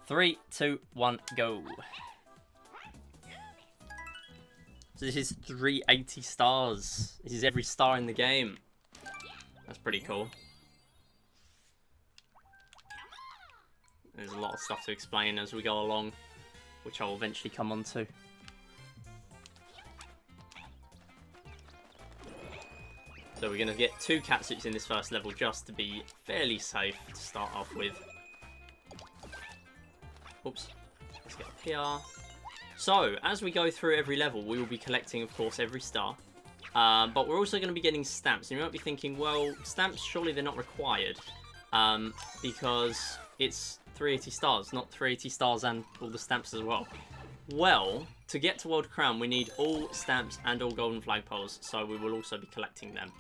3, 2, 1, go. So this is 380 stars. This is every star in the game. That's pretty cool. There's a lot of stuff to explain as we go along, which I'll eventually come on to. So we're going to get 2 catsuits in this first level just to be fairly safe to start off with. Oops. Let's get up here. So, as we go through every level, we will be collecting, of course, every star. But we're also going to be getting stamps. And you might be thinking, well, stamps, surely they're not required. Because it's 380 stars, not 380 stars and all the stamps as well. Well, to get to World Crown, we need all stamps and all golden flagpoles. So we will also be collecting them.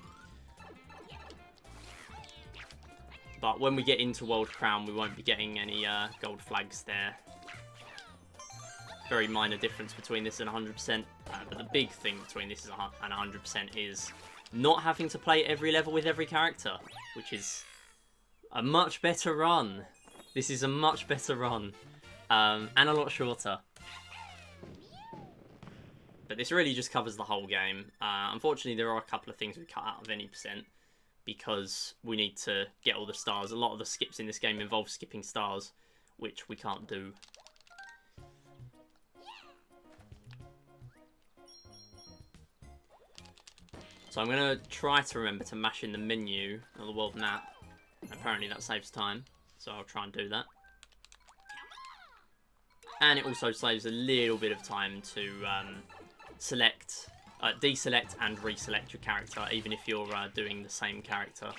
But when we get into World Crown, we won't be getting any gold flags there. Very minor difference between this and 100%. But the big thing between this and 100% is not having to play every level with every character, which is a much better run. This is a much better run. And a lot shorter. But this really just covers the whole game. Unfortunately, there are a couple of things we cut out of any percent, because we need to get all the stars. A lot of the skips in this game involve skipping stars, which we can't do. So I'm going to try to remember to mash in the menu of the world map. Apparently that saves time, so I'll try and do that. And it also saves a little bit of time to select, deselect and reselect your character, even if you're doing the same character.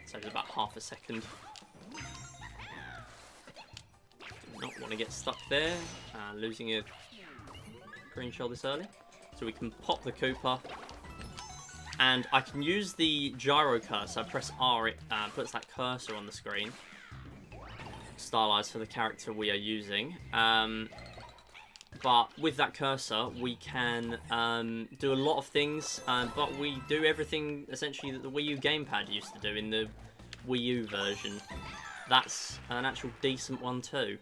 Saves about half a second. Do not want to get stuck there, losing a green shell this early. So we can pop the Koopa. And I can use the gyro cursor. I press R, it puts that cursor on the screen. Stylized for the character we are using. But with that cursor, we can do a lot of things. But we do everything, essentially, that the Wii U gamepad used to do in the Wii U version. That's an actual decent one too.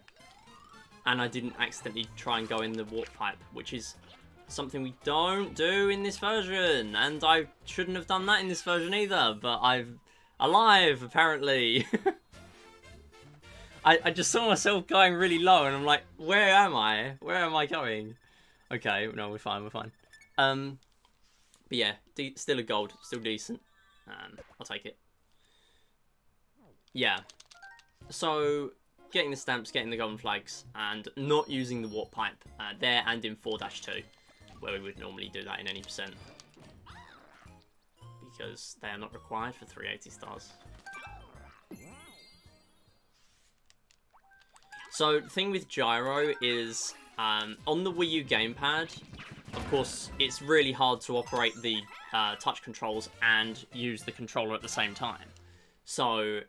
And I didn't accidentally try and go in the warp pipe, which is something we don't do in this version. And I shouldn't have done that in this version either, but I'm alive, apparently. I just saw myself going really low, and I'm like, where am I? Where am I going? Okay, no, we're fine, we're fine. But yeah, still a gold, still decent. I'll take it. Yeah. So, getting the stamps, getting the golden flags, and not using the warp pipe there and in 4-2, where we would normally do that in any percent. Because they are not required for 380 stars. So, the thing with gyro is, on the Wii U gamepad, of course, it's really hard to operate the touch controls and use the controller at the same time. So,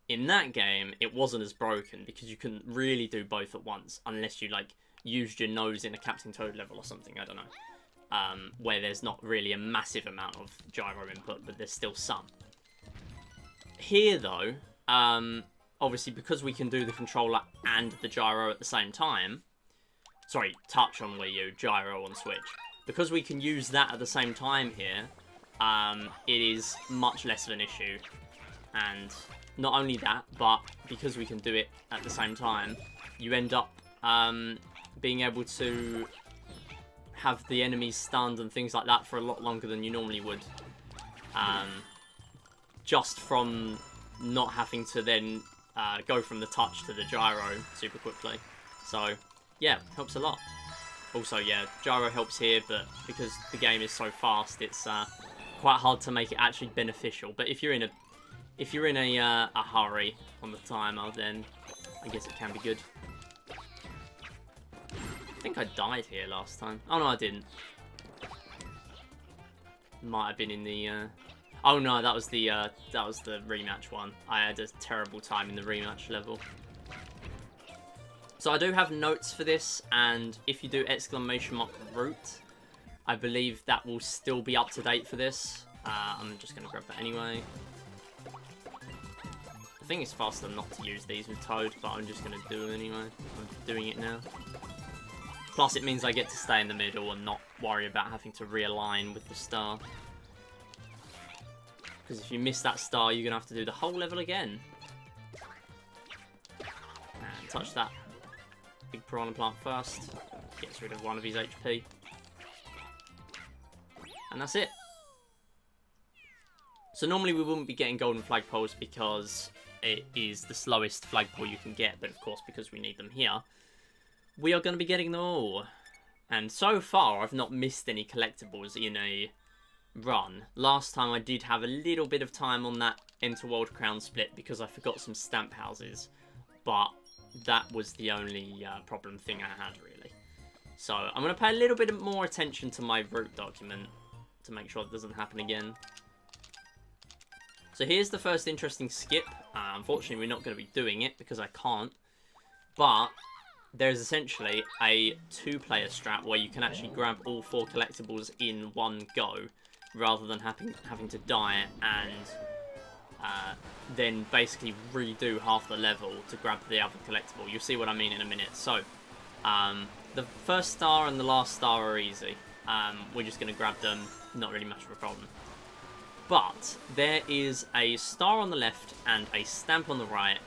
in that game, it wasn't as broken because you couldn't really do both at once unless you, like, used your nose in a Captain Toad level or something, I don't know. Where there's not really a massive amount of gyro input, but there's still some. Here, though, obviously, because we can do the controller and the gyro at the same time, sorry, touch on Wii U, gyro on Switch, because we can use that at the same time here, it is much less of an issue. And not only that, but because we can do it at the same time, you end up being able to have the enemies stunned and things like that for a lot longer than you normally would. Just from not having to then go from the touch to the gyro super quickly. So, yeah, helps a lot. Also, yeah, gyro helps here, but because the game is so fast, it's quite hard to make it actually beneficial. But if you're in a hurry on the timer, then I guess it can be good. I think I died here last time. Oh no, I didn't. Might have been in the. Oh no, that was the rematch one. I had a terrible time in the rematch level. So I do have notes for this, and if you do !root, I believe that will still be up to date for this. I'm just going to grab that anyway. I think it's faster not to use these with Toad, but I'm just going to do them anyway. I'm doing it now. Plus, it means I get to stay in the middle and not worry about having to realign with the star. Because if you miss that star, you're going to have to do the whole level again. And touch that big piranha plant first. Gets rid of one of his HP. And that's it. So normally we wouldn't be getting golden flagpoles because it is the slowest flagpole you can get. But of course, because we need them here, we are going to be getting them all. And so far, I've not missed any collectibles in a run. Last time I did have a little bit of time on that Enter World Crown split because I forgot some stamp houses. But that was the only problem thing I had, really. So I'm going to pay a little bit more attention to my route document to make sure it doesn't happen again. So here's the first interesting skip. Unfortunately, we're not going to be doing it because I can't. But there's essentially a 2-player strat where you can actually grab all 4 collectibles in one go, rather than having to die and then basically redo half the level to grab the other collectible. You'll see what I mean in a minute. So the first star and the last star are easy. We're just going to grab them, not really much of a problem. But there is a star on the left and a stamp on the right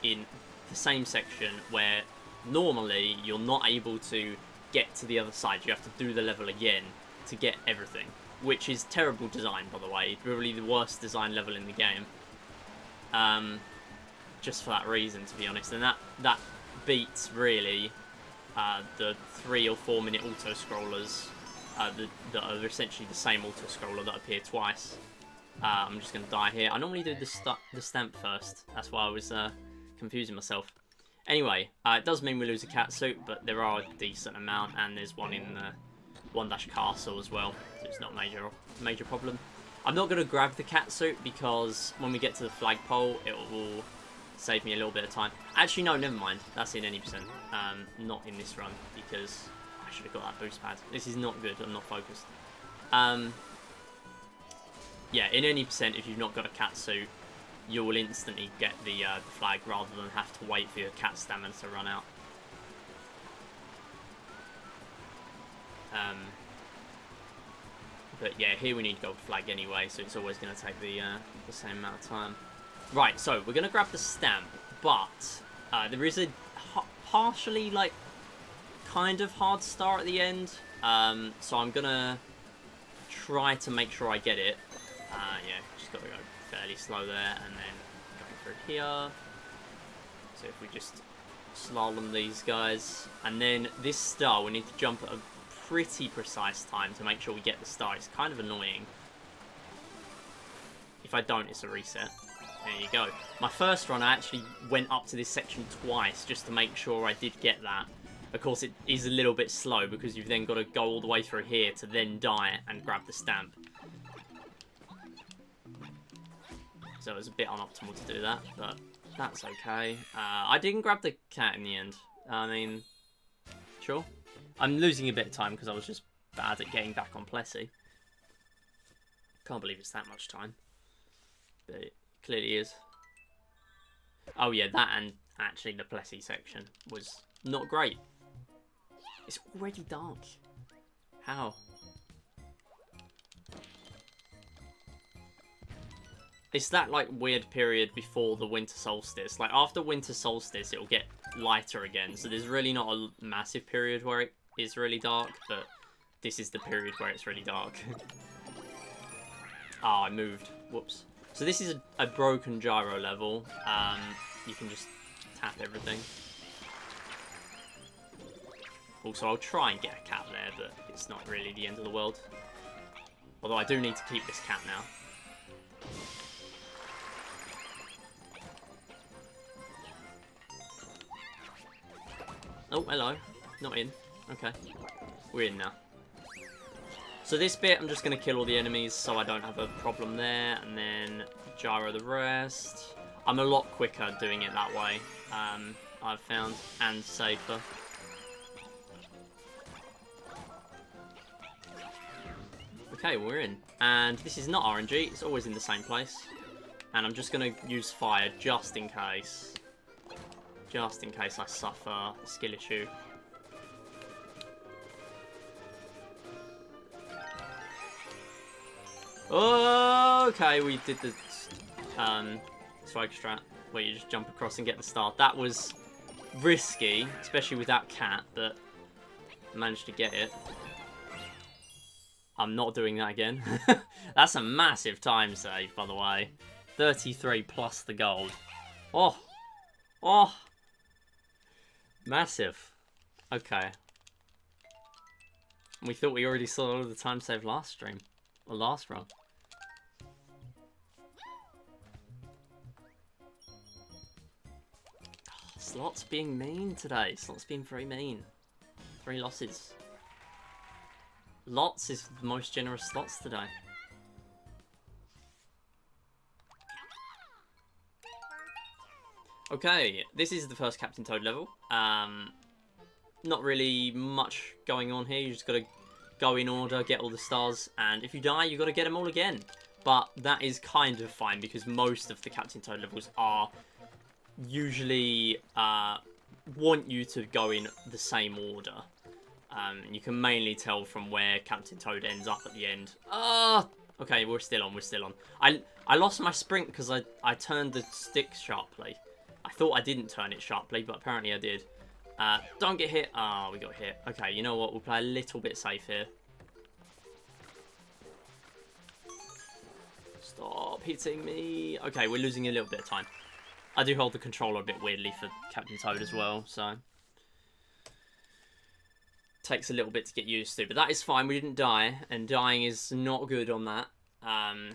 in the same section where normally you're not able to get to the other side. You have to do the level again to get everything, which is terrible design, by the way. Really the worst design level in the game. Just for that reason, to be honest. And that beats, really, the 3 or 4 minute auto-scrollers that are essentially the same auto-scroller that appear twice. I'm just going to die here. I normally do the stamp first. That's why I was confusing myself. Anyway, it does mean we lose a catsuit, but there are a decent amount, and there's one in the 1-castle as well, so it's not a major problem. I'm not going to grab the catsuit because when we get to the flagpole, it will save me a little bit of time. Actually, no, never mind. That's in any percent. Not in this run, because I should have got that boost pad. This is not good. I'm not focused. Yeah, in any percent, if you've not got a catsuit, you will instantly get the flag rather than have to wait for your cat stamina to run out. But yeah, here we need gold flag anyway, so it's always going to take the same amount of time. Right, so we're going to grab the stamp, but there is a partially, like, kind of hard star at the end. So I'm going to try to make sure I get it. Yeah, just got to go fairly slow there, and then going through here. So if we just slalom these guys, and then this star, we need to jump at a pretty precise time to make sure we get the star. It's kind of annoying. If I don't, it's a reset. There you go. My first run, I actually went up to this section twice just to make sure I did get that. Of course, it is a little bit slow because you've then got to go all the way through here to then die and grab the stamp. So it was a bit unoptimal to do that, but that's okay. I didn't grab the cat in the end. I mean, sure. I'm losing a bit of time because I was just bad at getting back on Plessy. Can't believe it's that much time. But it clearly is. Oh yeah, that and actually the Plessy section was not great. It's already dark. How? It's that, like, weird period before the winter solstice. Like, after winter solstice, it'll get lighter again. So there's really not a massive period where it is really dark, but this is the period where it's really dark. Oh, I moved. Whoops. So this is a broken gyro level. You can just tap everything. Also, I'll try and get a cat there, but it's not really the end of the world. Although I do need to keep this cat now. Oh, hello. Not in. Okay. We're in now. So this bit, I'm just going to kill all the enemies so I don't have a problem there. And then gyro the rest. I'm a lot quicker doing it that way, I've found. And safer. Okay, we're in. And this is not RNG, it's always in the same place. And I'm just going to use fire just in case. Just in case I suffer a skill issue. Okay, we did the swag strat where you just jump across and get the star. That was risky, especially with that cat, but I managed to get it. I'm not doing that again. That's a massive time save, by the way. 33 plus the gold. Oh. Oh. Massive. Okay. We thought we already saw all of the time save last stream. Or last run. Slots being mean today. Slots being very mean. 3 losses. Lots is the most generous slots today. Okay, this is the first Captain Toad level. Not really much going on here. You just got to go in order, get all the stars, and if you die, you got to get them all again. But that is kind of fine because most of the Captain Toad levels are usually want you to go in the same order. You can mainly tell from where Captain Toad ends up at the end. Okay, we're still on, we're still on. I lost my sprint because I turned the stick sharply. I thought I didn't turn it sharply, but apparently I did. Don't get hit. We got hit. Okay, you know what? We'll play a little bit safe here. Stop hitting me. Okay, we're losing a little bit of time. I do hold the controller a bit weirdly for Captain Toad as well, so takes a little bit to get used to, but that is fine. We didn't die, and dying is not good on that.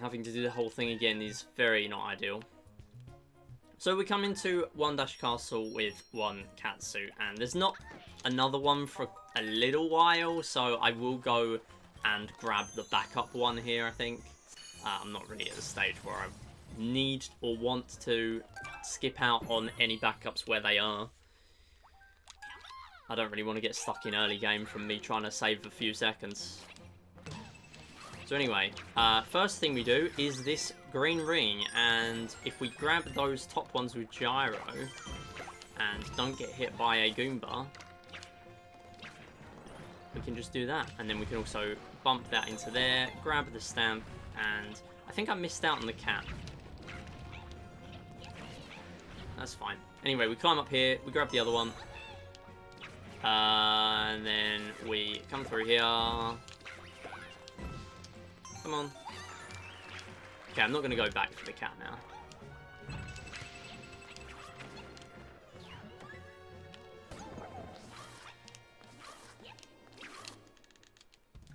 Having to do the whole thing again is very not ideal. So we come into 1-castle with 1 catsuit, and there's not another one for a little while, so I will go and grab the backup one here, I think. I'm not really at the stage where I need or want to skip out on any backups where they are. I don't really want to get stuck in early game from me trying to save a few seconds. So anyway, first thing we do is this green ring, and if we grab those top ones with gyro and don't get hit by a Goomba, we can just do that. And then we can also bump that into there, grab the stamp, and I think I missed out on the cat. That's fine. Anyway, we climb up here, we grab the other one. And then we come through here. Come on. Okay, I'm not going to go back for the cat now.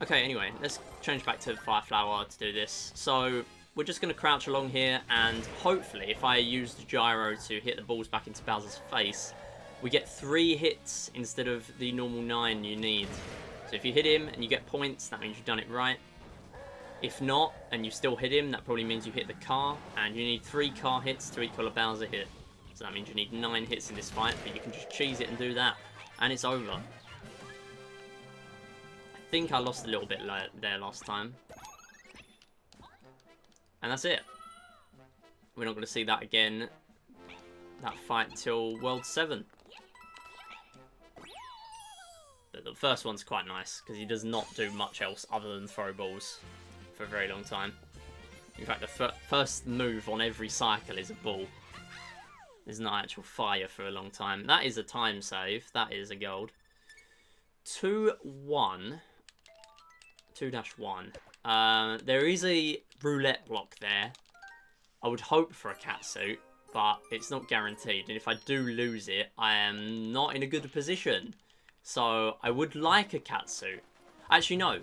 Okay, anyway, let's change back to Fireflower to do this. So, we're just going to crouch along here, and hopefully, if I use the gyro to hit the balls back into Bowser's face, we get 3 hits instead of the normal 9 you need. So if you hit him and you get points, that means you've done it right. If not, and you still hit him, that probably means you hit the car, and you need 3 car hits to equal a Bowser hit. So that means you need 9 hits in this fight, but you can just cheese it and do that, and it's over. I think I lost a little bit there last time. And that's it. We're not going to see that again, that fight, till World 7. But the first one's quite nice, because he does not do much else other than throw balls for a very long time. In fact, the first move on every cycle is a ball. There's no actual fire for a long time. That is a time save. That is a gold. 2-1. 2-1. There is a roulette block there. I would hope for a catsuit, but it's not guaranteed. And if I do lose it, I am not in a good position. So I would like a catsuit. Actually, no.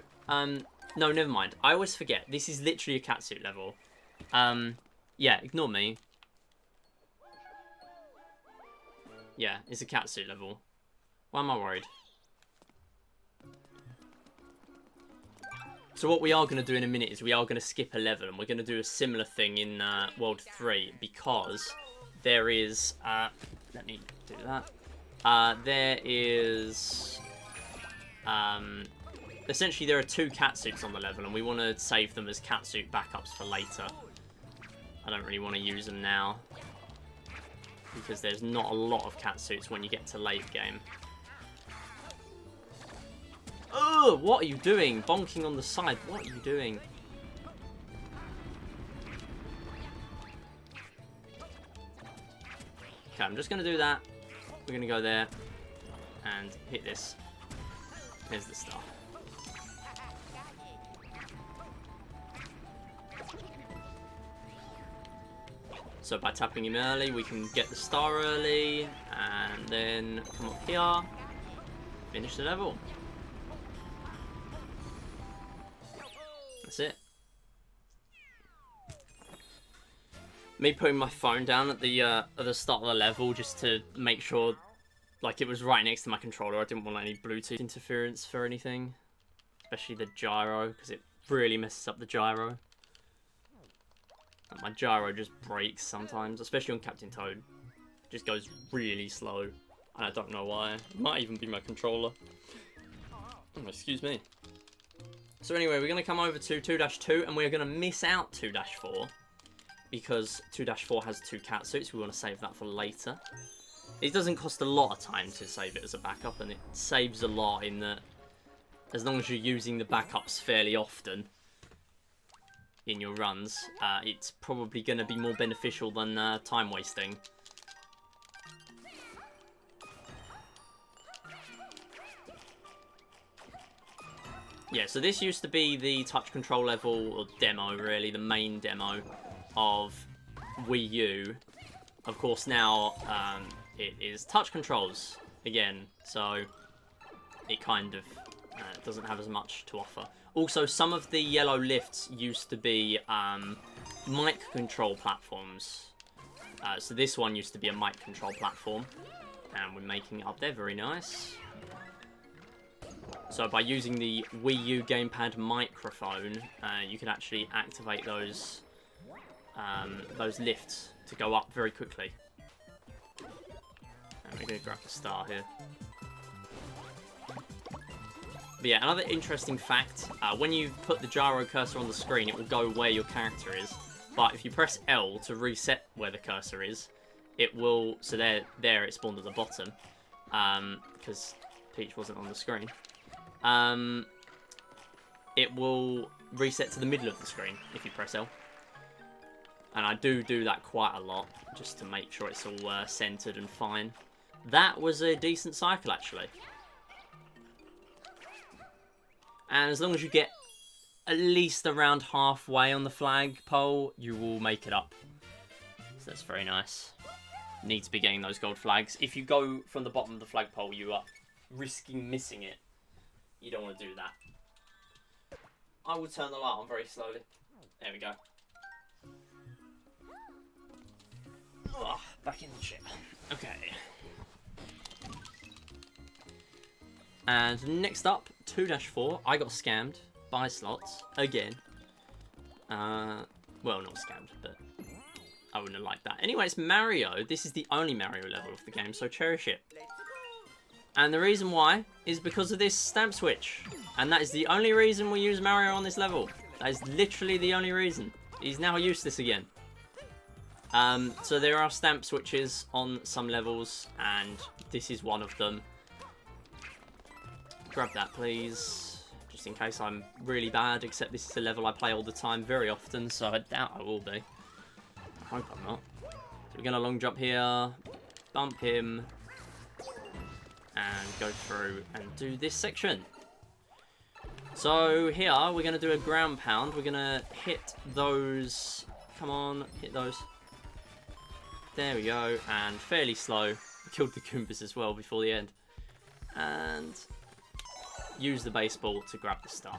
No, never mind. I always forget. This is literally a catsuit level. Yeah, ignore me. Yeah, it's a catsuit level. Why am I worried? So what we are going to do in a minute is we are going to skip a level, and we're going to do a similar thing in World 3, because there is... let me do that. There is essentially there are 2 catsuits on the level, and we want to save them as catsuit backups for later. I don't really want to use them now, because there's not a lot of catsuits when you get to late game. Oh, what are you doing? Bonking on the side. What are you doing? Okay, I'm just going to do that. We're going to go there and hit this. Here's the star. So by tapping him early, we can get the star early, and then come up here, finish the level. That's it. Me putting my phone down at the start of the level just to make sure, like, it was right next to my controller. I didn't want any Bluetooth interference for anything, especially the gyro, because it really messes up the gyro. My gyro just breaks sometimes, especially on Captain Toad. It just goes really slow, and I don't know why. It might even be my controller. Oh, excuse me. So anyway, we're going to come over to 2-2, and we're going to miss out 2-4, because 2-4 has 2 catsuits. We want to save that for later. It doesn't cost a lot of time to save it as a backup, and it saves a lot in that as long as you're using the backups fairly often in your runs, it's probably going to be more beneficial than time wasting. Yeah, so this used to be the touch control level, or demo really, the main demo of Wii U. Of course now it is touch controls again, so it kind of doesn't have as much to offer. Also, some of the yellow lifts used to be mic control platforms. So this one used to be a mic control platform, and we're making it up there, very nice. So by using the Wii U gamepad microphone, you can actually activate those lifts to go up very quickly. And we're going to grab the star here. But yeah, another interesting fact, when you put the gyro cursor on the screen, it will go where your character is. But if you press L to reset where the cursor is, it will, so there it spawned at the bottom, because Peach wasn't on the screen. It will reset to the middle of the screen if you press L. And I do that quite a lot, just to make sure it's all centered and fine. That was a decent cycle, actually. And as long as you get at least around halfway on the flagpole, you will make it up. So that's very nice. Need to be getting those gold flags. If you go from the bottom of the flagpole, you are risking missing it. You don't want to do that. I will turn the light on very slowly. There we go. Oh, back in the chair. Okay. And next up, 2-4. I got scammed by slots again. Well, not scammed, but I wouldn't have liked that. Anyway, it's Mario. This is the only Mario level of the game, so cherish it. And the reason why is because of this stamp switch. And that is the only reason we use Mario on this level. That is literally the only reason. He's now useless again. So there are stamp switches on some levels, and this is one of them. Grab that, please. Just in case I'm really bad, except this is a level I play all the time very often, so I doubt I will be. I hope I'm not. So we're going to long jump here, bump him, and go through and do this section. So here, we're going to do a ground pound. We're going to hit those. Come on, hit those. There we go, and fairly slow. Killed the Goombas as well before the end. And use the baseball to grab the star.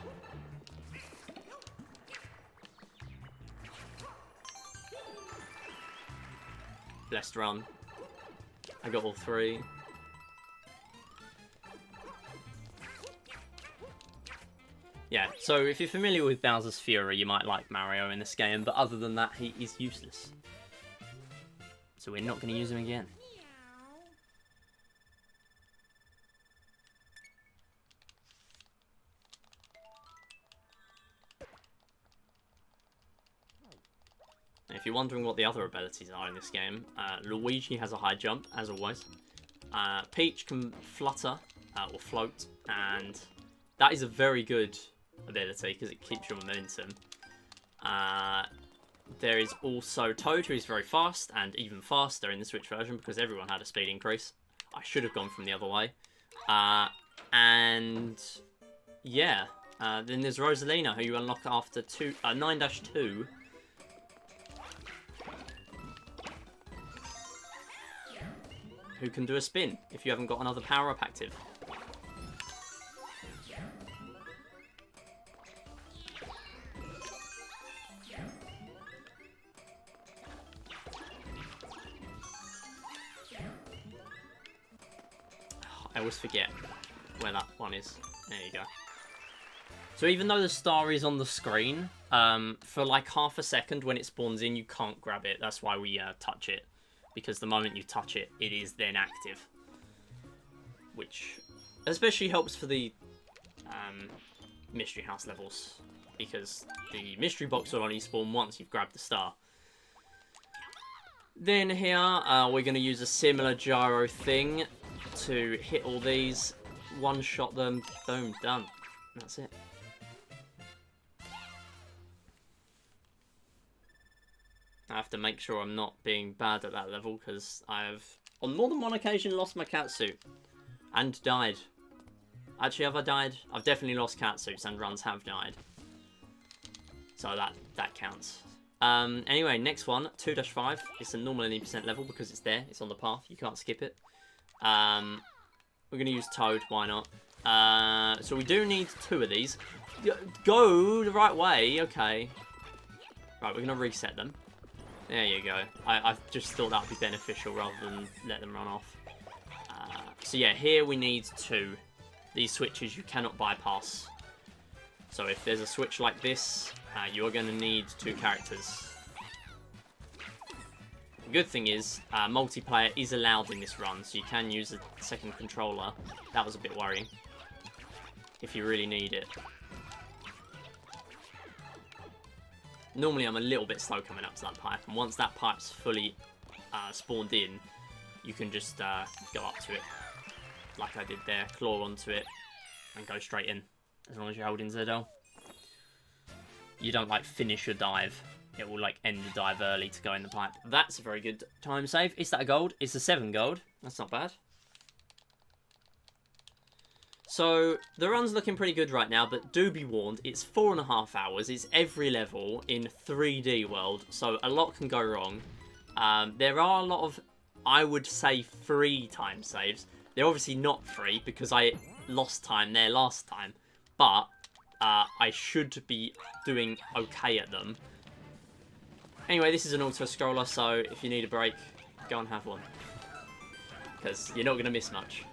Blessed run. I got all 3. Yeah, so if you're familiar with Bowser's Fury, you might like Mario in this game, but other than that, he is useless. So we're not going to use him again. if you're wondering what the other abilities are in this game, Luigi has a high jump, as always. Peach can flutter, or float, and that is a very good ability because it keeps your momentum. There is also Toad, who is very fast, and even faster in the Switch version because everyone had a speed increase. I should have gone from the other way. And yeah, then there's Rosalina, who you unlock after 9-2. Who can do a spin if you haven't got another power-up active. I always forget where that one is. There you go. So even though the star is on the screen, for like half a second when it spawns in, you can't grab it. That's why we touch it. Because the moment you touch it, it is then active. Which especially helps for the Mystery House levels. Because the Mystery Box will only spawn once you've grabbed the star. Then here, we're going to use a similar gyro thing to hit all these, one-shot them, boom, done. That's it. I have to make sure I'm not being bad at that level, because I have, on more than one occasion, lost my catsuit. And died. Actually, have I died? I've definitely lost catsuits, and runs have died. So that counts. Anyway, next one, 2-5. It's a normal 80% level because it's there. It's on the path. You can't skip it. We're going to use Toad. Why not? So we do need 2 of these. Go the right way. Okay. Right, we're going to reset them. There you go. I just thought that would be beneficial rather than let them run off. So yeah, here we need 2. These switches you cannot bypass. So if there's a switch like this, you're going to need 2 characters. The good thing is, multiplayer is allowed in this run, so you can use a second controller. That was a bit worrying. If you really need it. Normally I'm a little bit slow coming up to that pipe, and once that pipe's fully spawned in, you can just go up to it, like I did there, claw onto it, and go straight in, as long as you're holding ZL. You don't, like, finish your dive. It will, like, end the dive early to go in the pipe. That's a very good time save. Is that a gold? It's a 7 gold. That's not bad. So, the run's looking pretty good right now, but do be warned, it's 4.5 hours. It's every level in 3D world, so a lot can go wrong. There are a lot of, I would say, free time saves. They're obviously not free, because I lost time there last time, but I should be doing okay at them. Anyway, this is an auto-scroller, so if you need a break, go and have one. Because you're not going to miss much.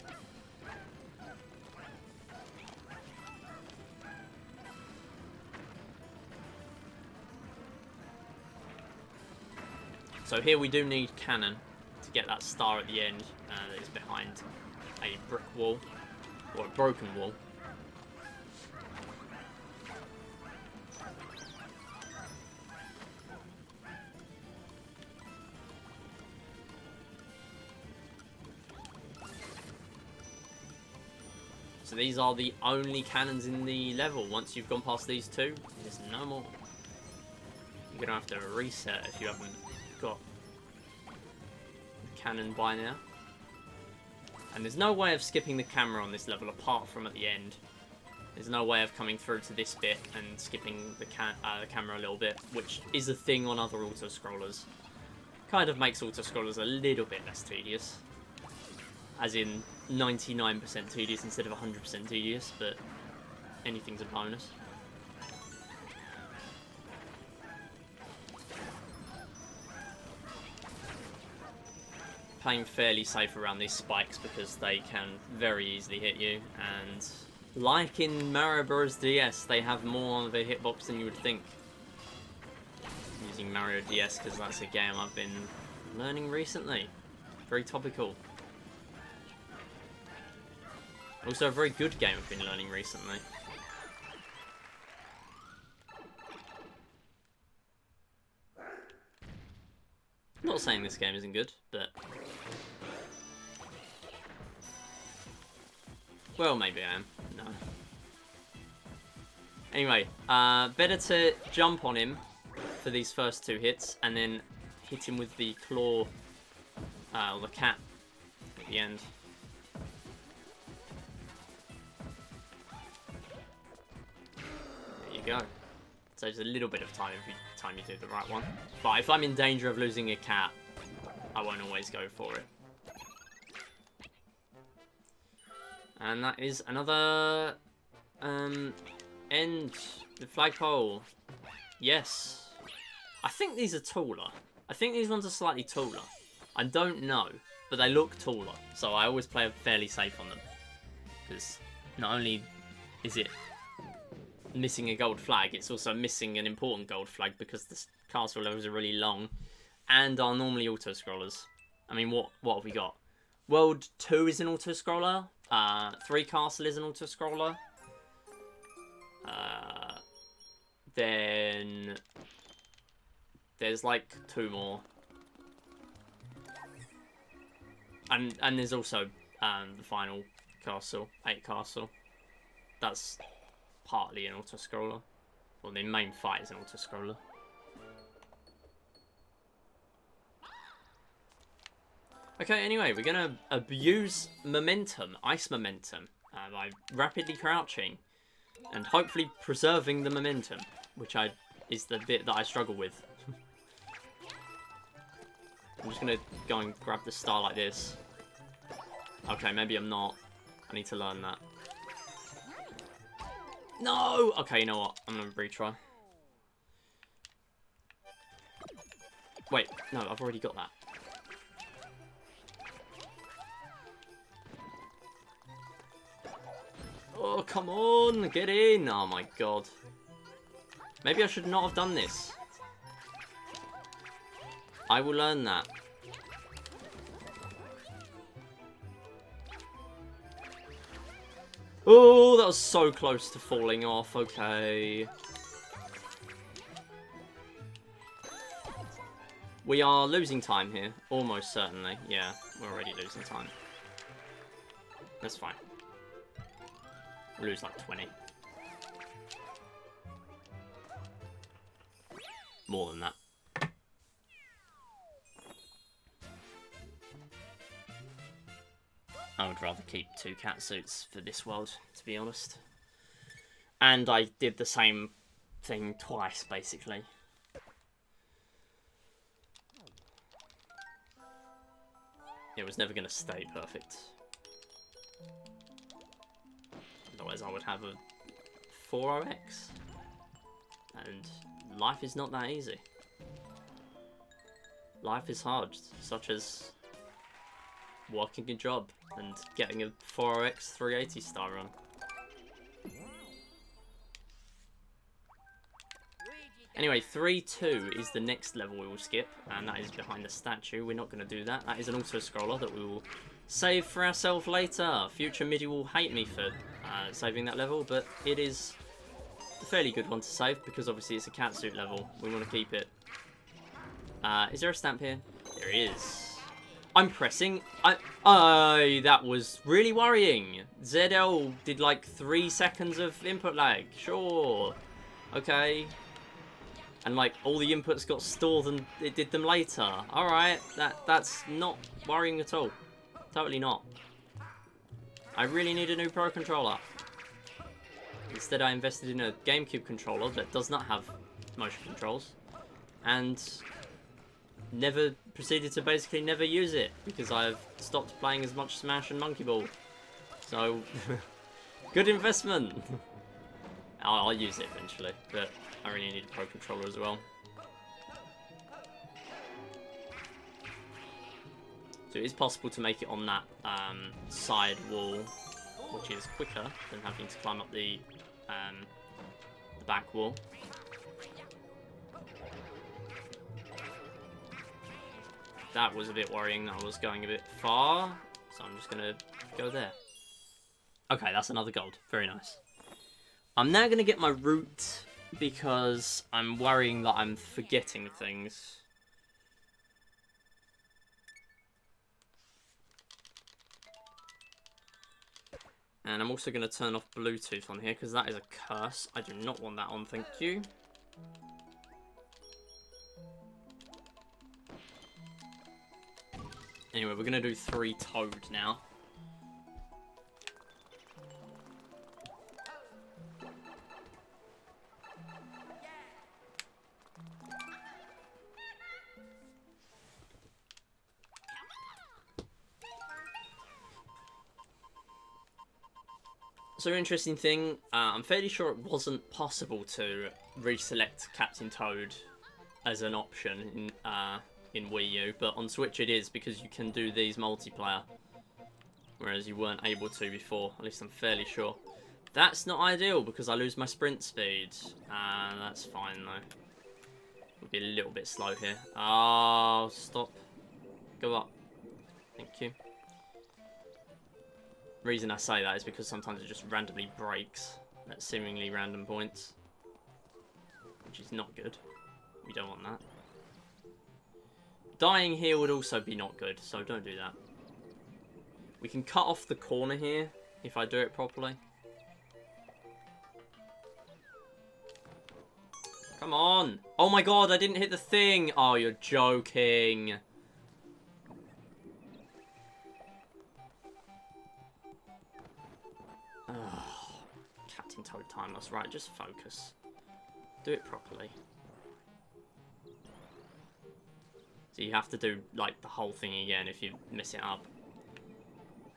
So here we do need cannon to get that star at the end that is behind a brick wall, or a broken wall. So these are the only cannons in the level. Once you've gone past these 2, there's no more. You're going to have to reset if you haven't got the cannon by now. And there's no way of skipping the camera on this level apart from at the end. There's no way of coming through to this bit and skipping the camera a little bit, which is a thing on other auto-scrollers. Kind of makes auto-scrollers a little bit less tedious. As in 99% tedious instead of 100% tedious, but anything's a bonus. Playing fairly safe around these spikes because they can very easily hit you, and like in Mario Bros. DS, they have more of a hitbox than you would think. I'm using Mario DS because that's a game I've been learning recently. Very topical. Also a very good game I've been learning recently. Not saying this game isn't good, but... Well, maybe I am. No. Anyway, better to jump on him for these first 2 hits, and then hit him with the claw, or the cat at the end. There you go. Saves a little bit of time every time you do the right one. But if I'm in danger of losing a cat, I won't always go for it. And that is another end the flagpole. Yes. I think these are taller. I think these ones are slightly taller. I don't know, but they look taller. So I always play fairly safe on them. Because not only is it missing a gold flag, it's also missing an important gold flag because the castle levels are really long and are normally auto-scrollers. I mean, what have we got? World 2 is an auto-scroller. 3 Castle is an auto-scroller. Then there's like 2 more. And there's also the final castle, 8 Castle. That's partly an auto-scroller. Well, the main fight is an auto-scroller. Okay, anyway, we're going to abuse momentum, ice momentum, by rapidly crouching and hopefully preserving the momentum, which is the bit that I struggle with. I'm just going to go and grab the star like this. Okay, maybe I'm not. I need to learn that. No! Okay, you know what? I'm going to retry. Wait, no, I've already got that. Oh, come on, get in. Oh my god. Maybe I should not have done this. I will learn that. Oh, that was so close to falling off. Okay. We are losing time here. Almost certainly. Yeah, we're already losing time. That's fine. We'll lose like 20. More than that. I would rather keep 2 cat suits for this world, to be honest. And I did the same thing twice, basically. It was never going to stay perfect. Otherwise I would have a 4OX. And life is not that easy. Life is hard, such as working a job and getting a 4OX 380 star run. Anyway, 3-2 is the next level we will skip, and that is behind the statue. We're not going to do that. That is an auto-scroller that we will save for ourselves later. Future Midi will hate me for saving that level, but it is a fairly good one to save because obviously it's a catsuit level. We want to keep it. Is there a stamp here? There is. I'm pressing. That was really worrying. ZL did like 3 seconds of input lag. Sure. Okay. And like all the inputs got stored and it did them later. Alright, that's not worrying at all. Totally not. I really need a new Pro controller. Instead I invested in a GameCube controller that does not have motion controls. And never proceeded to basically never use it because I've stopped playing as much Smash and Monkey Ball. So, good investment. I'll use it eventually, but I really need a Pro controller as well. So it is possible to make it on that side wall, which is quicker than having to climb up the back wall. That was a bit worrying that I was going a bit far, so I'm just going to go there. Okay, that's another gold. Very nice. I'm now going to get my route because I'm worrying that I'm forgetting things. And I'm also going to turn off Bluetooth on here because that is a curse. I do not want that on, thank you. Anyway, we're going to do 3 Toad now. So, interesting thing, I'm fairly sure it wasn't possible to reselect Captain Toad as an option in Wii U, but on Switch it is because you can do these multiplayer, whereas you weren't able to before, at least I'm fairly sure. That's not ideal because I lose my sprint speed. That's fine though. We'll be a little bit slow here. Oh, stop. Go up. Thank you. The reason I say that is because sometimes it just randomly breaks at seemingly random points, which is not good. We don't want that. Dying here would also be not good, so don't do that. We can cut off the corner here if I do it properly. Come on! Oh my god, I didn't hit the thing! Oh, you're joking. Captain Toad timeless. Right, just focus. Do it properly. So you have to do, like, the whole thing again if you mess it up.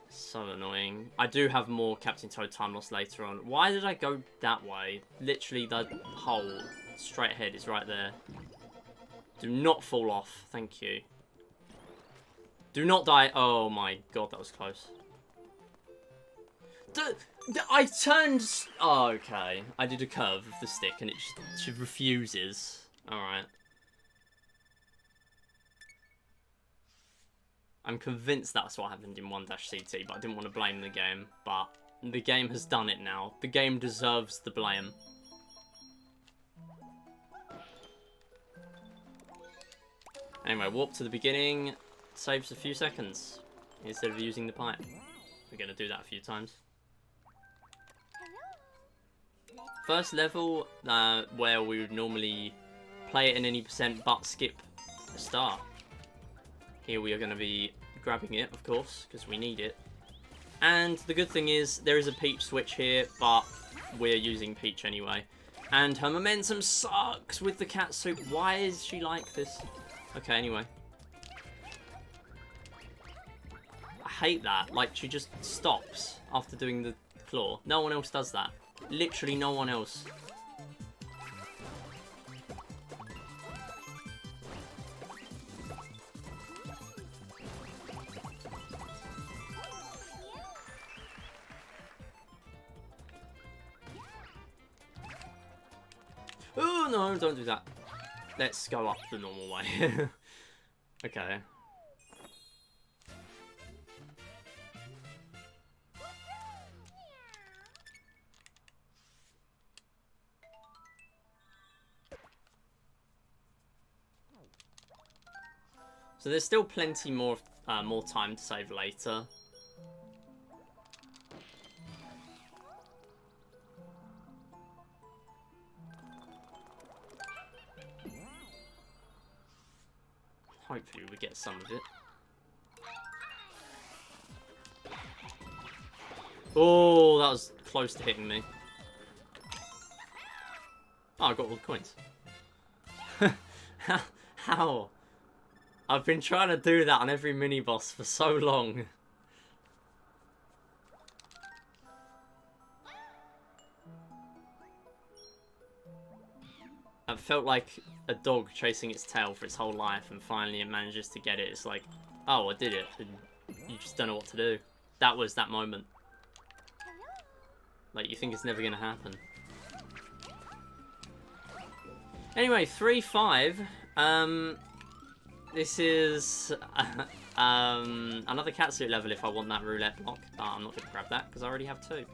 So annoying. I do have more Captain Toad time loss later on. Why did I go that way? Literally, the hole straight ahead is right there. Do not fall off. Thank you. Do not die. Oh my god, that was close. I turned... Oh, okay. I did a curve of the stick and it just refuses. Alright. I'm convinced that's what happened in 1-CT, but I didn't want to blame the game. But the game has done it now. The game deserves the blame. Anyway, warp to the beginning. Saves a few seconds instead of using the pipe. We're going to do that a few times. First level, where we would normally play it in any percent but skip the start. Here we are going to be grabbing it, of course, because we need it. And the good thing is, there is a Peach switch here, but we're using Peach anyway. And her momentum sucks with the cat suit. Why is she like this? Okay, anyway. I hate that. Like, she just stops after doing the claw. No one else does that. Literally no one else. Oh no, don't do that. Let's go up the normal way. Okay. So there's still plenty more time to save later. Hopefully we get some of it. Oh, that was close to hitting me. Oh, I got all the coins. How? I've been trying to do that on every mini-boss for so long. I've felt like a dog chasing its tail for its whole life, and finally it manages to get it. It's like, oh, I did it, and you just don't know what to do. That was that moment. Like, you think it's never going to happen. Anyway, 3-5. This is another catsuit level if I want that roulette block, but I'm not going to grab that because I already have 2.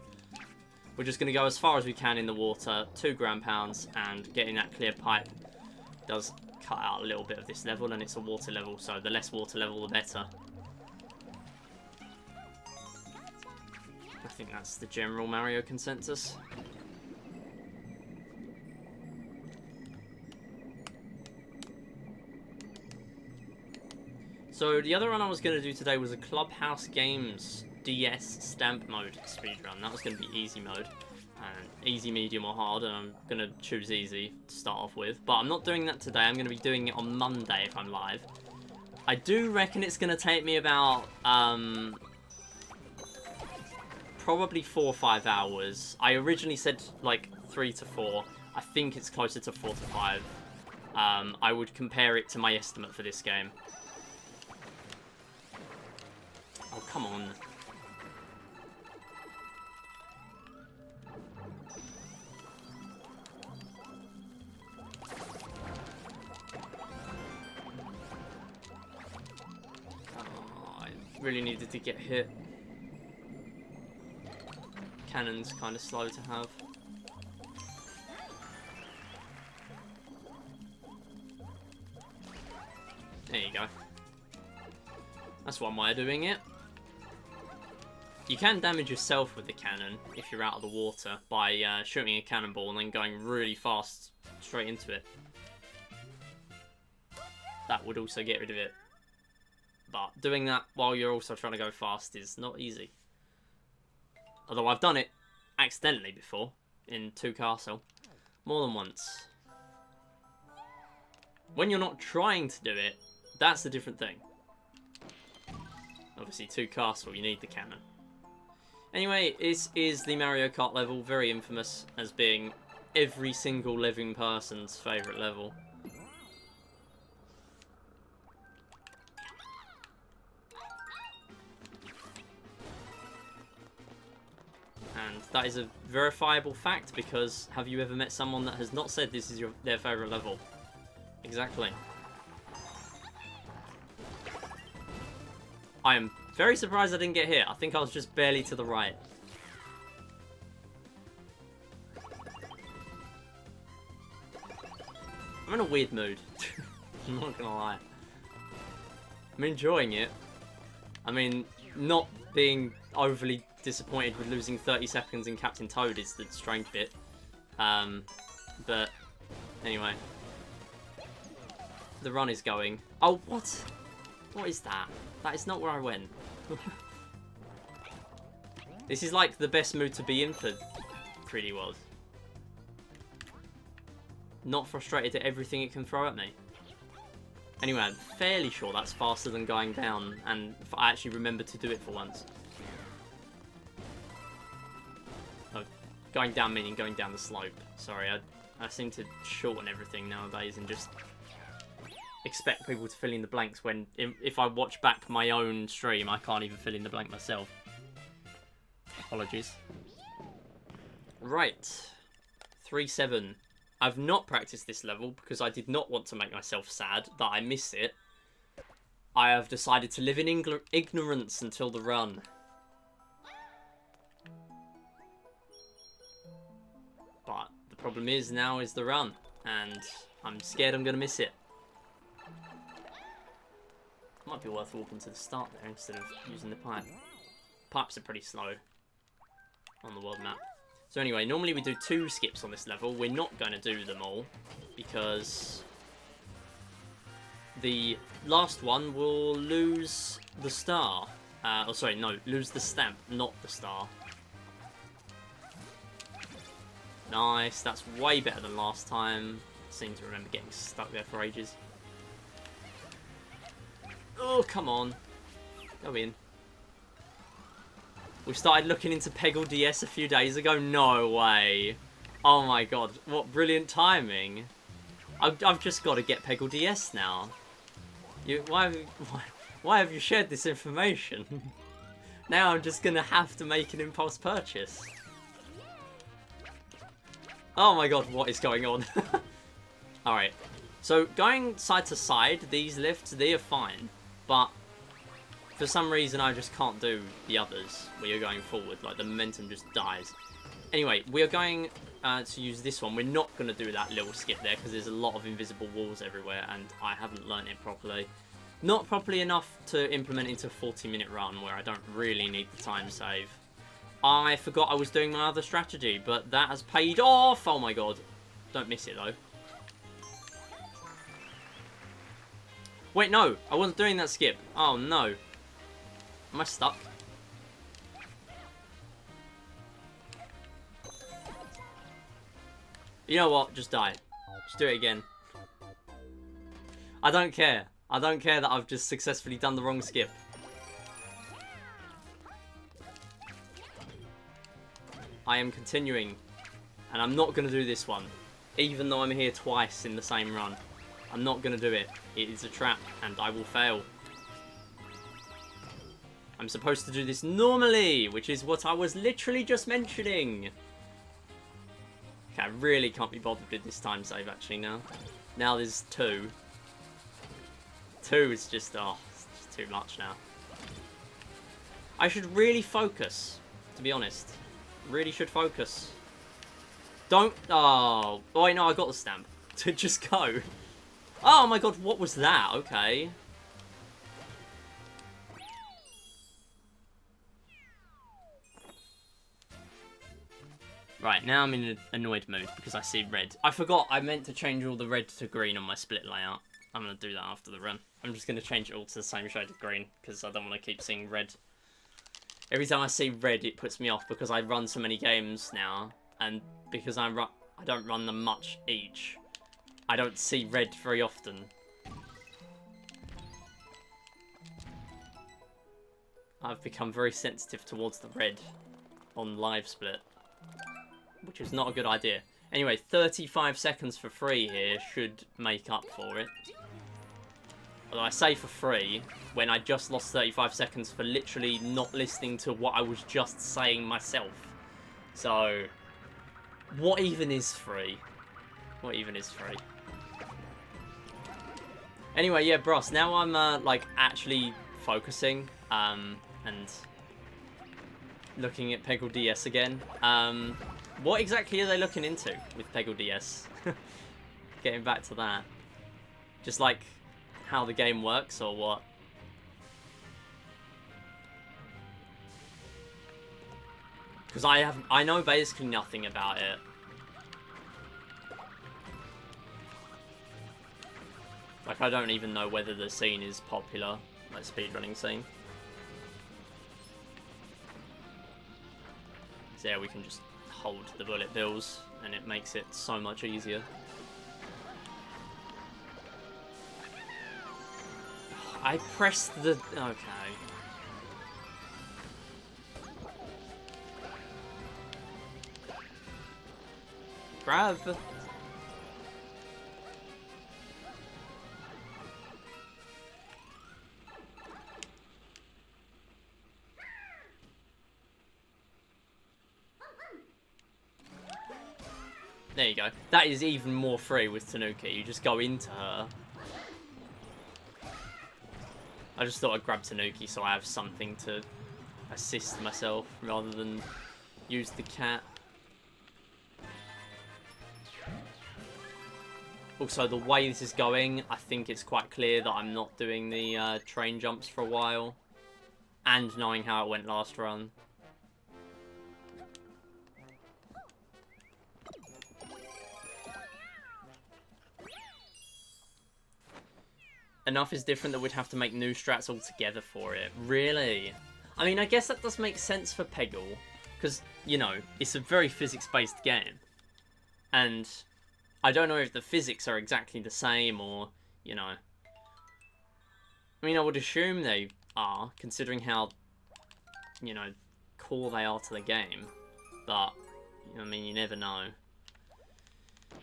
We're just going to go as far as we can in the water, 2 ground-pounds, and getting that clear pipe does cut out a little bit of this level, and it's a water level, so the less water level, the better. I think that's the general Mario consensus. So the other one I was going to do today was a Clubhouse Games DS stamp mode speedrun. That was going to be easy mode. And easy, medium, or hard, and I'm going to choose easy to start off with. But I'm not doing that today. I'm going to be doing it on Monday if I'm live. I do reckon it's going to take me about probably 4 or 5 hours. I originally said like 3 to 4. I think it's closer to 4 to 5. I would compare it to my estimate for this game. Oh, come on. Oh, I really needed to get hit. Cannon's kind of slow to have. There you go. That's one way of doing it. You can damage yourself with the cannon if you're out of the water by shooting a cannonball and then going really fast straight into it. That would also get rid of it. But doing that while you're also trying to go fast is not easy. Although I've done it accidentally before in 2 Castle. More than once. When you're not trying to do it, that's a different thing. Obviously 2 Castle, you need the cannon. Anyway, this is the Mario Kart level, very infamous as being every single living person's favourite level. And that is a verifiable fact, because have you ever met someone that has not said this is their favourite level? Exactly. I am very surprised I didn't get hit. I think I was just barely to the right. I'm in a weird mood. I'm not gonna lie. I'm enjoying it. I mean, not being overly disappointed with losing 30 seconds in Captain Toad is the strange bit. But anyway. The run is going. Oh, what? What is that? That is not where I went. This is like the best mood to be in for 3D World. Not frustrated at everything it can throw at me. Anyway, I'm fairly sure that's faster than going down, and I actually remembered to do it for once. Oh, going down meaning going down the slope. Sorry, I seem to shorten everything nowadays and just expect people to fill in the blanks when, if I watch back my own stream, I can't even fill in the blank myself. Apologies. Right. 3-7. I've not practiced this level because I did not want to make myself sad that I miss it. I have decided to live in ignorance until the run. But the problem is now is the run, and I'm scared I'm going to miss it. Might be worth walking to the start there instead of using the pipe. Pipes are pretty slow on the world map. So anyway, normally we do 2 skips on this level. We're not going to do them all because the last one will lose the star. Oh, sorry, no, lose the stamp, not the star. Nice, that's way better than last time. Seem to remember getting stuck there for ages. Oh, come on. Go in. We started looking into Peggle DS a few days ago. No way. Oh my god. What brilliant timing. I've just got to get Peggle DS now. Why have you shared this information? Now I'm just going to have to make an impulse purchase. Oh my god, what is going on? Alright. So, going side to side, these lifts, they are fine. But for some reason, I just can't do the others where you're going forward. Like, the momentum just dies. Anyway, we are going to use this one. We're not going to do that little skip there because there's a lot of invisible walls everywhere and I haven't learnt it properly. Not properly enough to implement into a 40-minute run where I don't really need the time save. I forgot I was doing my other strategy, but that has paid off. Oh my god. Don't miss it, though. Wait, no. I wasn't doing that skip. Oh, no. Am I stuck? You know what? Just die. Just do it again. I don't care. I don't care that I've just successfully done the wrong skip. I am continuing. And I'm not going to do this one. Even though I'm here twice in the same run. I'm not going to do it. It is a trap and I will fail. I'm supposed to do this normally, which is what I was literally just mentioning. Okay, I really can't be bothered with this time save actually now. Now there's 2. 2 is just, oh, it's just too much now. I should really focus, to be honest. Really should focus. Don't, oh wait, no, I got the stamp. To just go. Oh my god, what was that? Okay. Right, now I'm in an annoyed mood because I see red. I forgot I meant to change all the red to green on my split layout. I'm going to do that after the run. I'm just going to change it all to the same shade of green because I don't want to keep seeing red. Every time I see red, it puts me off because I run so many games now. And because I don't run them much each, I don't see red very often. I've become very sensitive towards the red on live split, which is not a good idea. Anyway, 35 seconds for free here should make up for it. Although I say for free, when I just lost 35 seconds for literally not listening to what I was just saying myself. So, what even is free? What even is free? Anyway, yeah, bros, now I'm, like, actually focusing, and looking at Peggle DS again. What exactly are they looking into with Peggle DS? Getting back to that. Just, like, how the game works, or what? Because I know basically nothing about it. Like, I don't even know whether the scene is popular, like speedrunning scene. So yeah, we can just hold the bullet bills, and it makes it so much easier. I pressed the... okay. Grab! There you go. That is even more free with Tanuki. You just go into her. I just thought I'd grab Tanuki so I have something to assist myself rather than use the cat. Also, the way this is going, I think it's quite clear that I'm not doing the train jumps for a while. And knowing how it went last run. Enough is different that we'd have to make new strats altogether for it. Really? I mean, I guess that does make sense for Peggle. Because, you know, it's a very physics-based game. And I don't know if the physics are exactly the same or, you know. I mean, I would assume they are, considering how, you know, core they are to the game. But, I mean, you never know.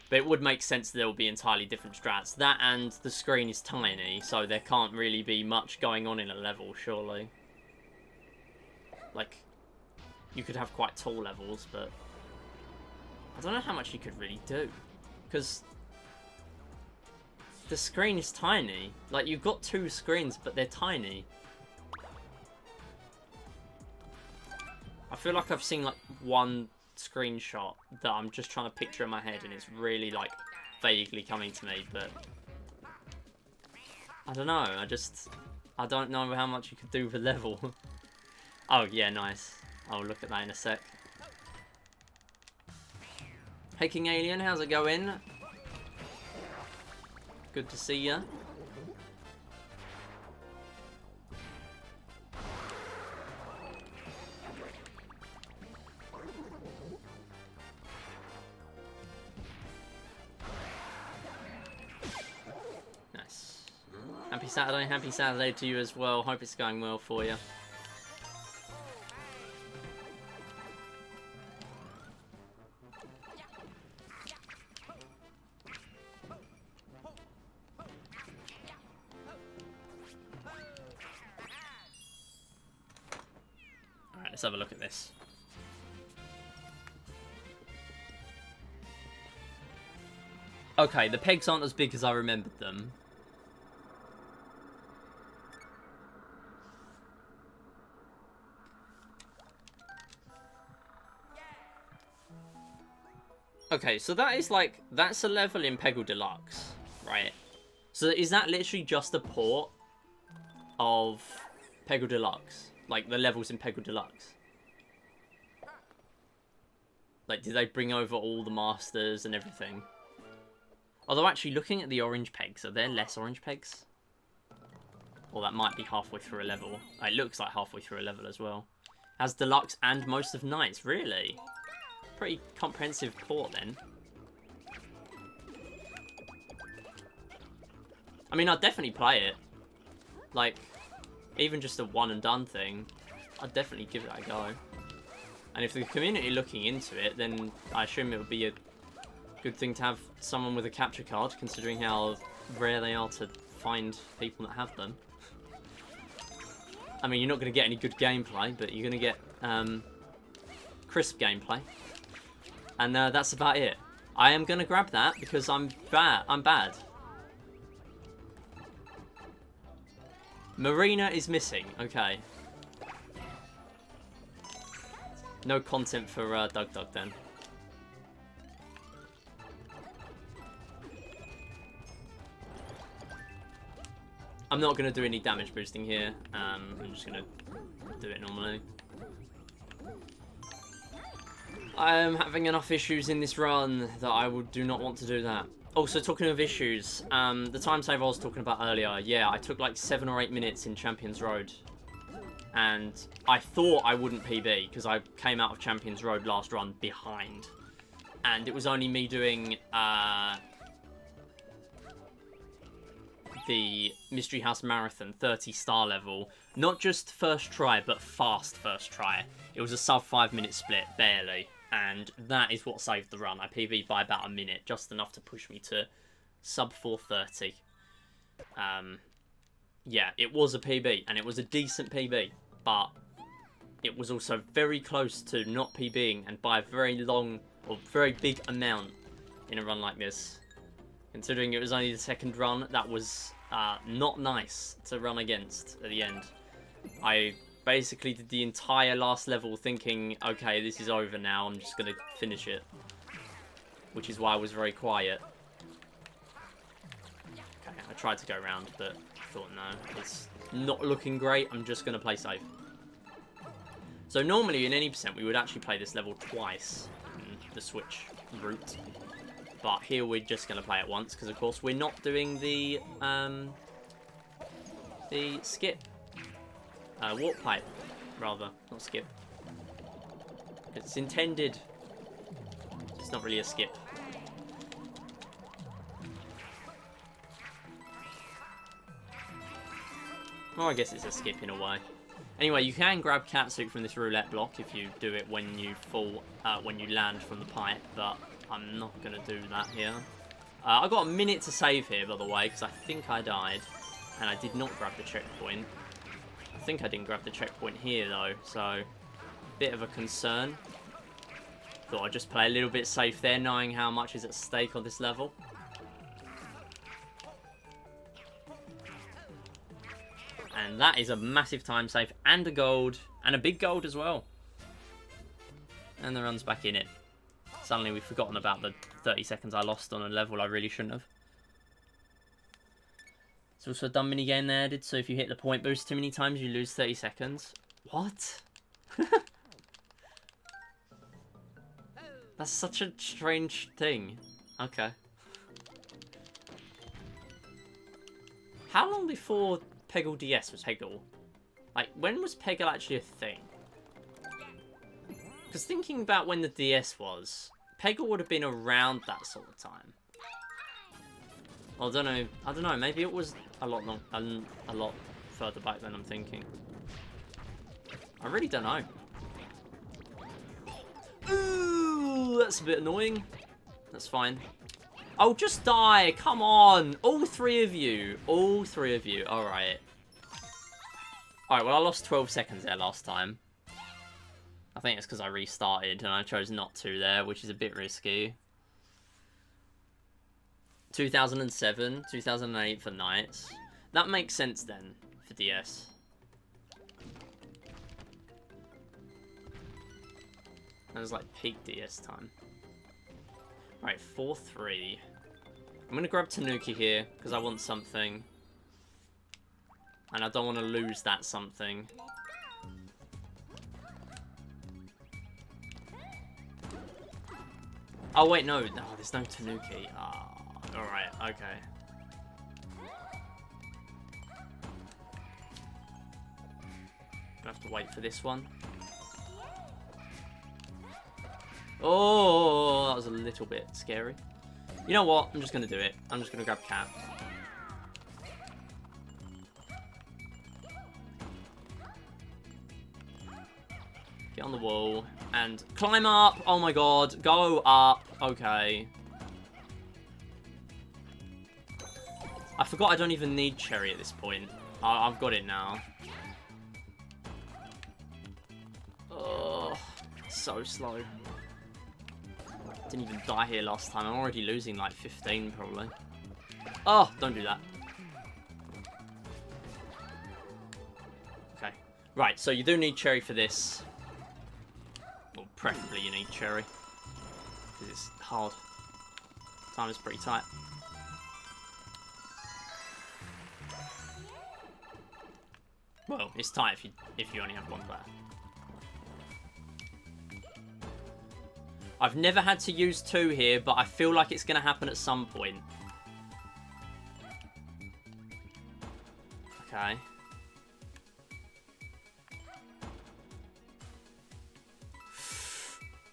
But it would make sense that there will be entirely different strats. That and the screen is tiny, so there can't really be much going on in a level, surely. Like, you could have quite tall levels, but I don't know how much you could really do. Because the screen is tiny. Like, you've got 2 screens, but they're tiny. I feel like I've seen, like, one screenshot that I'm just trying to picture in my head, and it's really, like, vaguely coming to me, but I don't know, I don't know how much you could do with a level. Oh, yeah, nice. I'll look at that in a sec. Hey King Alien, how's it going? Good to see ya. Nice. Happy Saturday to you as well. Hope it's going well for you. Alright, let's have a look at this. Okay, the pegs aren't as big as I remembered them. Okay, so that is like, that's a level in Peggle Deluxe, right? So is that literally just a port of Peggle Deluxe? Like the levels in Peggle Deluxe? Like, did they bring over all the masters and everything? Although actually looking at the orange pegs, are there less orange pegs? Or that might be halfway through a level. It looks like halfway through a level as well. Has Deluxe and most of Knights, really? Pretty comprehensive port then. I mean, I'd definitely play it. Like, even just a one and done thing, I'd definitely give that a go. And if the community are looking into it, then I assume it would be a good thing to have someone with a capture card, considering how rare they are to find people that have them. I mean, you're not going to get any good gameplay, but you're going to get crisp gameplay. And that's about it. I am going to grab that because I'm bad. Marina is missing. Okay. No content for Dug Dug then. I'm not going to do any damage boosting here. I'm just going to do it normally. I am having enough issues in this run that I do not want to do that. Also, talking of issues, the time save I was talking about earlier, yeah, I took like 7 or 8 minutes in Champions Road. And I thought I wouldn't PB, because I came out of Champions Road last run behind. And it was only me doing the Mystery House Marathon 30-star level. Not just first try, but fast first try. It was a sub 5 minute split, barely. And that is what saved the run. I PB'd by about a minute, just enough to push me to sub 4:30. Yeah, it was a PB, and it was a decent PB, but it was also very close to not PBing, and by a very long or very big amount in a run like this. Considering it was only the second run, that was not nice to run against at the end. I basically did the entire last level thinking, okay, this is over now, I'm just going to finish it. Which is why I was very quiet. Okay, I tried to go around, but I thought, no, it's not looking great, I'm just going to play safe. So normally in any percent we would actually play this level twice in the Switch route. But here we're just going to play it once, because of course we're not doing the skip. Warp pipe, rather, not skip. It's intended. It's not really a skip. Well, I guess it's a skip in a way. Anyway, you can grab catsuit from this roulette block if you do it when you fall, when you land from the pipe, but I'm not going to do that here. I got a minute to save here, by the way, because I think I died, and I did not grab the checkpoint. I think I didn't grab the checkpoint here, though, so bit of a concern. Thought I'd just play a little bit safe there, knowing how much is at stake on this level. And that is a massive time save, and a gold, and a big gold as well. And the run's back in it. Suddenly we've forgotten about the 30 seconds I lost on a level I really shouldn't have. There's also a dumb minigame there added, so if you hit the point boost too many times, you lose 30 seconds. What? That's such a strange thing. Okay. How long before Peggle DS was Peggle? Like, when was Peggle actually a thing? Because thinking about when the DS was, Peggle would have been around that sort of time. I don't know. I don't know. Maybe it was a lot further back than I'm thinking. I really don't know. Ooh, that's a bit annoying. That's fine. Oh, just die. Come on. All three of you. All three of you. All right. All right. Well, I lost 12 seconds there last time. I think it's because I restarted and I chose not to there, which is a bit risky. 2007, 2008 for Knights. That makes sense then for DS. That was like peak DS time. Right, 4-3. I'm going to grab Tanuki here because I want something. And I don't want to lose that something. Oh, wait, no. No, there's no Tanuki. Ah, alright, okay. I have to wait for this one. Oh, that was a little bit scary. You know what? I'm just going to do it. I'm just going to grab Cat. Get on the wall and climb up. Oh my god. Go up. Okay. I forgot I don't even need Cherry at this point. I've got it now. Oh, so slow. Didn't even die here last time. I'm already losing like 15 probably. Oh, don't do that. Okay. Right, so you do need Cherry for this. Or preferably you need Cherry. Because it's hard. Time is pretty tight. Well, it's tight if you only have one player. I've never had to use 2 here, but I feel like it's going to happen at some point. Okay.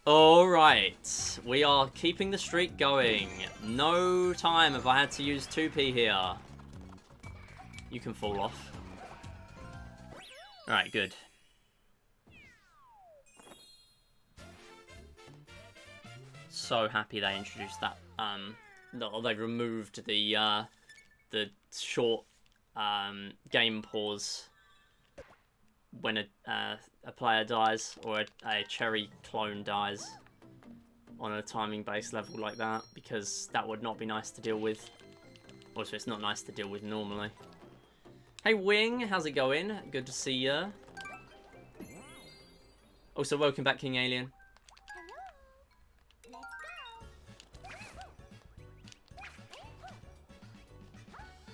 Alright. We are keeping the streak going. No time have I had to use 2p here. You can fall off. Alright, good. So happy they introduced that. They removed the short game pause when a player dies or a Cherry clone dies on a timing-based level like that, because that would not be nice to deal with. Also, it's not nice to deal with normally. Hey Wing, how's it going? Good to see ya. Also, welcome back, King Alien.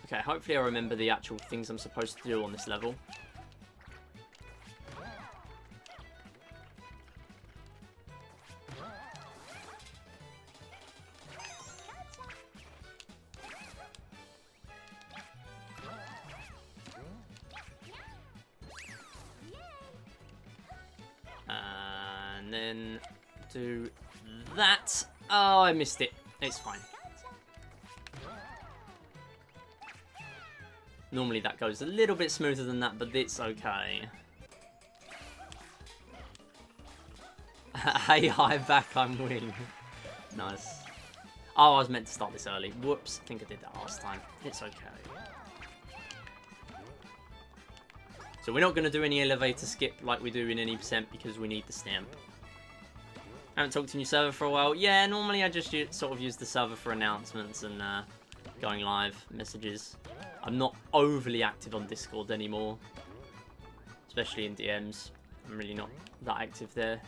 Okay, hopefully I remember the actual things I'm supposed to do on this level. And then do that. Oh, I missed it. It's fine. Normally that goes a little bit smoother than that, but it's okay. Hey, hi, back, I'm Wing. Nice. Oh, I was meant to start this early. Whoops, I think I did that last time. It's okay. So we're not going to do any elevator skip like we do in any percent because we need the stamp. I haven't talked to your server for a while. Yeah, normally I just sort of use the server for announcements and going live messages. I'm not overly active on Discord anymore, especially in DMs. I'm really not that active there.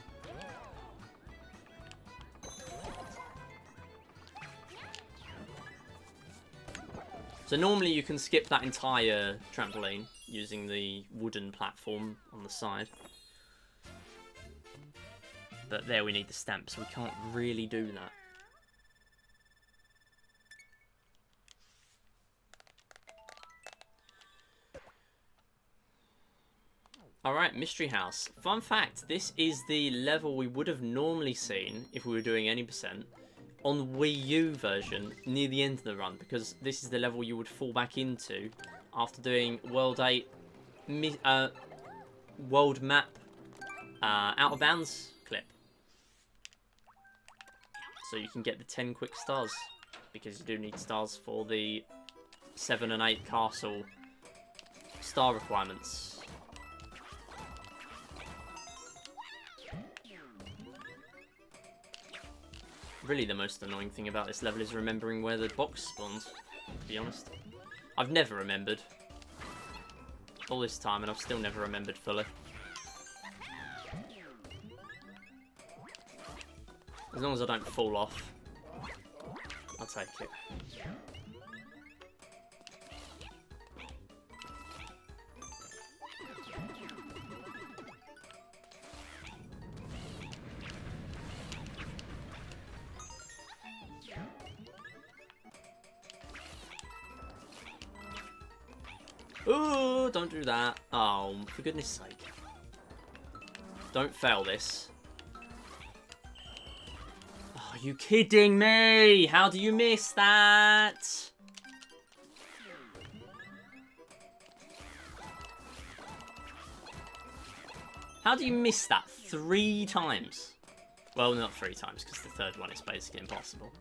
So normally you can skip that entire trampoline using the wooden platform on the side. But there we need the stamp, so we can't really do that. Alright, Mystery House. Fun fact, this is the level we would have normally seen if we were doing any percent on the Wii U version near the end of the run, because this is the level you would fall back into after doing World 8 World Map Out of Bounds clip. So you can get the 10 quick stars, because you do need stars for the 7 and 8 castle star requirements. Really, the most annoying thing about this level is remembering where the box spawns, to be honest. I've never remembered. All this time, and I've still never remembered fully. As long as I don't fall off, I'll take it. Oh, don't do that. Oh, for goodness sake. Don't fail this. Oh, are you kidding me? How do you miss that? How do you miss that 3 times? Well, not 3 times, because the third one is basically impossible.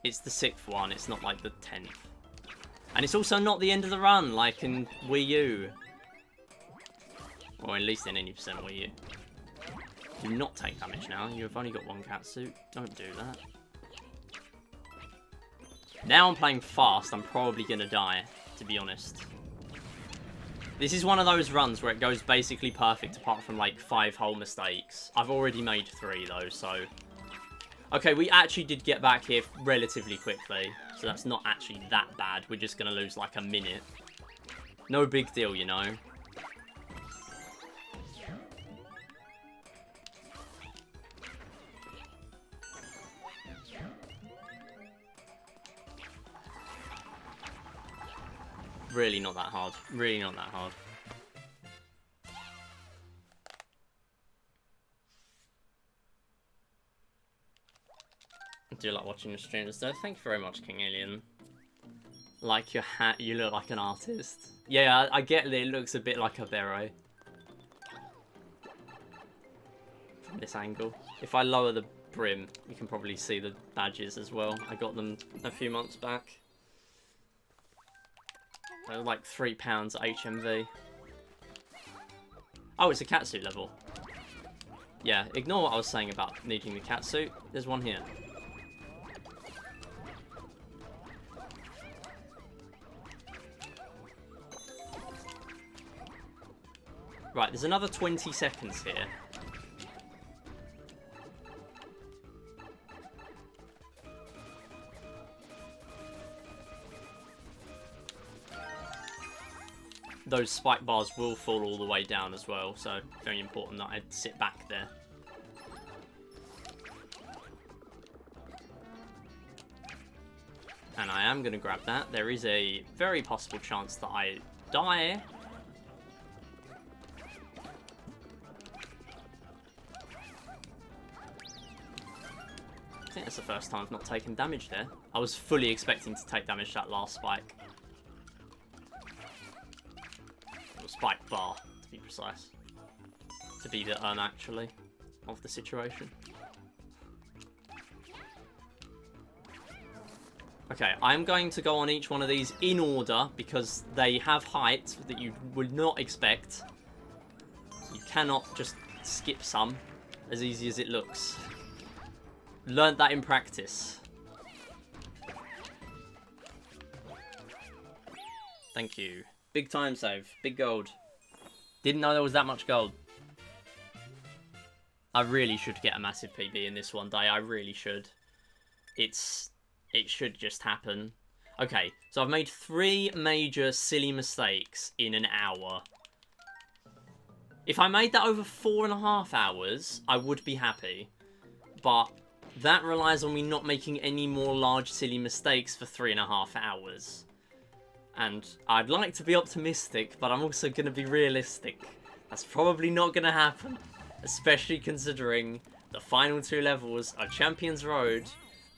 It's the 6th one, it's not like the 10th. And it's also not the end of the run, like in Wii U. Or at least in any percent Wii U. Do not take damage now, you have only got 1 catsuit. Don't do that. Now I'm playing fast, I'm probably going to die, to be honest. This is one of those runs where it goes basically perfect apart from like 5 whole mistakes. I've already made 3 though, so... Okay, we actually did get back here relatively quickly, so that's not actually that bad. We're just going to lose like a minute. No big deal, you know. Really not that hard. Really not that hard. I do like watching your streams though. Thank you very much, King Alien. Like your hat, you look like an artist. Yeah, I get that it looks a bit like a beret. From this angle. If I lower the brim, you can probably see the badges as well. I got them a few months back. They were like £3 at HMV. Oh, it's a catsuit level. Yeah, ignore what I was saying about needing the catsuit. There's one here. Right, there's another 20 seconds here. Those spike bars will fall all the way down as well, so very important that I sit back there. And I am going to grab that. There is a very possible chance that I die. I think that's the first time I've not taken damage there. I was fully expecting to take damage that last spike. Or spike bar, to be precise. To be the actually, of the situation. Okay, I'm going to go on each one of these in order, because they have height that you would not expect. You cannot just skip some, as easy as it looks. Learned that in practice. Thank you. Big time save. Big gold. Didn't know there was that much gold. I really should get a massive PB in this one day. I really should. It should just happen. Okay, so I've made 3 major silly mistakes in an hour. If I made that over 4.5 hours, I would be happy. But that relies on me not making any more large, silly mistakes for 3.5 hours. And I'd like to be optimistic, but I'm also going to be realistic. That's probably not going to happen. Especially considering the final 2 levels are Champions Road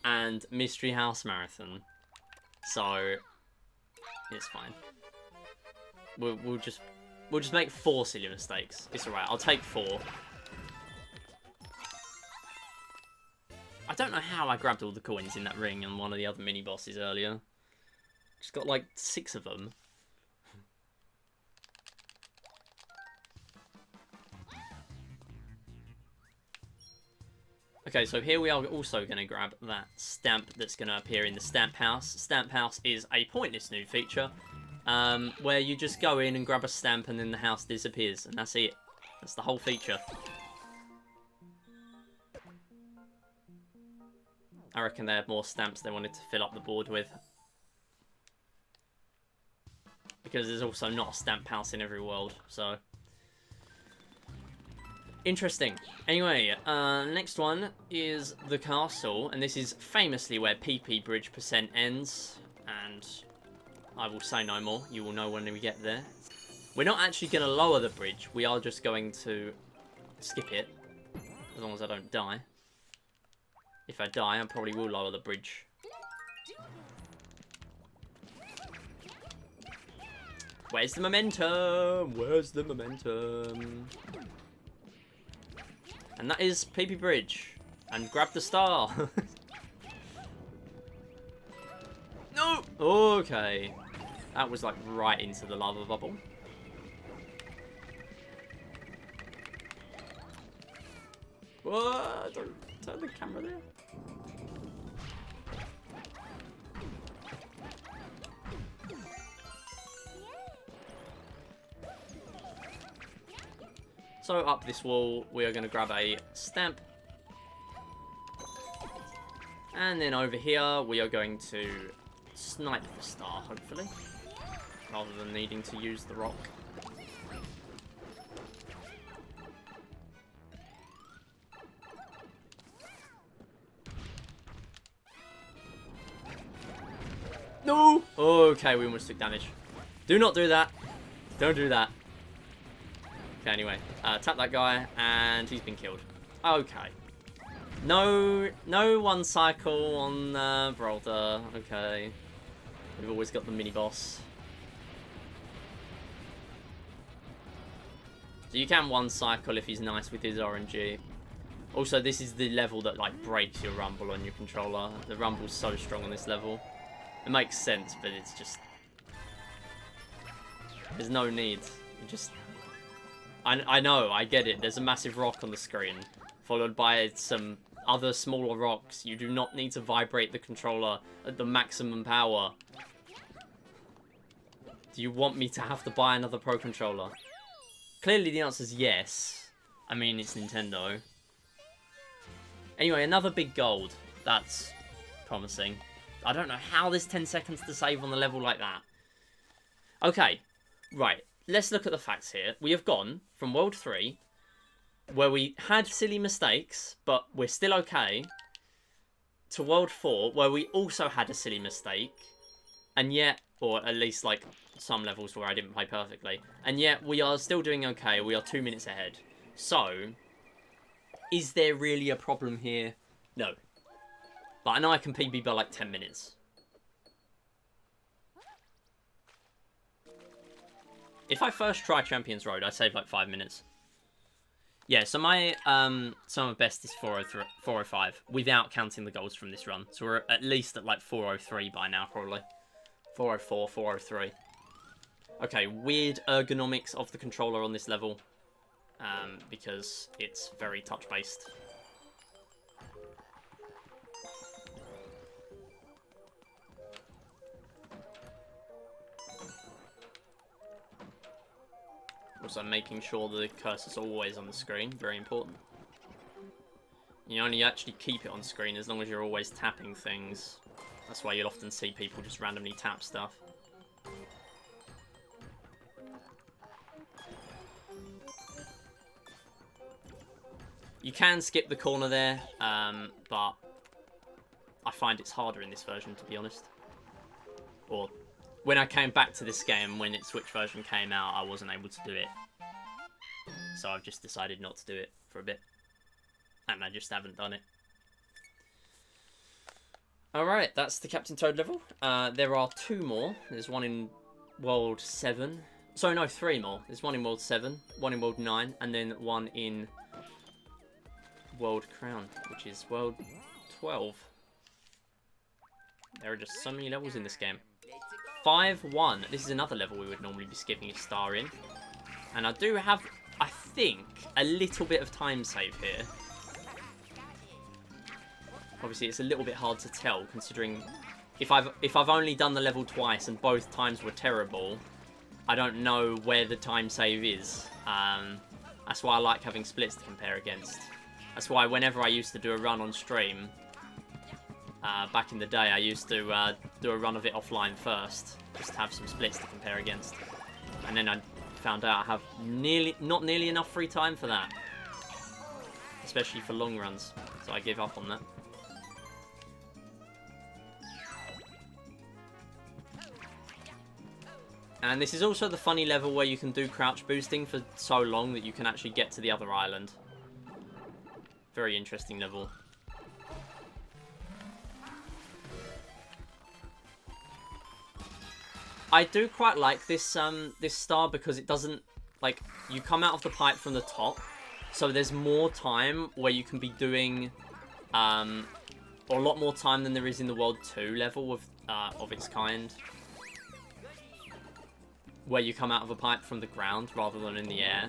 and Mystery House Marathon. So, it's fine. We'll just make 4 silly mistakes. It's alright, I'll take 4. I don't know how I grabbed all the coins in that ring and one of the other mini-bosses earlier. Just got like 6 of them. Okay, so here we are also going to grab that stamp that's going to appear in the Stamp House. Stamp House is a pointless new feature, where you just go in and grab a stamp and then the house disappears, and that's it. That's the whole feature. I reckon they had more stamps they wanted to fill up the board with. Because there's also not a stamp house in every world, so... Interesting. Anyway, next one is the castle, and this is famously where PP Bridge % ends, and I will say no more. You will know when we get there. We're not actually going to lower the bridge, we are just going to skip it, as long as I don't die. If I die, I probably will lower the bridge. Where's the momentum? Where's the momentum? And that is PP Bridge. And grab the star. No! Okay. That was like right into the lava bubble. Whoa, don't turn the camera there. So up this wall, we are going to grab a stamp. And then over here, we are going to snipe the star, hopefully. Rather than needing to use the rock. No! Okay, we almost took damage. Do not do that. Don't do that. Okay, anyway. Tap that guy, and he's been killed. Okay. No one cycle on Brolder. Okay. We've always got the mini-boss. So you can one cycle if he's nice with his RNG. Also, this is the level that, like, breaks your rumble on your controller. The rumble's so strong on this level. It makes sense, but it's just... There's no need. You just... I know, I get it. There's a massive rock on the screen, followed by some other smaller rocks. You do not need to vibrate the controller at the maximum power. Do you want me to have to buy another Pro Controller? Clearly the answer is yes. I mean, it's Nintendo. Anyway, another big gold. That's promising. I don't know how there's 10 seconds to save on the level like that. Okay, right. Let's look at the facts here. We have gone from World 3, where we had silly mistakes, but we're still okay, to World 4, where we also had a silly mistake, and yet, or at least like some levels where I didn't play perfectly, and yet we are still doing okay. We are 2 minutes ahead. So, is there really a problem here? No. But I know I can PB by like 10 minutes. If I first try Champions Road, I save like 5 minutes. Yeah, so my summer best is 403, 405, without counting the goals from this run. So we're at least at like 403 by now, probably. 404, 403. Okay, weird ergonomics of the controller on this level. Because it's very touch-based. Also making sure the cursor's always on the screen, very important. You only actually keep it on screen as long as you're always tapping things. That's why you'll often see people just randomly tap stuff. You can skip the corner there, but I find it's harder in this version, to be honest. Or when I came back to this game, when its Switch version came out, I wasn't able to do it. So I've just decided not to do it for a bit. And I just haven't done it. Alright, that's the Captain Toad level. There are 2 more. There's one in World 7. Sorry, no, 3 more. There's one in World 7, one in World 9, and then one in World Crown, which is World 12. There are just so many levels in this game. 5-1. This is another level we would normally be skipping a star in. And I do have, I think, a little bit of time save here. Obviously, it's a little bit hard to tell, considering if I've only done the level twice and both times were terrible, I don't know where the time save is. That's why I like having splits to compare against. That's why whenever I used to do a run on stream, back in the day, I used to do a run of it offline first, just to have some splits to compare against. And then I found out I have not nearly enough free time for that, especially for long runs, so I give up on that. And this is also the funny level where you can do crouch boosting for so long that you can actually get to the other island. Very interesting level. I do quite like this this star because it doesn't, like, you come out of the pipe from the top, so there's more time where you can be doing, or a lot more time than there is in the World 2 level of its kind, where you come out of a pipe from the ground rather than in the air,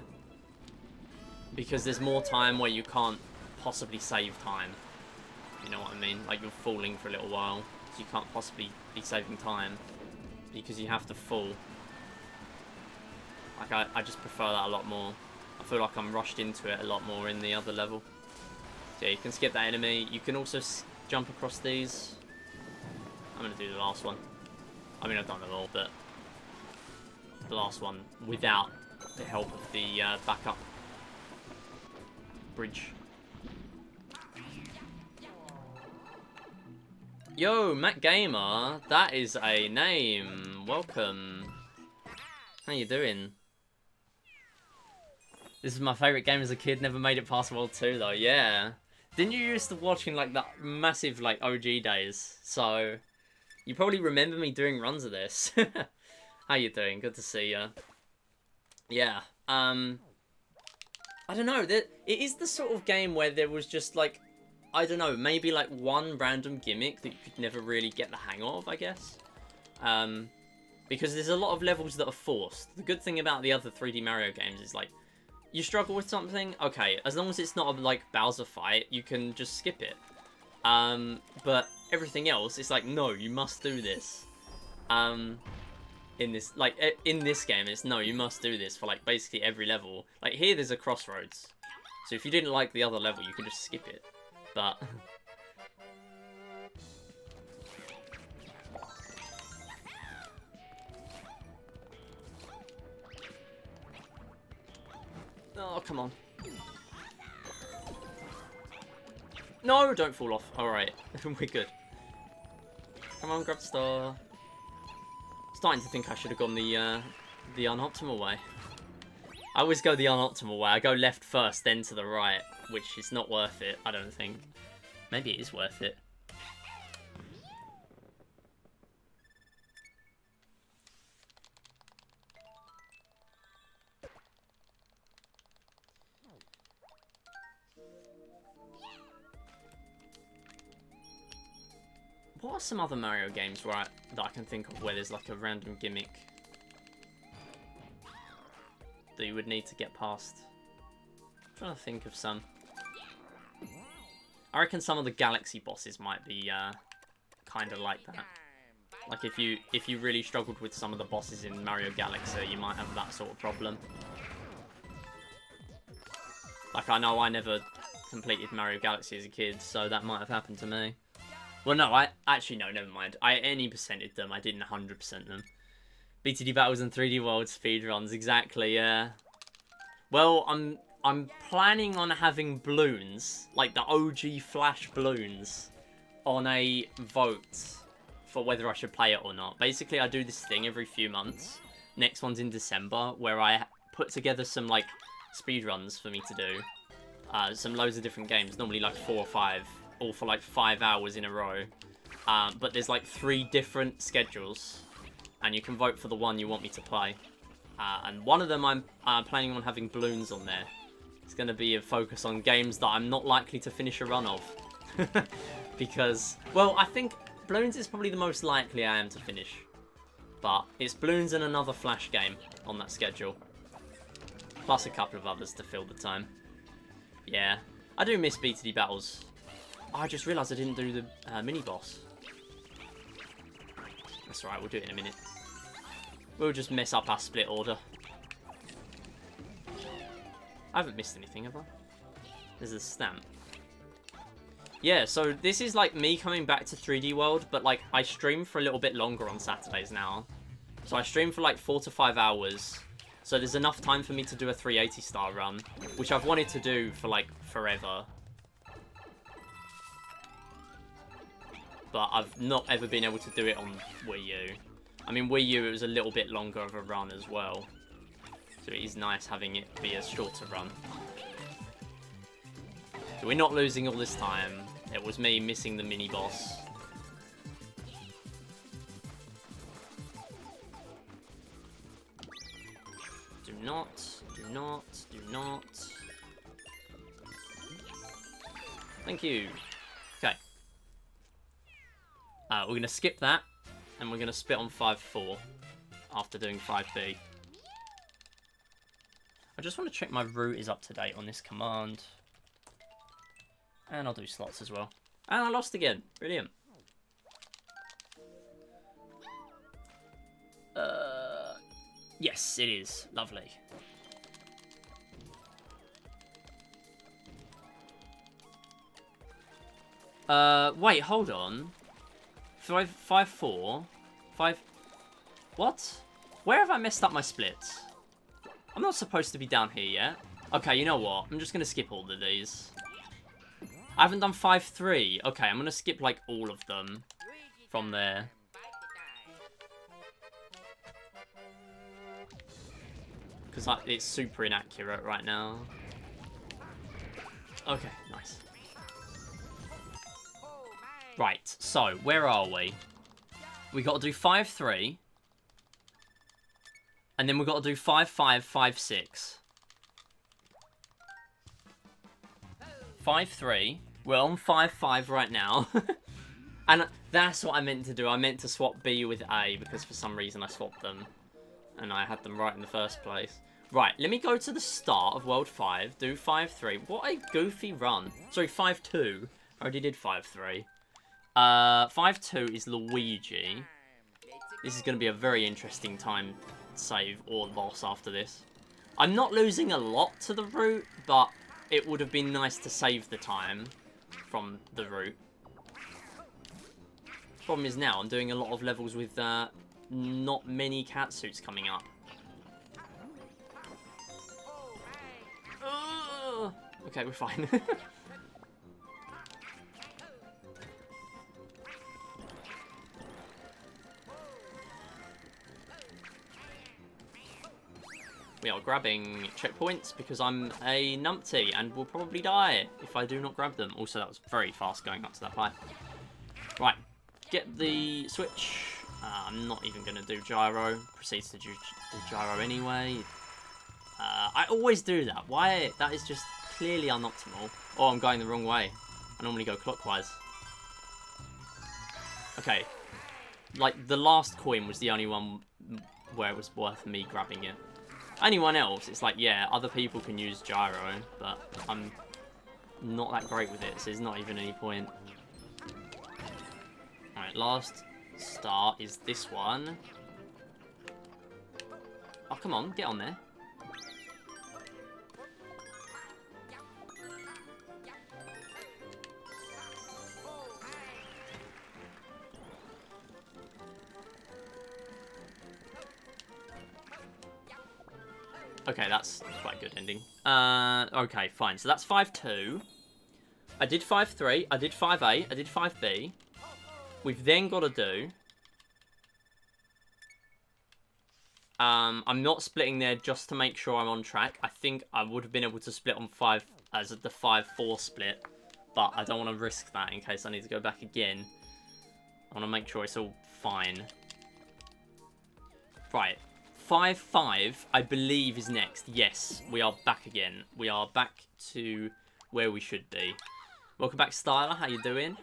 because there's more time where you can't possibly save time. You know what I mean? Like, you're falling for a little while, so you can't possibly be saving time because you have to fall. Like, I just prefer that a lot more. I feel like I'm rushed into it a lot more in the other level. So yeah, you can skip that enemy. You can also jump across these. I'm going to do the last one. I mean, I've done them all, but the last one without the help of the backup bridge. Yo, Matt Gamer, that is a name. Welcome. How you doing? This is my favourite game as a kid. Never made it past World 2 though. Yeah. Didn't you used to watch in like that massive like OG days? So you probably remember me doing runs of this. How you doing? Good to see you. Yeah. I don't know. It is the sort of game where there was just like, I don't know, maybe like one random gimmick that you could never really get the hang of, I guess. Because there's a lot of levels that are forced. The good thing about the other 3D Mario games is like, you struggle with something, okay, as long as it's not a like Bowser fight, you can just skip it. But everything else, it's like, no, you must do this. In this game, it's no, you must do this for like basically every level. Like here, there's a crossroads. So if you didn't like the other level, you can just skip it. But oh, come on. No, don't fall off. Alright, we're good. Come on, grab the star. Starting to think I should have gone the unoptimal way. I always go the unoptimal way. I go left first, then to the right, which is not worth it, I don't think. Maybe it is worth it. What are some other Mario games that I can think of where there's like a random gimmick that you would need to get past? I'm trying to think of some. I reckon some of the Galaxy bosses might be kind of like that. Like if you really struggled with some of the bosses in Mario Galaxy, you might have that sort of problem. Like I know I never completed Mario Galaxy as a kid, so that might have happened to me. Well, no, actually, no, never mind. I any percented them. I didn't 100% them. BTD battles and 3D World speedruns, exactly, yeah. Well, I'm planning on having balloons, like the OG Flash balloons, on a vote for whether I should play it or not. Basically, I do this thing every few months. Next one's in December, where I put together some, like, speedruns for me to do. Some loads of different games, normally like 4 or 5, all for like 5 hours in a row. But there's like 3 different schedules, and you can vote for the one you want me to play. And one of them I'm planning on having balloons on there. It's going to be a focus on games that I'm not likely to finish a run of. Because, well, I think balloons is probably the most likely I am to finish. But it's balloons and another Flash game on that schedule. Plus a couple of others to fill the time. Yeah, I do miss BTD battles. Oh, I just realised I didn't do the mini-boss. That's alright, we'll do it in a minute. We'll just mess up our split order. I haven't missed anything, have I? There's a stamp. Yeah, so this is like me coming back to 3D World, but like I stream for a little bit longer on Saturdays now. So I stream for like 4 to 5 hours. So there's enough time for me to do a 380 star run, which I've wanted to do for like forever. But I've not ever been able to do it on Wii U. I mean, Wii U, it was a little bit longer of a run as well. So it is nice having it be a shorter run. So we're not losing all this time. It was me missing the mini-boss. Do not. Thank you. Okay. We're going to skip that, and we're going to spit on 5-4 after doing 5B. I just want to check my route is up to date on this command. And I'll do slots as well. And I lost again. Brilliant. Yes, it is. Lovely. Wait, hold on. 5-4. 5... What? Where have I messed up my splits? I'm not supposed to be down here yet. Okay, you know what? I'm just going to skip all of these. I haven't done 5-3. Okay, I'm going to skip, like, all of them from there. Because it's super inaccurate right now. Okay, nice. Right, so, where are we? We got to do 5-3. And then we've got to do 5-5, 5-6. 5-3. We're on 5-5 right now. And that's what I meant to do. I meant to swap B with A because for some reason I swapped them. And I had them right in the first place. Right, let me go to the start of World 5. Do 5-3. What a goofy run. Sorry, 5-2. I already did 5-3. 5-2 is Luigi. This is going to be a very interesting time save or loss after this. I'm not losing a lot to the route, but it would have been nice to save the time from the route. Problem is now I'm doing a lot of levels with not many cat suits coming up. Okay, we're fine. We are grabbing checkpoints because I'm a numpty and will probably die if I do not grab them. Also, that was very fast going up to that pipe. Right, get the switch. I'm not even going to do gyro. Proceeds to do gyro anyway. I always do that. Why? That is just clearly unoptimal. Oh, I'm going the wrong way. I normally go clockwise. Okay. Like, the last coin was the only one where it was worth me grabbing it. Anyone else, it's like, yeah, other people can use gyro, but I'm not that great with it, so there's not even any point. Alright, last start is this one. Oh, come on, get on there. Okay, that's quite a good ending. Okay, fine. So that's 5-2. I did 5-3. I did 5-8. I did 5B. We've then got to do... I'm not splitting there just to make sure I'm on track. I think I would have been able to split on 5 as the 5-4 split. But I don't want to risk that in case I need to go back again. I want to make sure it's all fine. Right. 5-5, I believe, is next. Yes, we are back again. We are back to where we should be. Welcome back, Styler. How you doing?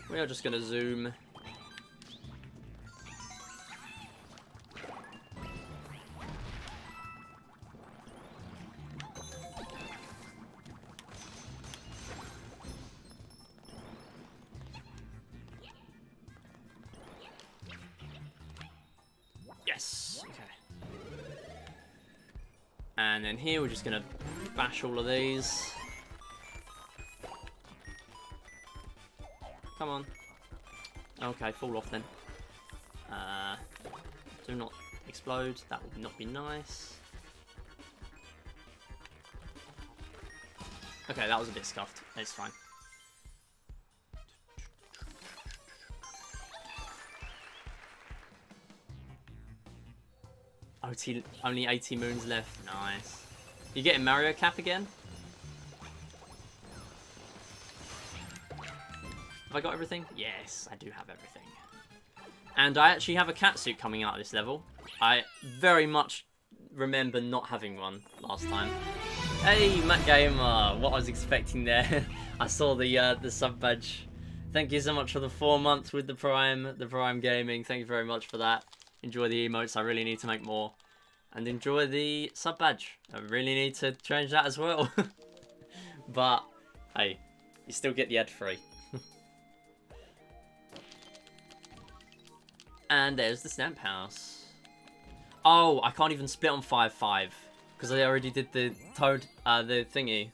We are just going to zoom. Yes. Okay. And then here we're just going to bash all of these. Come on. Okay, fall off then. Do not explode. That would not be nice. Okay, that was a bit scuffed. It's fine. Only 80 moons left. Nice. You getting Mario Cap again? Have I got everything? Yes, I do have everything. And I actually have a catsuit coming out of this level. I very much remember not having one last time. Hey, Matt Gamer! What I was expecting there. I saw the sub badge. Thank you so much for the 4 months with the Prime Gaming. Thank you very much for that. Enjoy the emotes. I really need to make more. And enjoy the sub badge. I really need to change that as well. But, hey, you still get the ad free. And there's the stamp house. Oh, I can't even split on 5-5 because I already did the toad, the thingy.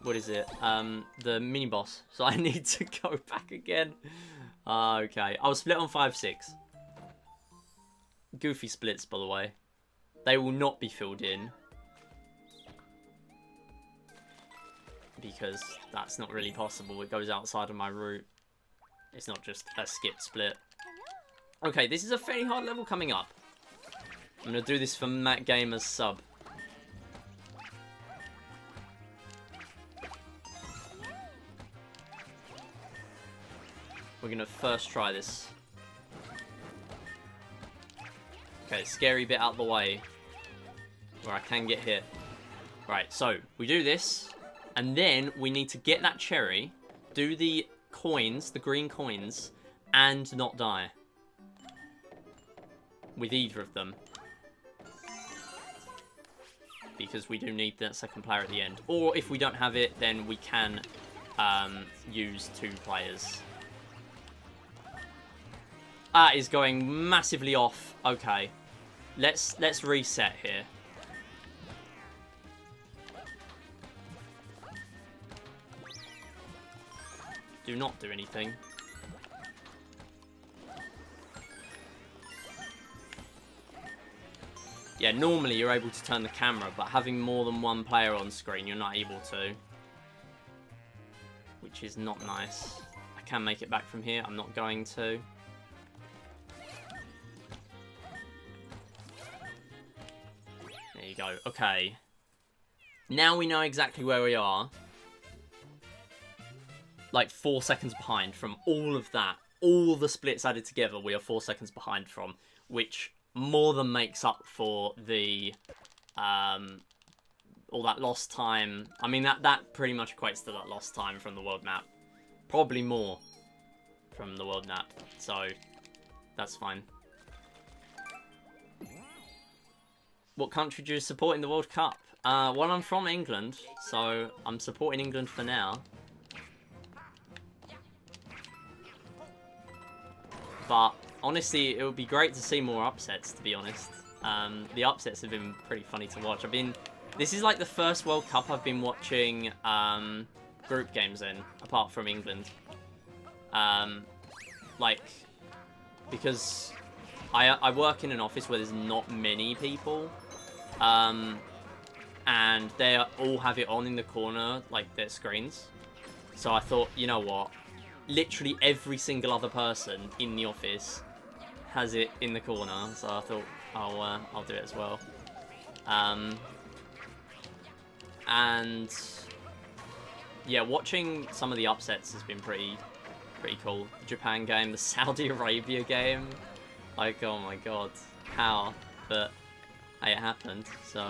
What is it? The mini boss. So I need to go back again. Okay, I'll split on 5-6. Goofy splits, by the way. They will not be filled in because that's not really possible. It goes outside of my route. It's not just a skip split. Okay, this is a fairly hard level coming up. I'm going to do this for Matt Gamer's sub. We're going to first try this. Okay, scary bit out the way. Where I can get hit. Right, so we do this. And then we need to get that cherry. Do the coins, the green coins, and not die with either of them, because we do need that second player at the end. Or if we don't have it, then we can use 2 players. That is going massively off. Okay, let's reset here. Do not do anything. Yeah, normally you're able to turn the camera, but having more than one player on screen, you're not able to. Which is not nice. I can make it back from here. I'm not going to. There you go. Okay. Now we know exactly where we are. Like 4 seconds behind from all of that. All the splits added together, we are 4 seconds behind from, which more than makes up for the all that lost time. I mean, that pretty much equates to that lost time from the world map. Probably more from the world map, so that's fine. What country do you support in the World Cup? Well, I'm from England, so I'm supporting England for now. But honestly, it would be great to see more upsets, to be honest. The upsets have been pretty funny to watch. This is like the first World Cup I've been watching group games in, apart from England. Like, because I work in an office where there's not many people, and they all have it on in the corner, like their screens. So I thought, you know what? Literally every single other person in the office has it in the corner, so I thought I'll do it as well. And yeah, watching some of the upsets has been pretty cool. The Japan game, the Saudi Arabia game, like, oh my god, how? But hey, it happened. So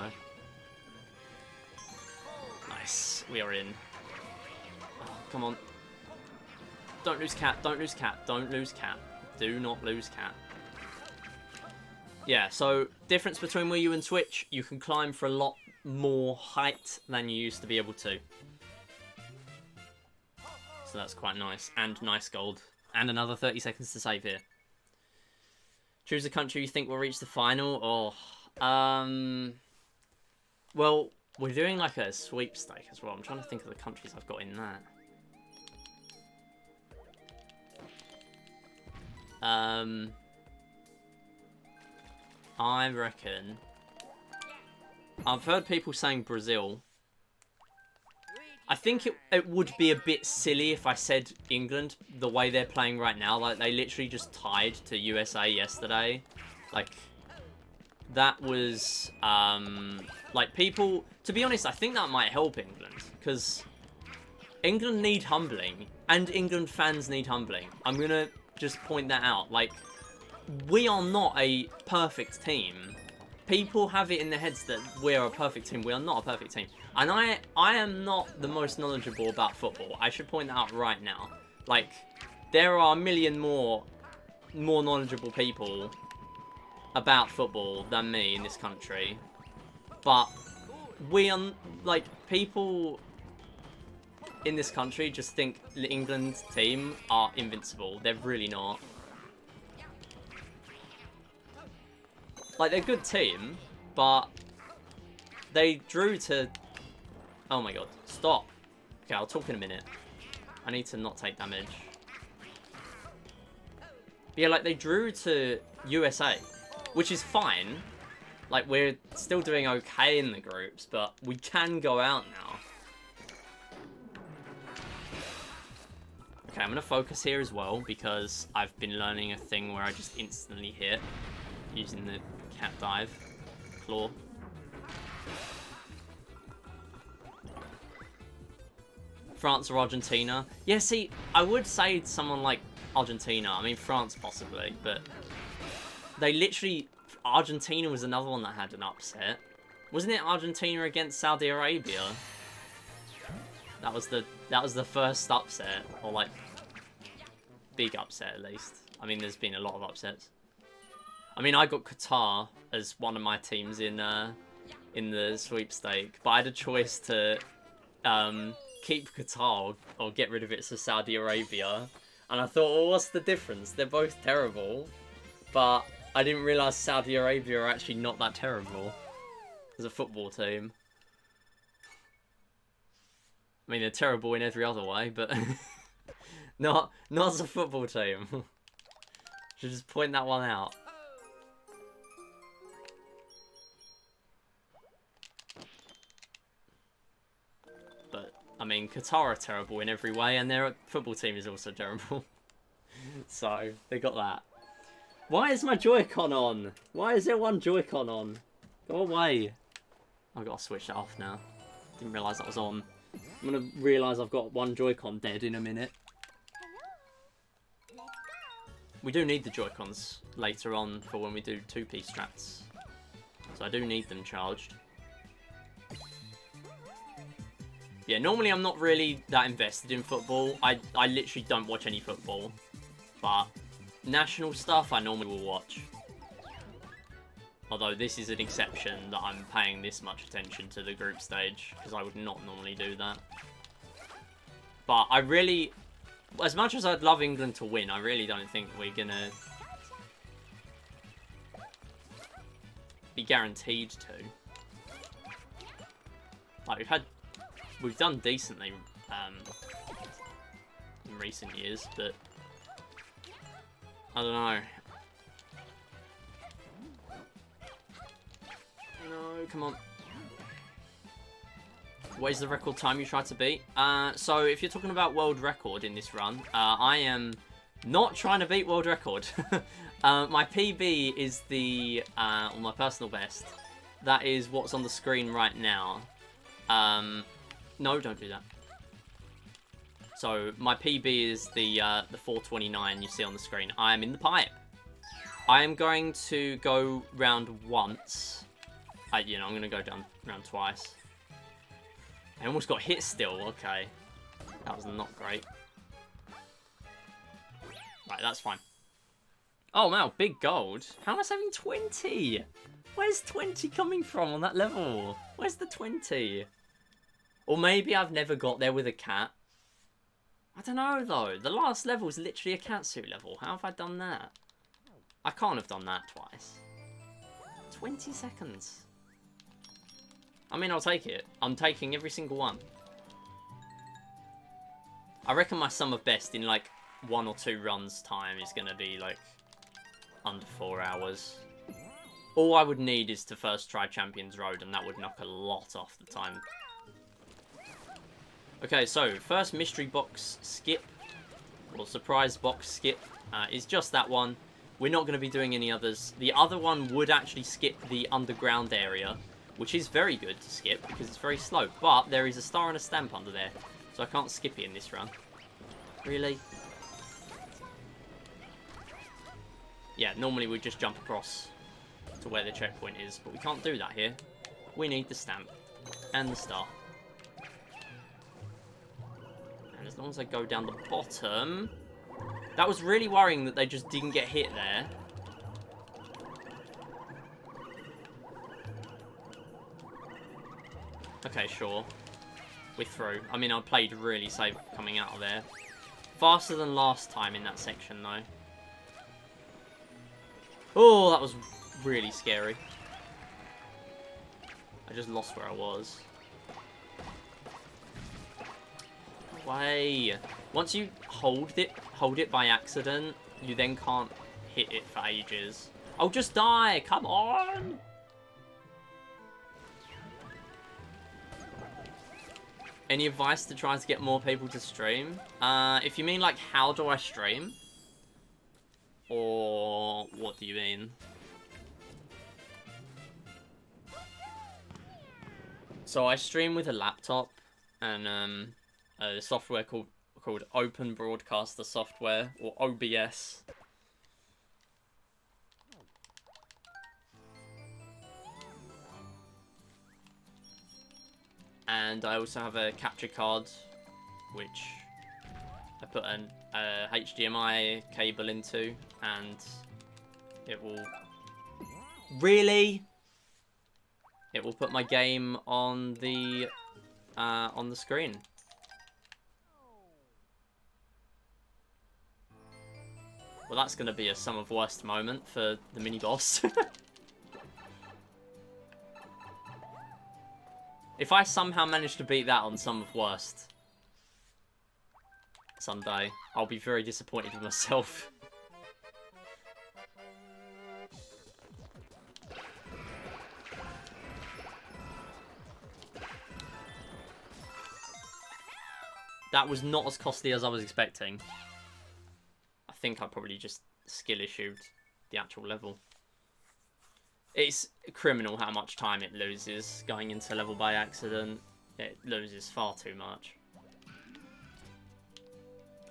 nice, we are in. Oh, come on. Don't lose Cat, don't lose Cat, don't lose Cat. Do not lose Cat. Yeah, so difference between Wii U and Switch, you can climb for a lot more height than you used to be able to. So that's quite nice. And nice gold. And another 30 seconds to save here. Choose a country you think will reach the final. Or, well, we're doing like a sweepstake as well. I'm trying to think of the countries I've got in that. I reckon... I've heard people saying Brazil. I think it would be a bit silly if I said England, the way they're playing right now. Like, they literally just tied to USA yesterday. Like, that was, like, people... To be honest, I think that might help England. Because England need humbling. And England fans need humbling. I'm going to just point that out. Like, we are not a perfect team. People have it in their heads that we're a perfect team. We are not a perfect team. And I am not the most knowledgeable about football. I should point that out right now. Like, there are a million more knowledgeable people about football than me in this country. But we are, like, people in this country just think the England team are invincible. They're really not. Like, they're a good team, but they drew to... Oh my god, stop. Okay, I'll talk in a minute. I need to not take damage. But yeah, like, they drew to USA, which is fine. Like, we're still doing okay in the groups, but we can go out now. Okay, I'm going to focus here as well, because I've been learning a thing where I just instantly hit using the cat dive claw. France or Argentina? Yeah, see, I would say someone like Argentina. I mean, France possibly, but they literally... Argentina was another one that had an upset. Wasn't it Argentina against Saudi Arabia? That was the first upset, or like big upset at least. I mean, there's been a lot of upsets. I mean, I got Qatar as one of my teams in the sweepstake, but I had a choice to keep Qatar or get rid of it to Saudi Arabia, and I thought, well, what's the difference? They're both terrible, but I didn't realise Saudi Arabia are actually not that terrible as a football team. I mean, they're terrible in every other way, but not as a football team. Should just point that one out. But, I mean, Qatar are terrible in every way, and their football team is also terrible. So, they got that. Why is my Joy-Con on? Why is there one Joy-Con on? Go away. I've got to switch that off now. Didn't realise that was on. I'm going to realise I've got one Joy-Con dead in a minute. We do need the Joy-Cons later on for when we do two-piece strats. So I do need them charged. Yeah, normally I'm not really that invested in football. I literally don't watch any football. But national stuff I normally will watch. Although this is an exception that I'm paying this much attention to the group stage, because I would not normally do that. But I really, as much as I'd love England to win, I really don't think we're gonna... be guaranteed to. Like, we've done decently in recent years, but I don't know. No, come on. What is the record time you try to beat? So if you're talking about world record in this run, I am not trying to beat world record. My PB is the, or my personal best. That is what's on the screen right now. No, don't do that. So my PB is the 4:29 you see on the screen. I am in the pipe. I am going to go round once. You know, I'm going to go down round twice. I almost got hit still. Okay. That was not great. Right, that's fine. Oh, wow. Big gold. How am I saving 20? Where's 20 coming from on that level? Where's the 20? Or maybe I've never got there with a cat. I don't know, though. The last level is literally a catsuit level. How have I done that? I can't have done that twice. 20 seconds. I mean, I'll take it. I'm taking every single one. I reckon my sum of best in, like, 1 or 2 runs time is going to be, like, under 4 hours. All I would need is to first try Champions Road, and that would knock a lot off the time. Okay, so, first mystery box skip, or surprise box skip, is just that one. We're not going to be doing any others. The other one would actually skip the underground area, which is very good to skip, because it's very slow. But there is a star and a stamp under there, so I can't skip it in this run. Really? Yeah, normally we'd just jump across to where the checkpoint is, but we can't do that here. We need the stamp and the star. And as long as I go down the bottom... That was really worrying that they just didn't get hit there. Okay, sure. We're through. I mean, I played really safe coming out of there. Faster than last time in that section, though. Oh, that was really scary. I just lost where I was. Way. Once you hold it by accident, you then can't hit it for ages. Oh, just die! Come on! Any advice to try to get more people to stream? If you mean, like, how do I stream? Or what do you mean? So I stream with a laptop and a software called Open Broadcaster Software, or OBS. And I also have a capture card, which I put an HDMI cable into, and it will... Really? It will put my game on the screen. Well, that's going to be a sum of worst moment for the mini-boss. If I somehow manage to beat that on sum of worst someday, I'll be very disappointed with myself. That was not as costly as I was expecting. I think I probably just skill issued the actual level. It's criminal how much time it loses going into level by accident. It loses far too much.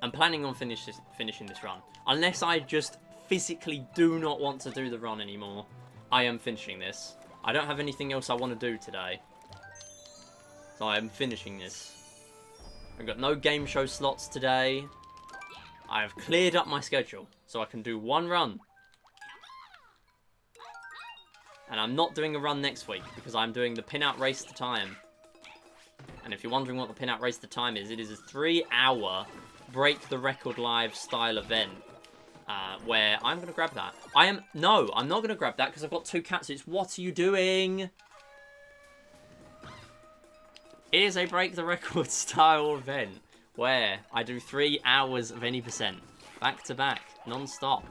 I'm planning on finishing this run. Unless I just physically do not want to do the run anymore, I am finishing this. I don't have anything else I want to do today. So I am finishing this. I've got no game show slots today. I have cleared up my schedule so I can do one run. And I'm not doing a run next week because I'm doing the pin-out race to time. And if you're wondering what the pin-out race to time is, it is a 3-hour break the record live style event where I'm going to grab that. No, I'm not going to grab that because I've got 2 catsuits. What are you doing? It is a break the record style event where I do 3 hours of any percent. Back to back. Non-stop.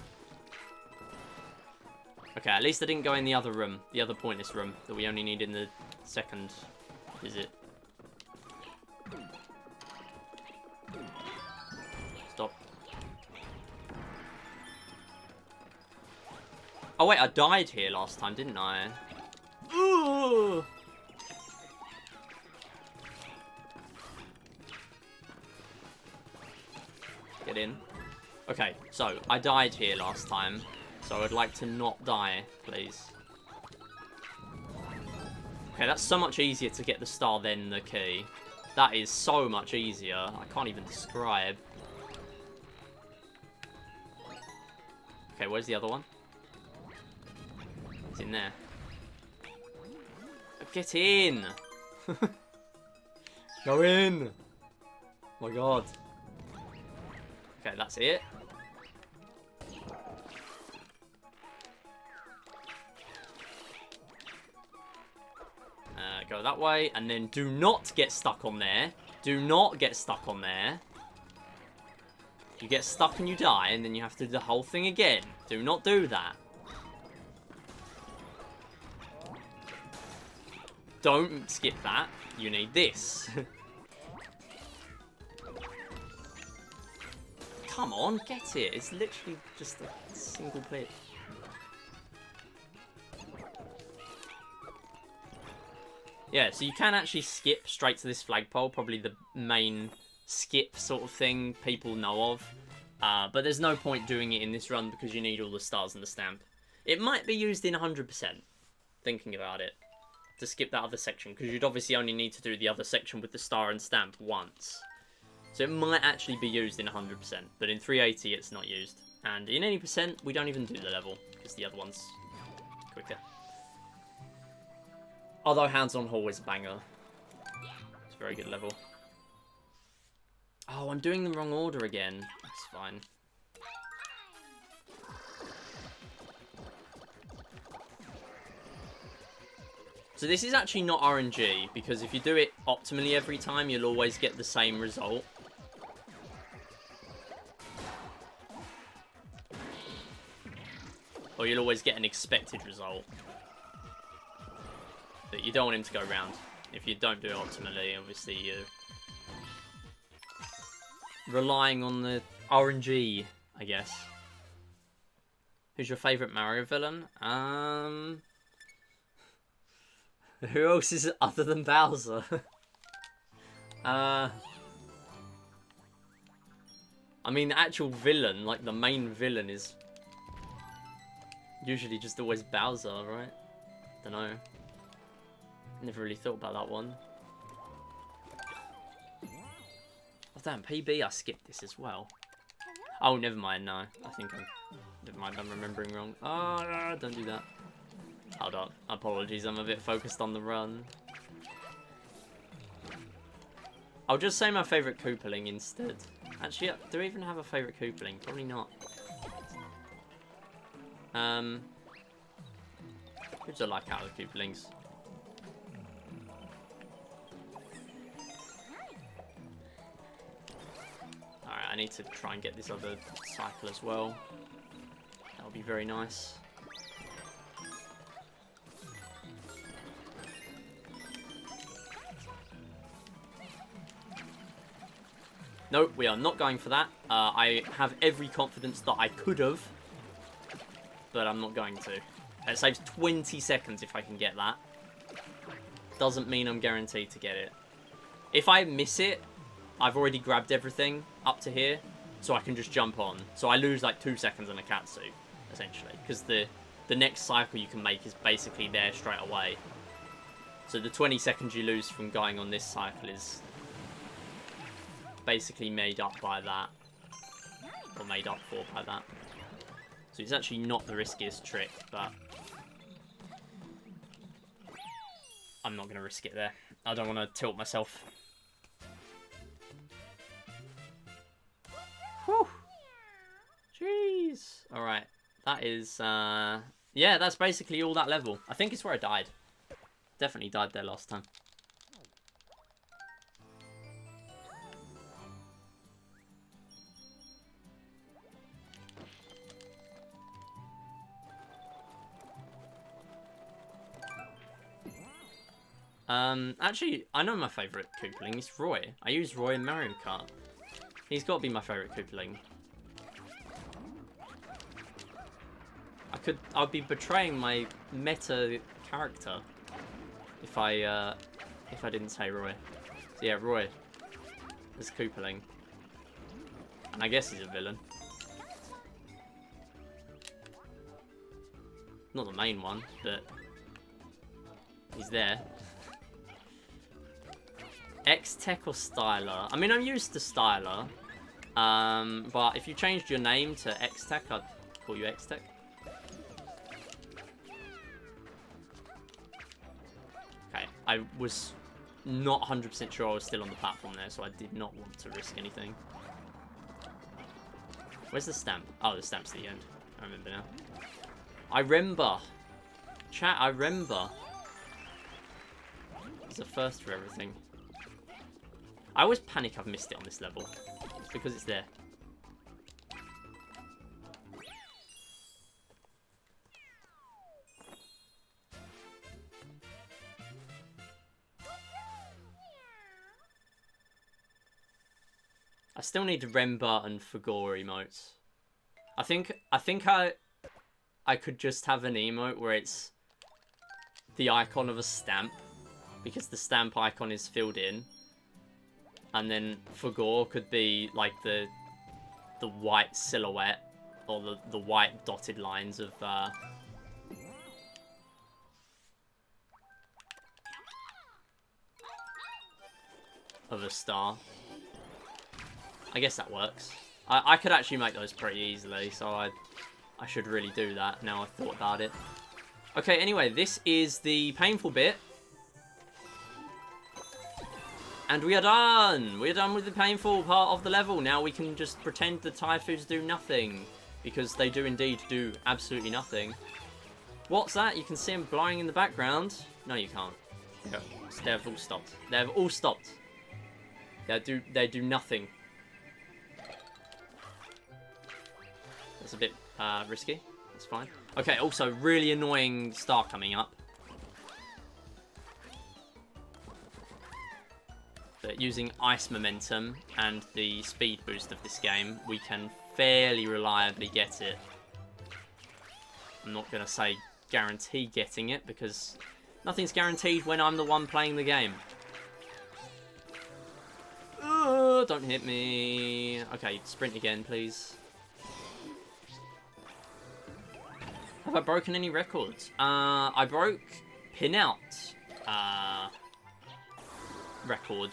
Okay, at least I didn't go in the other room. The other pointless room that we only need in the second visit. Stop. Oh wait, I died here last time, didn't I? Ooh! Get in. Okay, so I died here last time, so I'd like to not die, please. Okay, that's so much easier to get the star than the key. That is so much easier. I can't even describe. Okay, where's the other one? It's in there. Get in! Go in! Oh my god. Okay, that's it. Go that way, and then do not get stuck on there. Do not get stuck on there. You get stuck and you die, and then you have to do the whole thing again. Do not do that. Don't skip that. You need this. Come on, get it. It's literally just a single clip. Yeah, so you can actually skip straight to this flagpole. Probably the main skip sort of thing people know of. But there's no point doing it in this run because you need all the stars and the stamp. It might be used in 100%, thinking about it, to skip that other section. Because you'd obviously only need to do the other section with the star and stamp once. So it might actually be used in 100%. But in 380, it's not used. And in any percent, we don't even do the level. Because the other one's quicker. Although Hands on Hall is a banger. It's a very good level. Oh, I'm doing the wrong order again. That's fine. So this is actually not RNG, because if you do it optimally every time, you'll always get the same result. Or you'll always get an expected result. But you don't want him to go round. If you don't do it optimally, obviously you're relying on the RNG, I guess. Who's your favourite Mario villain? Who else is it other than Bowser? I mean, the actual villain, like the main villain, is usually just always Bowser, right? Don't know. Never really thought about that one. Oh damn, PB, I skipped this as well. Oh, never mind, no. I think never mind, I'm remembering wrong. Oh, don't do that. Hold on, apologies, I'm a bit focused on the run. I'll just say my favourite Koopaling instead. Actually, do I even have a favourite Koopaling? Probably not. Who do I like out of the Koopalings? Alright, I need to try and get this other cycle as well. That'll be very nice. Nope, we are not going for that. I have every confidence that I could have, but I'm not going to. It saves 20 seconds if I can get that. Doesn't mean I'm guaranteed to get it. If I miss it, I've already grabbed everything up to here, so I can just jump on. So I lose like 2 seconds on a catsuit, essentially, because the next cycle you can make is basically there straight away. So the 20 seconds you lose from going on this cycle is basically made up by that, or made up for by that. So it's actually not the riskiest trick, but I'm not going to risk it there. I don't want to tilt myself. Whew. Jeez. boys. Alright. That is, yeah, that's basically all that level. I think it's where I died. Definitely died there last time. Actually, I know my favourite Koopaling. It's Roy. I use Roy in Mario Kart. He's got to be my favourite Koopaling. I'd be betraying my meta character if I didn't say Roy. So yeah, Roy is Koopaling. And I guess he's a villain. Not the main one, but he's there. X-Tech or Styler? I mean, I'm used to Styler. But if you changed your name to X-Tech, I'd call you X-Tech. Okay, I was not 100% sure I was still on the platform there, so I did not want to risk anything. Where's the stamp? Oh, the stamp's at the end. I remember now. I remember. Chat, I remember. It's a first for everything. I always panic I've missed it on this level. It's because it's there. I still need Remba and Fagor emotes. I think I could just have an emote where it's the icon of a stamp, because the stamp icon is filled in. And then Fagor could be like the white silhouette, or the white dotted lines of a star. I guess that works. I could actually make those pretty easily, so I should really do that now I've thought about it. Okay, anyway, this is the painful bit. And we are done! We are done with the painful part of the level. Now we can just pretend the Typhoons do nothing. Because they do indeed do absolutely nothing. What's that? You can see them blowing in the background. No, you can't. No, they've all stopped. They've all stopped. They do nothing. That's a bit risky. That's fine. Okay, also, really annoying star coming up. But using ice momentum and the speed boost of this game, we can fairly reliably get it. I'm not going to say guarantee getting it, because nothing's guaranteed when I'm the one playing the game. Don't hit me. Okay, sprint again, please. Have I broken any records? I broke pin-out record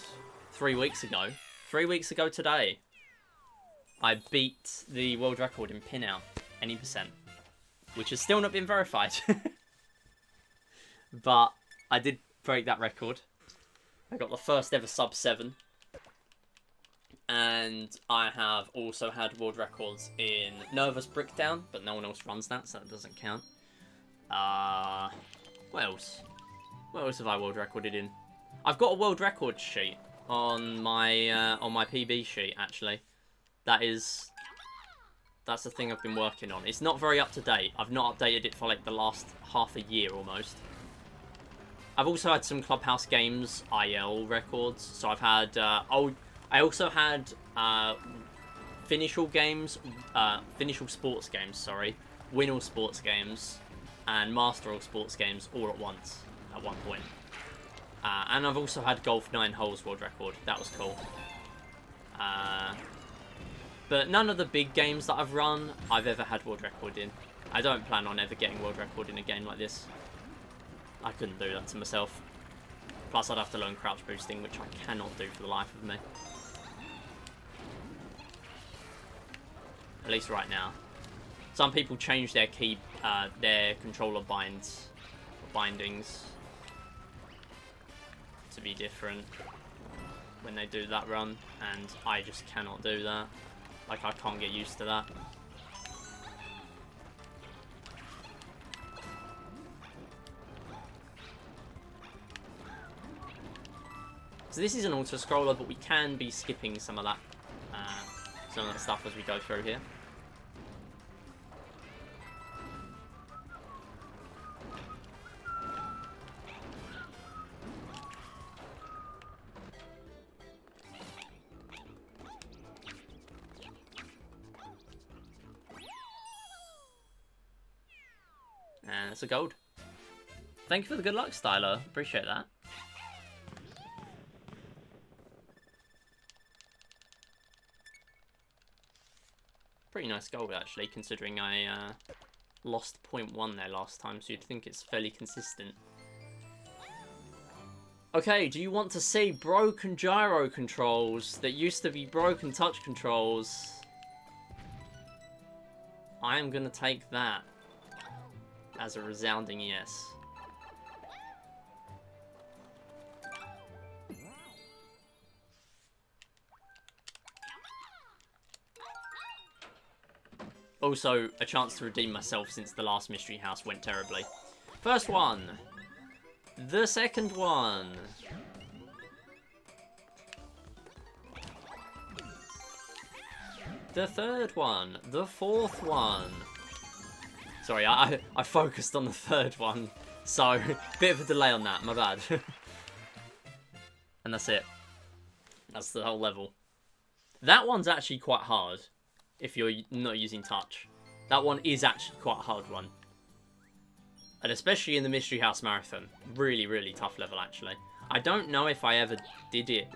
3 weeks ago. 3 weeks ago today, I beat the world record in pin-out, any percent, which has still not been verified. But I did break that record. I got the first ever sub 7. And I have also had world records in Nervous Brickdown, but no one else runs that, so that doesn't count. What else? What else have I world recorded in? I've got a world record sheet on my PB sheet, actually. That's the thing I've been working on. It's not very up to date. I've not updated it for like the last half a year almost. I've also had some Clubhouse Games IL records. So I've had I also had Finishal Sports Games, sorry, Winall Sports Games, and Master All Sports Games all at once at one point. And I've also had Golf 9 Holes world record. That was cool. But none of the big games that I've run, I've ever had world record in. I don't plan on ever getting world record in a game like this. I couldn't do that to myself. Plus, I'd have to learn crouch boosting, which I cannot do for the life of me. At least right now. Some people change their their controller bindings to be different when they do that run, and I just cannot do that. Like, I can't get used to that. So this is an auto-scroller, but we can be skipping some of that stuff as we go through here. And it's a gold. Thank you for the good luck, Styler. Appreciate that. Pretty nice gold, actually, considering I lost 0.1 there last time, so you'd think it's fairly consistent. Okay, do you want to see broken gyro controls that used to be broken touch controls? I am going to take that as a resounding yes. Also, a chance to redeem myself since the last Mystery House went terribly. First one. The second one. The third one. The fourth one. Sorry, I focused on the third one. So, bit of a delay on that, my bad. And that's it. That's the whole level. That one's actually quite hard. If you're not using touch. That one is actually quite a hard one. And especially in the Mystery House Marathon. Really, really tough level, actually. I don't know if I ever did it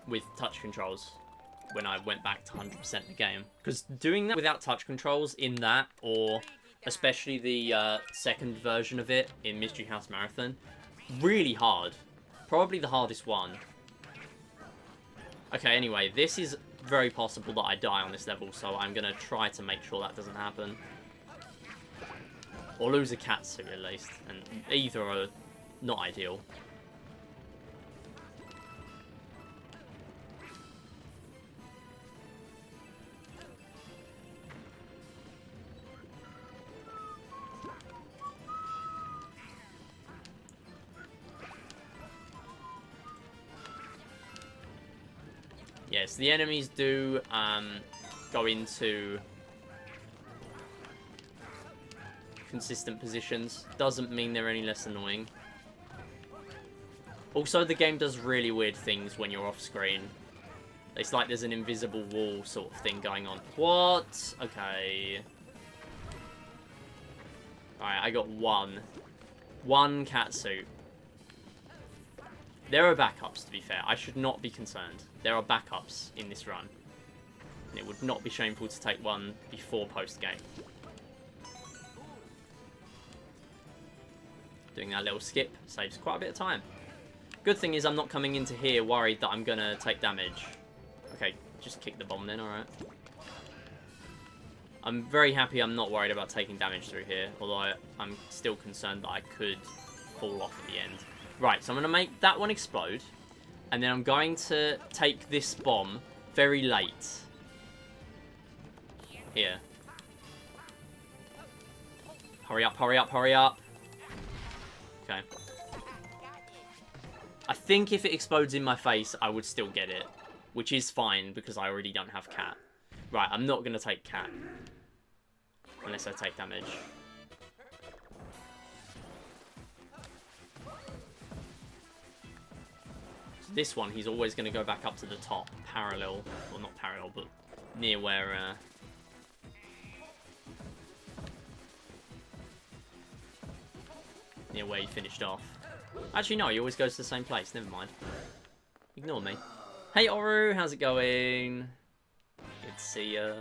with touch controls when I went back to 100% the game. Because doing that without touch controls in that, or especially the second version of it in Mystery House Marathon, really hard. Probably the hardest one. Okay, anyway, this is very possible that I die on this level, so I'm going to try to make sure that doesn't happen. Or lose a catsuit, at least. And either are not ideal. Yes, the enemies do go into consistent positions. Doesn't mean they're any less annoying. Also, the game does really weird things when you're off screen. It's like there's an invisible wall sort of thing going on. What? Okay. Alright, I got one. One catsuit. There are backups, to be fair. I should not be concerned. There are backups in this run. And it would not be shameful to take one before post-game. Doing that little skip saves quite a bit of time. Good thing is I'm not coming into here worried that I'm going to take damage. Okay, just kick the bomb then, alright. I'm very happy I'm not worried about taking damage through here. Although I'm still concerned that I could fall off at the end. Right, so I'm going to make that one explode. And then I'm going to take this bomb very late. Here. Hurry up, hurry up, hurry up. Okay. I think if it explodes in my face, I would still get it. Which is fine, because I already don't have cat. Right, I'm not going to take cat. Unless I take damage. This one, he's always going to go back up to the top, parallel, well not parallel, but near where, near where he finished off. Actually, no, he always goes to the same place, never mind. Ignore me. Hey, Oru, how's it going? Good to see ya.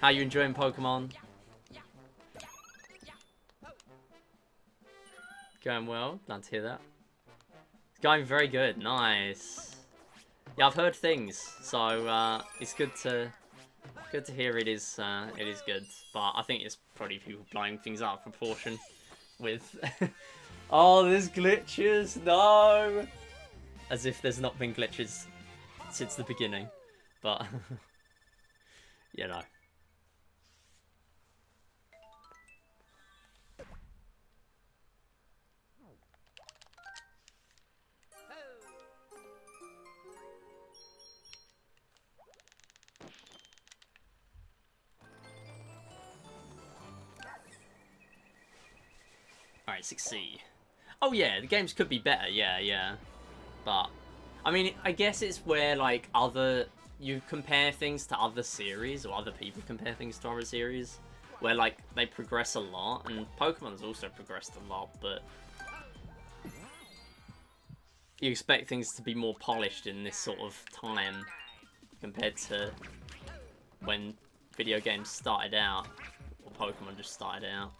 How you enjoying Pokemon? Going well, glad to hear that. Going very good, nice. Yeah, I've heard things, so it's good to hear it is good. But I think it's probably people blowing things out of proportion with. Oh, there's glitches, no. As if there's not been glitches since the beginning, but you know. might succeed. Oh yeah, the games could be better, yeah. But, I mean, I guess it's where, like, you compare things to other series, or other people compare things to other series, where, like, they progress a lot, and Pokemon's also progressed a lot, but you expect things to be more polished in this sort of time compared to when video games started out, or Pokemon just started out.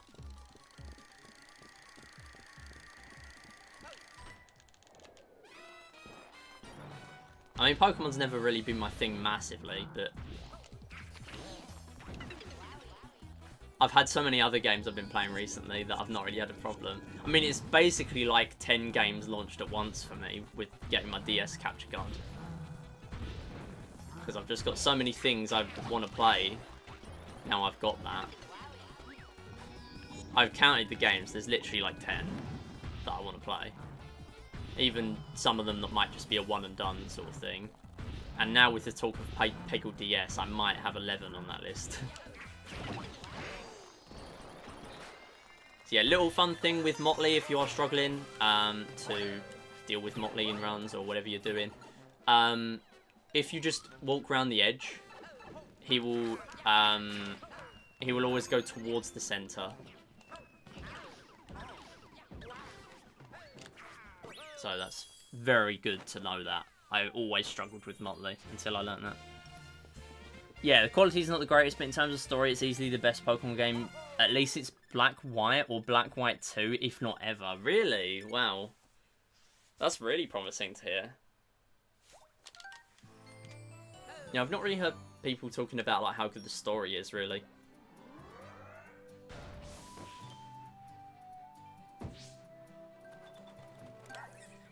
I mean, Pokemon's never really been my thing massively, but I've had so many other games I've been playing recently that I've not really had a problem. I mean, it's basically like 10 games launched at once for me with getting my DS capture card. Because I've just got so many things I want to play. Now I've got that. I've counted the games, there's literally like 10 that I want to play. Even some of them that might just be a one and done sort of thing. And now with the talk of Peggle DS, I might have 11 on that list. So yeah, little fun thing with Motley if you are struggling to deal with Motley in runs or whatever you're doing. If you just walk around the edge, he will always go towards the center. So that's very good to know that. I always struggled with Motley until I learned that. Yeah, the quality is not the greatest, but in terms of story, it's easily the best Pokemon game. At least it's Black White or Black White 2, if not ever. Really? Wow. That's really promising to hear. Yeah, I've not really heard people talking about like how good the story is, really.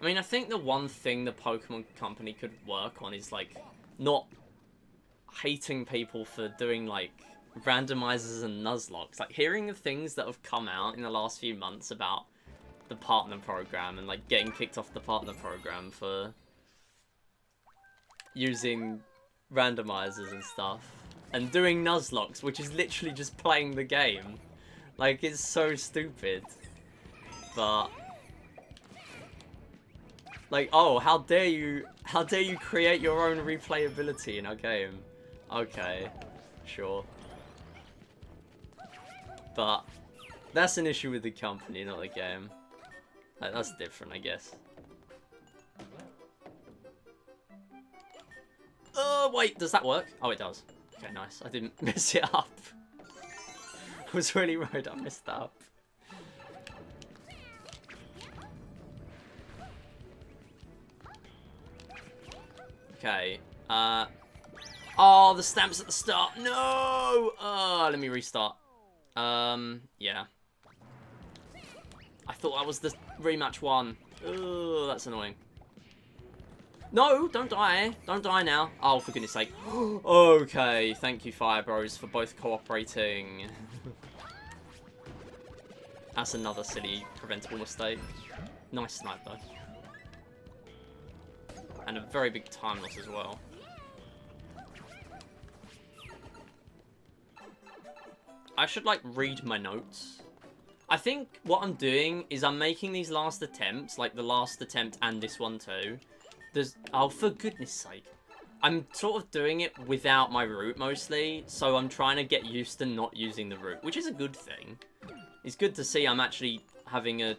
I mean, I think the one thing the Pokemon Company could work on is, like, not hating people for doing, like, randomizers and Nuzlocke. Like, hearing the things that have come out in the last few months about the partner program and, like, getting kicked off the partner program for using randomizers and stuff. And doing Nuzlocks, which is literally just playing the game. Like, it's so stupid. But... like, oh, how dare you create your own replayability in a game? Okay, sure. But that's an issue with the company, not the game. Like, that's different, I guess. Oh, wait, does that work? Oh, it does. Okay, nice. I didn't mess it up. I was really worried I messed that up. Okay, oh, the stamps at the start. No! Oh, let me restart. Yeah. I thought that was the rematch one. Oh, that's annoying. No, don't die. Don't die now. Oh, for goodness sake. Okay, thank you, Fire Bros, for both cooperating. That's another silly, preventable mistake. Nice snipe, though. And a very big time loss as well. I should, like, read my notes. I think what I'm doing is I'm making these last attempts, like the last attempt and this one too. Oh, for goodness sake. I'm sort of doing it without my root mostly, so I'm trying to get used to not using the root, which is a good thing. It's good to see I'm actually having a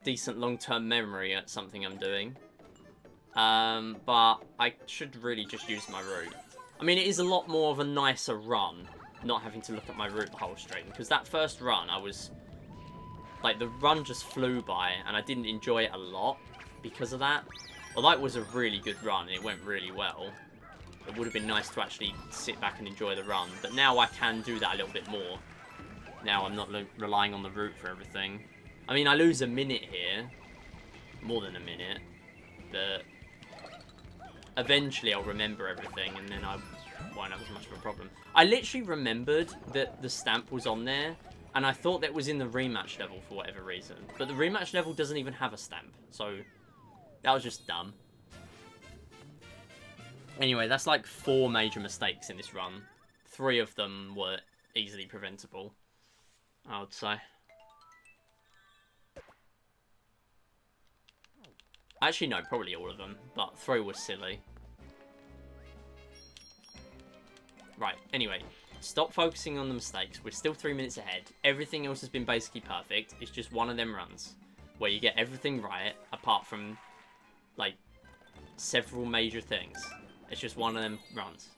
decent long-term memory at something I'm doing. But I should really just use my route. I mean, it is a lot more of a nicer run, not having to look at my route the whole stream, because that first run, I was, like, the run just flew by, and I didn't enjoy it a lot because of that. Although it was a really good run, and it went really well, it would have been nice to actually sit back and enjoy the run, but now I can do that a little bit more. Now I'm not relying on the route for everything. I mean, I lose a minute here, more than a minute, but eventually I'll remember everything, and then I won't have as much of a problem. I literally remembered that the stamp was on there, and I thought that was in the rematch level for whatever reason. But the rematch level doesn't even have a stamp, so that was just dumb. Anyway, that's like 4 major mistakes in this run. 3 of them were easily preventable, I would say. Actually, no, probably all of them, but 3 was silly. Right, anyway, stop focusing on the mistakes. We're still 3 minutes ahead. Everything else has been basically perfect. It's just one of them runs where you get everything right, apart from, like, several major things. It's just one of them runs.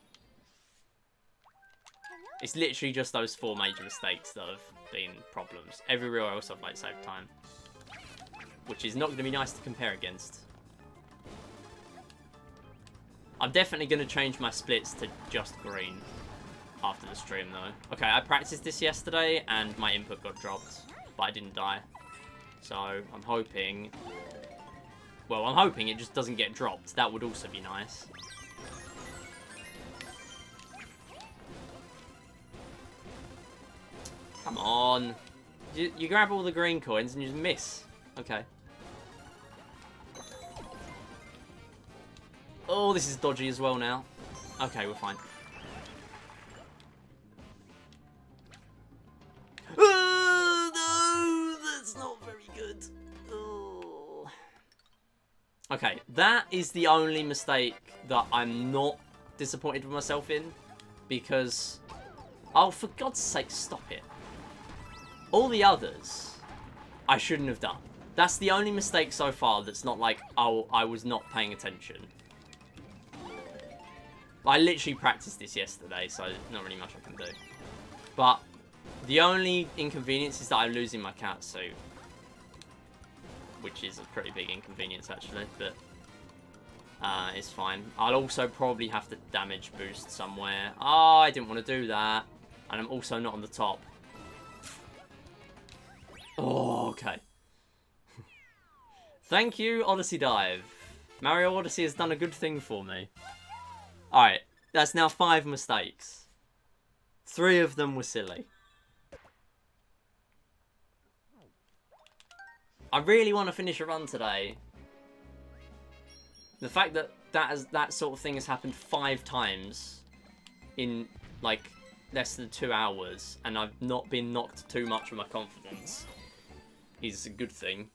It's literally just those 4 major mistakes that have been problems. Everywhere else I've, like, saved time. Which is not going to be nice to compare against. I'm definitely going to change my splits to just green after the stream, though. Okay, I practiced this yesterday, and my input got dropped, but I didn't die. So, I'm hoping... Well, I'm hoping it just doesn't get dropped. That would also be nice. Come on. You grab all the green coins and you just miss. Okay. Oh, this is dodgy as well now. Okay, we're fine. Oh, no, that's not very good. Oh. Okay, that is the only mistake that I'm not disappointed with myself in. Because... Oh, for God's sake, stop it. All the others, I shouldn't have done. That's the only mistake so far that's not like, oh, I was not paying attention. I literally practiced this yesterday, so there's not really much I can do. But the only inconvenience is that I'm losing my cat suit. Which is a pretty big inconvenience, actually, but it's fine. I'll also probably have to damage boost somewhere. Oh, I didn't want to do that. And I'm also not on the top. Oh, okay. Thank you, Odyssey Dive. Mario Odyssey has done a good thing for me. Alright, that's now 5 mistakes. 3 of them were silly. I really want to finish a run today. The fact that that sort of thing has happened 5 times in, like, less than 2 hours, and I've not been knocked too much with my confidence, is a good thing.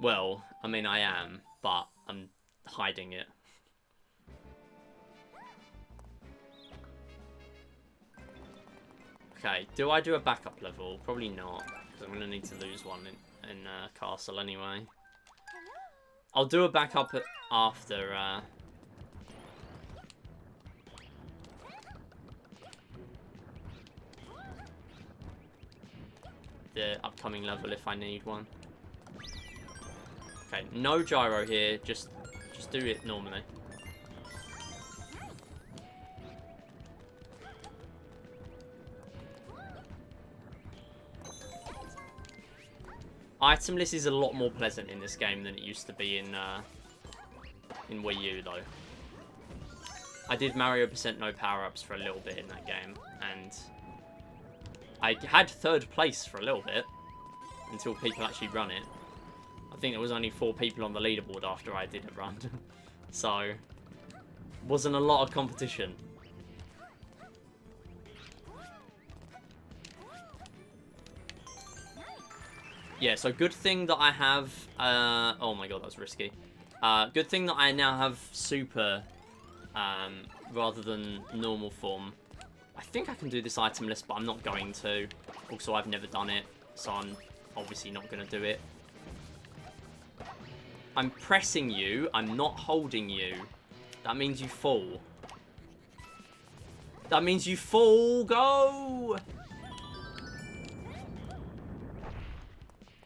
Well, I mean, I am, but I'm hiding it. Okay, do I do a backup level? Probably not, because I'm going to need to lose one in Castle anyway. I'll do a backup after... the upcoming level if I need one. Okay, no gyro here, just do it normally. Itemless is a lot more pleasant in this game than it used to be in Wii U, though. I did Mario % no power-ups for a little bit in that game, and I had 3rd place for a little bit, until people actually run it. I think there was only 4 people on the leaderboard after I did a run. So, wasn't a lot of competition. Yeah, so good thing that I have... oh my god, that's risky. Good thing that I now have super rather than normal form. I think I can do this item list, but I'm not going to. Also, I've never done it, so I'm obviously not going to do it. I'm pressing you. I'm not holding you. That means you fall. That means you fall. Go!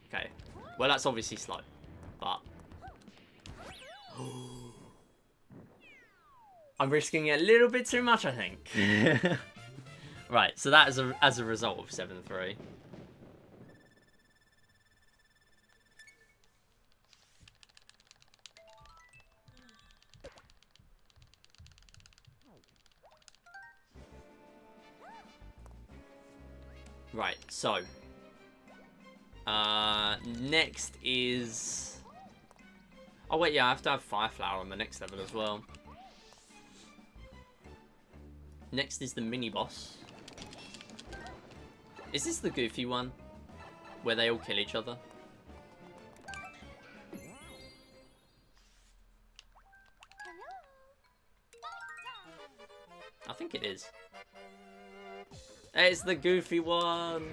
Okay. Well, that's obviously slow, but... I'm risking it a little bit too much, I think. Right, so that is as a result of 7-3. Right, so next is... Oh wait, yeah, I have to have Fire Flower on the next level as well. Next is the mini boss. Is this the goofy one? Where they all kill each other? I think it is. It's the goofy one!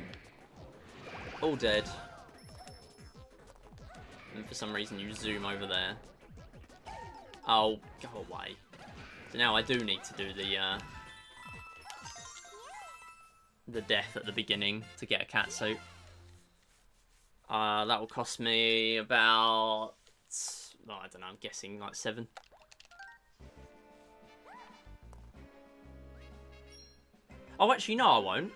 All dead. And for some reason you zoom over there. Oh, go away. So now I do need to do the death at the beginning to get a catsuit. That will cost me about... Oh, I don't know, I'm guessing like 7. Oh, actually, no, I won't.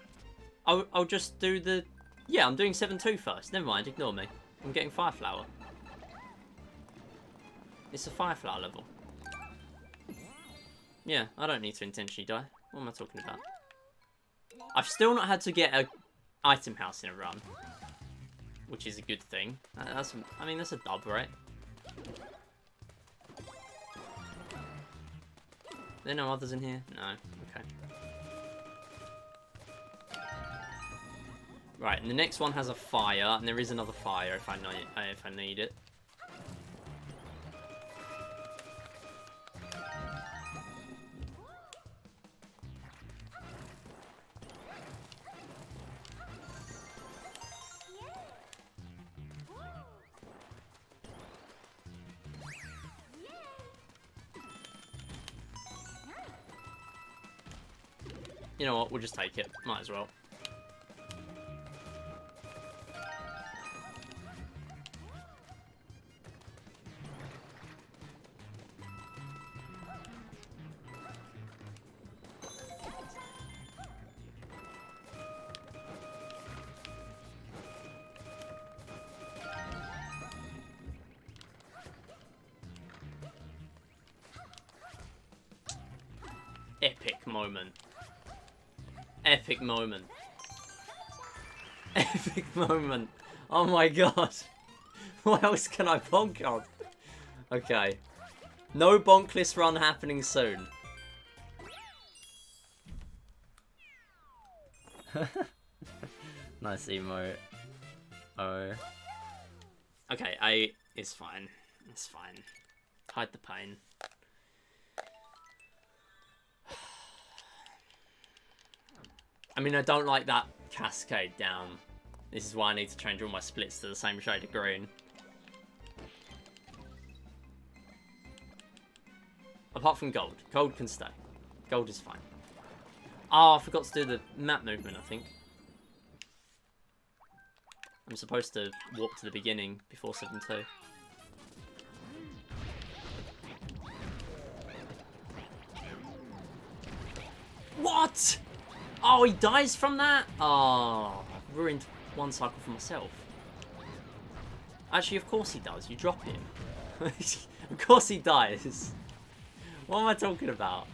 I'll just do the... Yeah, I'm doing 7-2 first. Never mind, ignore me. I'm getting Fireflower. It's a Fireflower level. Yeah, I don't need to intentionally die. What am I talking about? I've still not had to get a item house in a run, which is a good thing. I mean, that's a dub, right? There are no others in here? No. Okay. Right, and the next one has a fire, and there is another fire if I need it. You know what, we'll just take it. Might as well. Epic moment. Epic moment. Epic moment. Oh my god. What else can I bonk on? Okay. No bonkless run happening soon. Nice emote. Oh. Okay, it's fine. It's fine. Hide the pain. I mean, I don't like that cascade down. This is why I need to change all my splits to the same shade of green. Apart from gold. Gold can stay. Gold is fine. Oh, I forgot to do the map movement, I think. I'm supposed to walk to the beginning before 7-2. What? Oh, he dies from that? Oh, I've ruined one cycle for myself. Actually, of course he does. You drop him. Of course he dies. What am I talking about?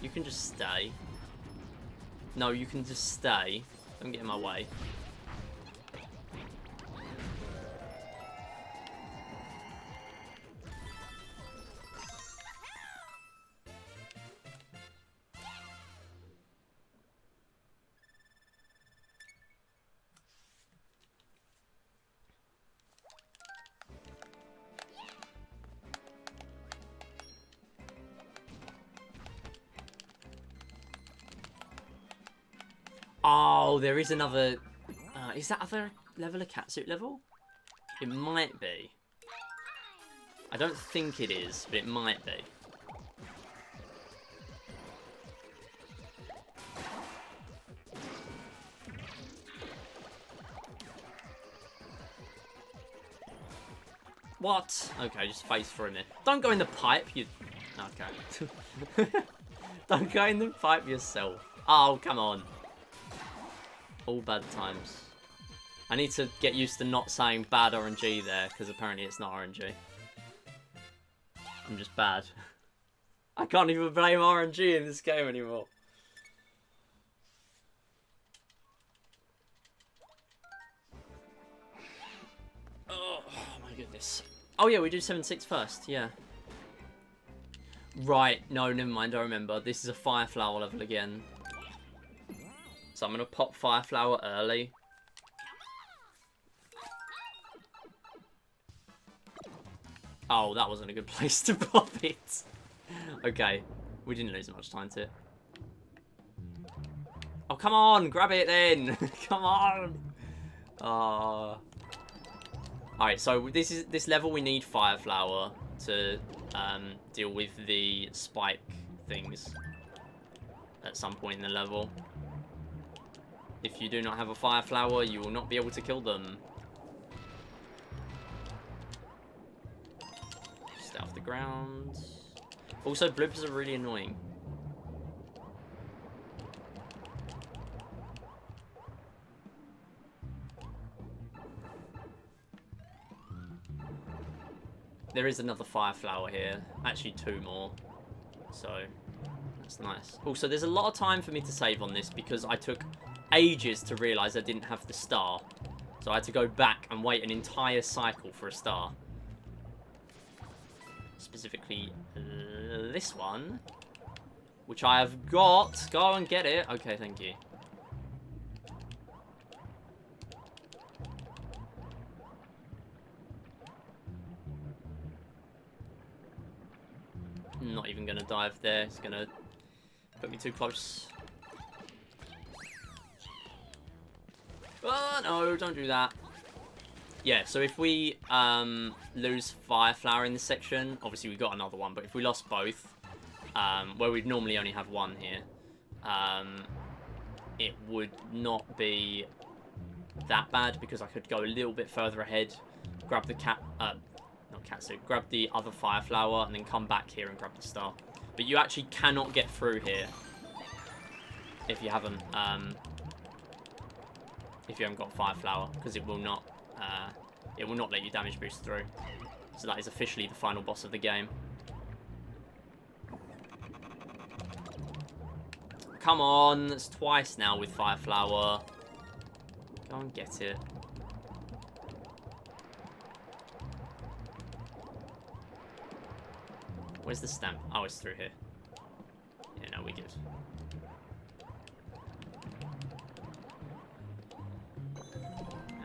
You can just stay. No, you can just stay. Don't get in my way. Oh, there is another... is that other level a catsuit level? It might be. I don't think it is, but it might be. What? Okay, just face for a minute. Don't go in the pipe, you... Okay. Don't go in the pipe yourself. Oh, come on. All bad times. I need to get used to not saying bad RNG there, because apparently it's not RNG. I'm just bad. I can't even blame RNG in this game anymore. Oh my goodness. Oh yeah, we do 7-6 first, yeah. Right, no, never mind, I remember. This is a Fire Flower level again. So I'm going to pop Fire Flower early. Oh, that wasn't a good place to pop it. Okay, we didn't lose much time to it. Oh, come on, grab it then. Come on. Alright, so this level we need Fire Flower to deal with the spike things at some point in the level. If you do not have a Fire Flower, you will not be able to kill them. Stay off the ground. Also, bloops are really annoying. There is another Fire Flower here. Actually, 2 more. So, that's nice. Also, there's a lot of time for me to save on this because I took ages to realise I didn't have the star. So I had to go back and wait an entire cycle for a star. Specifically, this one. Which I have got. Go and get it. Okay, thank you. I'm not even going to dive there. It's going to put me too close. Oh, no, don't do that. Yeah, so if we lose Fire Flower in this section, obviously we've got another one, but if we lost both, where we'd normally only have one here, it would not be that bad because I could go a little bit further ahead, grab the grab the other Fire Flower, and then come back here and grab the star. But you actually cannot get through here if you haven't got Fire Flower, because it will not let you damage boost through. So that is officially the final boss of the game. Come on, that's twice now with Fire Flower. Go and get it. Where's the stamp? Oh, it's through here. Yeah, no, we're good.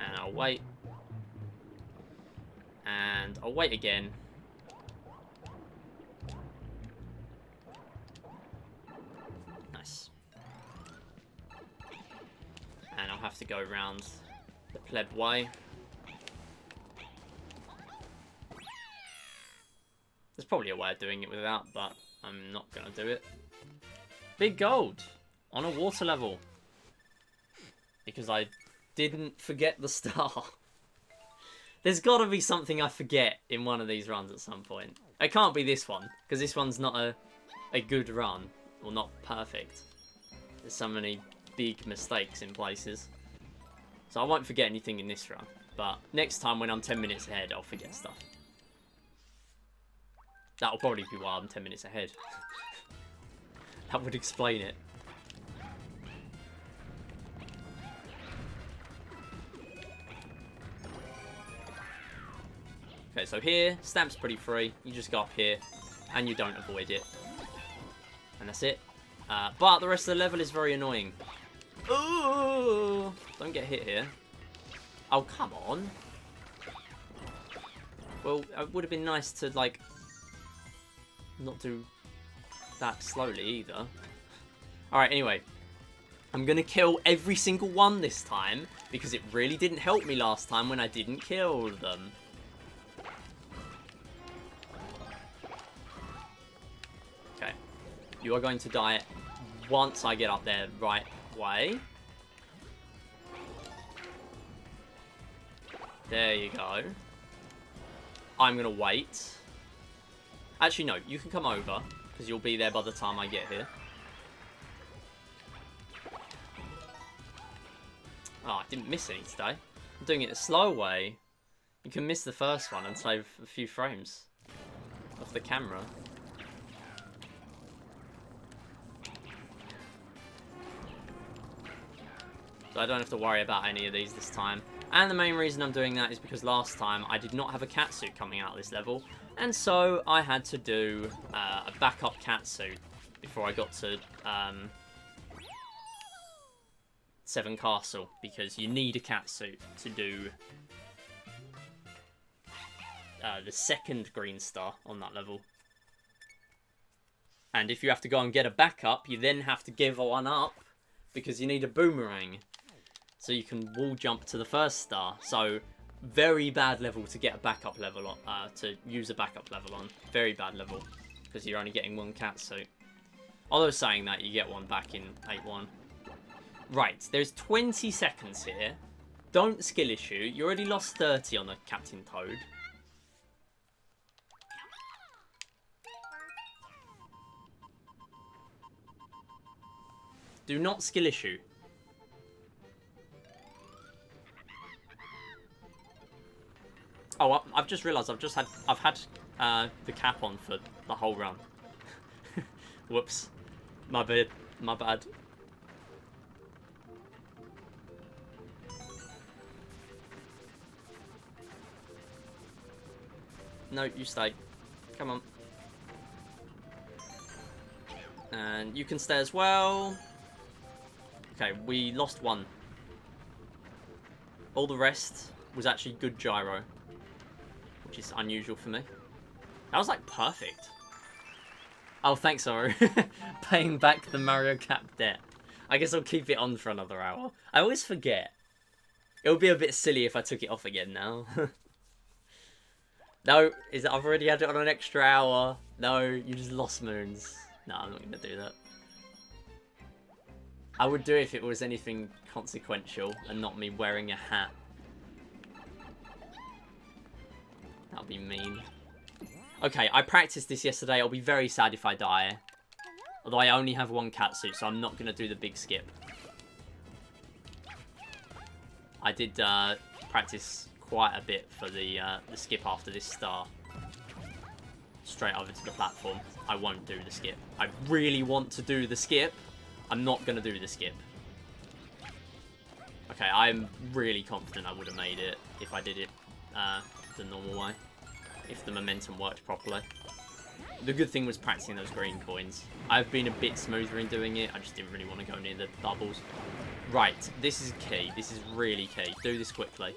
And I'll wait. And I'll wait again. Nice. And I'll have to go around the pleb way. There's probably a way of doing it without, but I'm not going to do it. Big gold on a water level. Because I didn't forget the star. There's got to be something I forget in one of these runs at some point. It can't be this one, because this one's not a good run. Or not perfect. There's so many big mistakes in places. So I won't forget anything in this run. But next time when I'm 10 minutes ahead, I'll forget stuff. That'll probably be why I'm 10 minutes ahead. That would explain it. Okay, so here, stamp's pretty free. You just go up here, and you don't avoid it. And that's it. But the rest of the level is very annoying. Ooh! Don't get hit here. Oh, come on. Well, it would have been nice to, like, not do that slowly either. Alright, anyway. I'm going to kill every single one this time, because it really didn't help me last time when I didn't kill them. Okay. You are going to die once I get up there right way. There you go. I'm going to wait. Actually, no. You can come over, because you'll be there by the time I get here. Oh, I didn't miss any today. I'm doing it the slow way. You can miss the first one and save a few frames of the camera. So I don't have to worry about any of these this time. And the main reason I'm doing that is because last time I did not have a catsuit coming out of this level. And so I had to do a backup catsuit before I got to 7 Castle, because you need a catsuit to do the second green star on that level. And if you have to go and get a backup, you then have to give one up because you need a boomerang. So you can wall jump to the first star. So very bad level to get a backup level on, to use a backup level on. Very bad level because you're only getting 1 catsuit. Although saying that, you get one back in 8-1. Right, there's 20 seconds here. Don't skill issue. You already lost 30 on the Captain Toad. Do not skill issue. Oh, I've just realised I've had the cap on for the whole run. Whoops, my bad. No, you stay. Come on. And you can stay as well. Okay, we lost 1. All the rest was actually good gyro, which is unusual for me. That was like perfect. Oh, thanks, Oru. Paying back the Mario Cap debt. I guess I'll keep it on for another hour. I always forget. It would be a bit silly if I took it off again now. No, I've already had it on an extra hour. No, you just lost moons. No, I'm not going to do that. I would do it if it was anything consequential and not me wearing a hat. That would be mean. Okay, I practiced this yesterday. I'll be very sad if I die. Although I only have 1 catsuit, so I'm not going to do the big skip. I did practice quite a bit for the skip after this star. Straight over to the platform. I won't do the skip. I really want to do the skip. I'm not going to do the skip. Okay, I'm really confident I would have made it if I did it the normal way. If the momentum worked properly. The good thing was practicing those green coins. I've been a bit smoother in doing it. I just didn't really want to go near the bubbles. Right, this is key. This is really key. Do this quickly.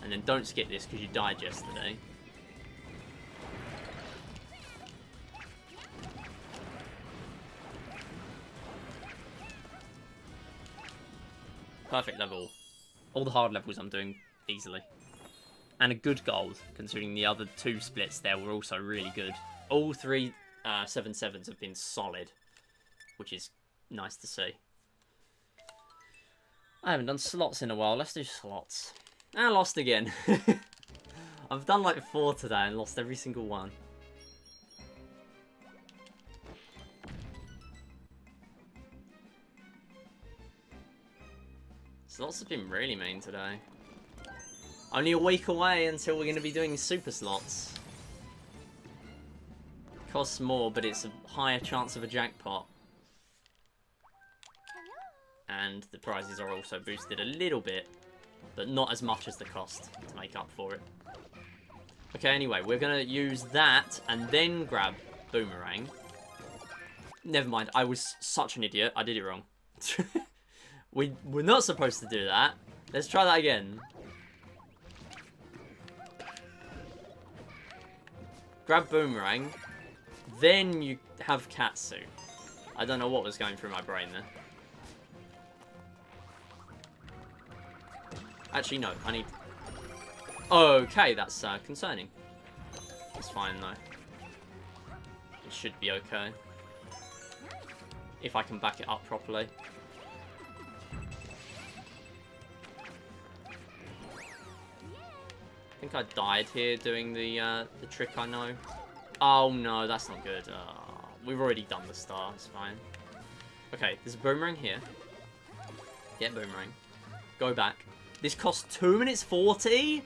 And then don't skip this because you died yesterday. Perfect level. All the hard levels I'm doing easily. And a good gold, considering the other 2 splits there were also really good. All 3 7-7s have been solid, which is nice to see. I haven't done slots in a while. Let's do slots. I lost again. I've done like 4 today and lost every single one. Slots have been really mean today. Only a week away until we're going to be doing super slots. Costs more, but it's a higher chance of a jackpot. And the prizes are also boosted a little bit, but not as much as the cost to make up for it. Okay, anyway, we're going to use that and then grab Boomerang. Never mind, I was such an idiot. I did it wrong. We're not supposed to do that. Let's try that again. Grab Boomerang. Then you have Katsu. I don't know what was going through my brain there. Actually, no. I need... Okay, that's concerning. It's fine, though. It should be okay. If I can back it up properly. I think I died here doing the trick I know. Oh no, that's not good. We've already done the star, it's fine. Okay, there's a boomerang here. Get boomerang. Go back. This costs 2 minutes 40?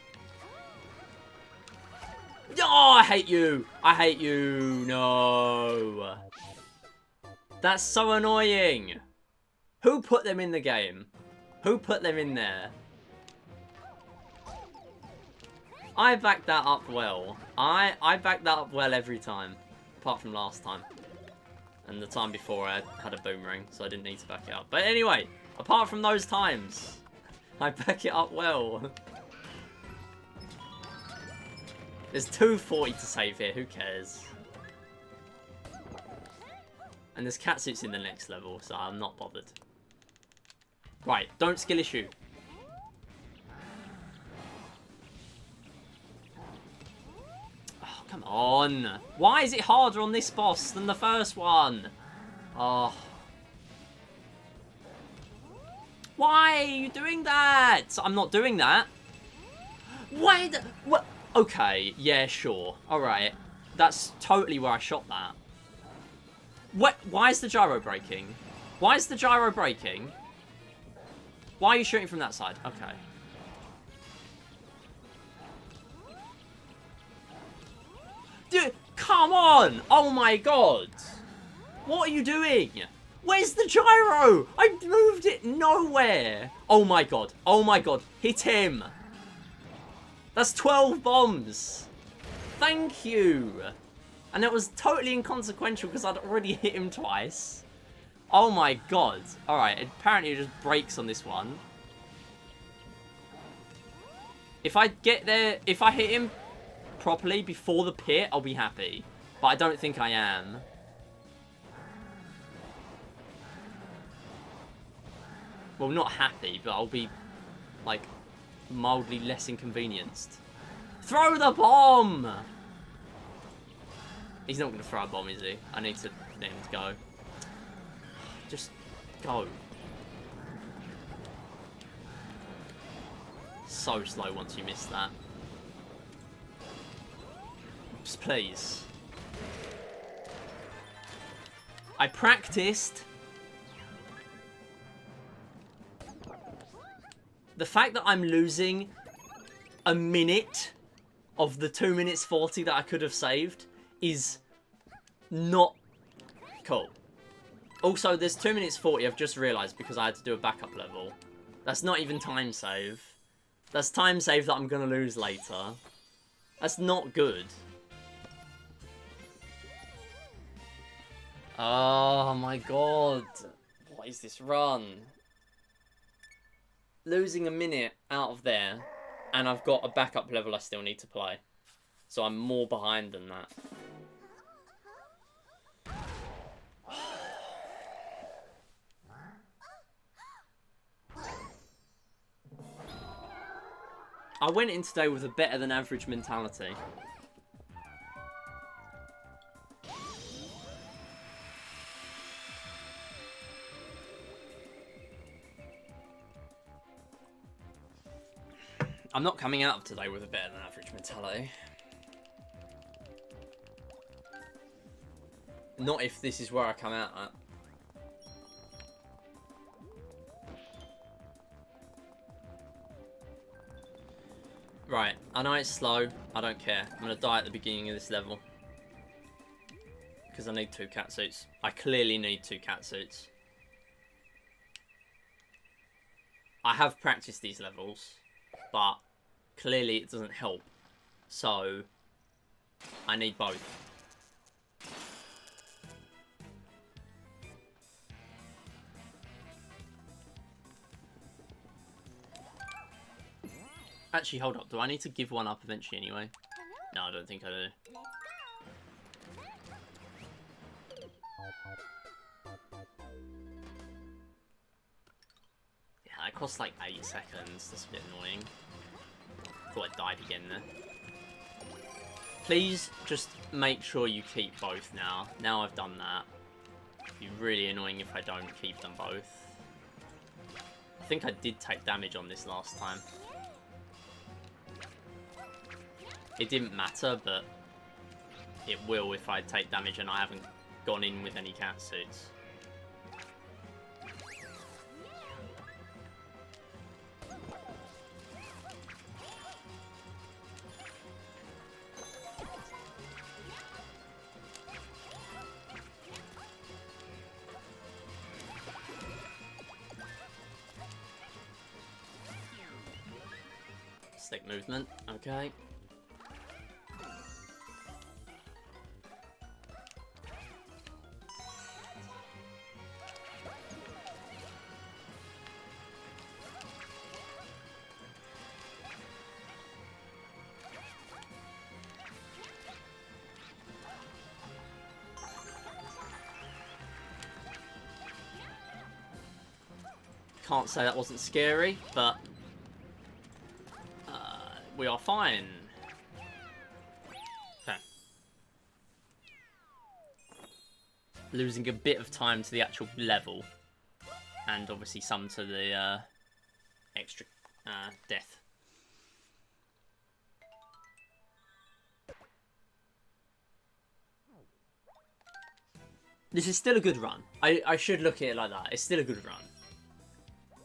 Oh, I hate you! I hate you! No! That's so annoying! Who put them in the game? Who put them in there? I backed that up well. I backed that up well every time. Apart from last time. And the time before I had a boomerang, so I didn't need to back it up. But anyway, apart from those times, I back it up well. There's 240 to save here, who cares? And there's catsuits in the next level, so I'm not bothered. Right, don't skill issue. Oh, come on. Why is it harder on this boss than the first one? Oh. Why are you doing that? I'm not doing that. Why? What? Okay, yeah, sure. Alright. That's totally where I shot that. What? Why is the gyro breaking? Why is the gyro breaking? Why are you shooting from that side? Okay. Dude, come on! Oh my god! What are you doing? Where's the gyro? I moved it nowhere! Oh my god. Oh my god. Hit him! That's 12 bombs! Thank you! And it was totally inconsequential because I'd already hit him twice. Oh my god. Alright, apparently it just breaks on this one. If I get there, if I hit him properly before the pit, I'll be happy. But I don't think I am. Well, not happy, but I'll be, like, mildly less inconvenienced. Throw the bomb! He's not going to throw a bomb, is he? I need to get him to go. Just go. So slow once you miss that. Just please. I practiced. The fact that I'm losing a minute of the 2 minutes 40 that I could have saved is not cool. Also, there's 2 minutes 40 I've just realised because I had to do a backup level. That's not even time save. That's time save that I'm going to lose later. That's not good. Oh my god. What is this run? Losing a minute out of there, and I've got a backup level I still need to play. So I'm more behind than that. I went in today with a better than average mentality. I'm not coming out of today with a better than average mentality. Not if this is where I come out at. Right, I know it's slow. I don't care. I'm going to die at the beginning of this level. Because I need 2 catsuits. I clearly need 2 catsuits. I have practiced these levels, but clearly it doesn't help. So, I need both. Actually, hold up. Do I need to give one up eventually anyway? No, I don't think I do. Yeah, it costs like 8 seconds. That's a bit annoying. Thought I died again there. Please just make sure you keep both now. Now I've done that. It'd be really annoying if I don't keep them both. I think I did take damage on this last time. It didn't matter, but it will if I take damage and I haven't gone in with any catsuits. Stick movement, okay. Can't say that wasn't scary, but we are fine. Okay. Losing a bit of time to the actual level, and obviously some to the extra death. This is still a good run. I should look at it like that. It's still a good run.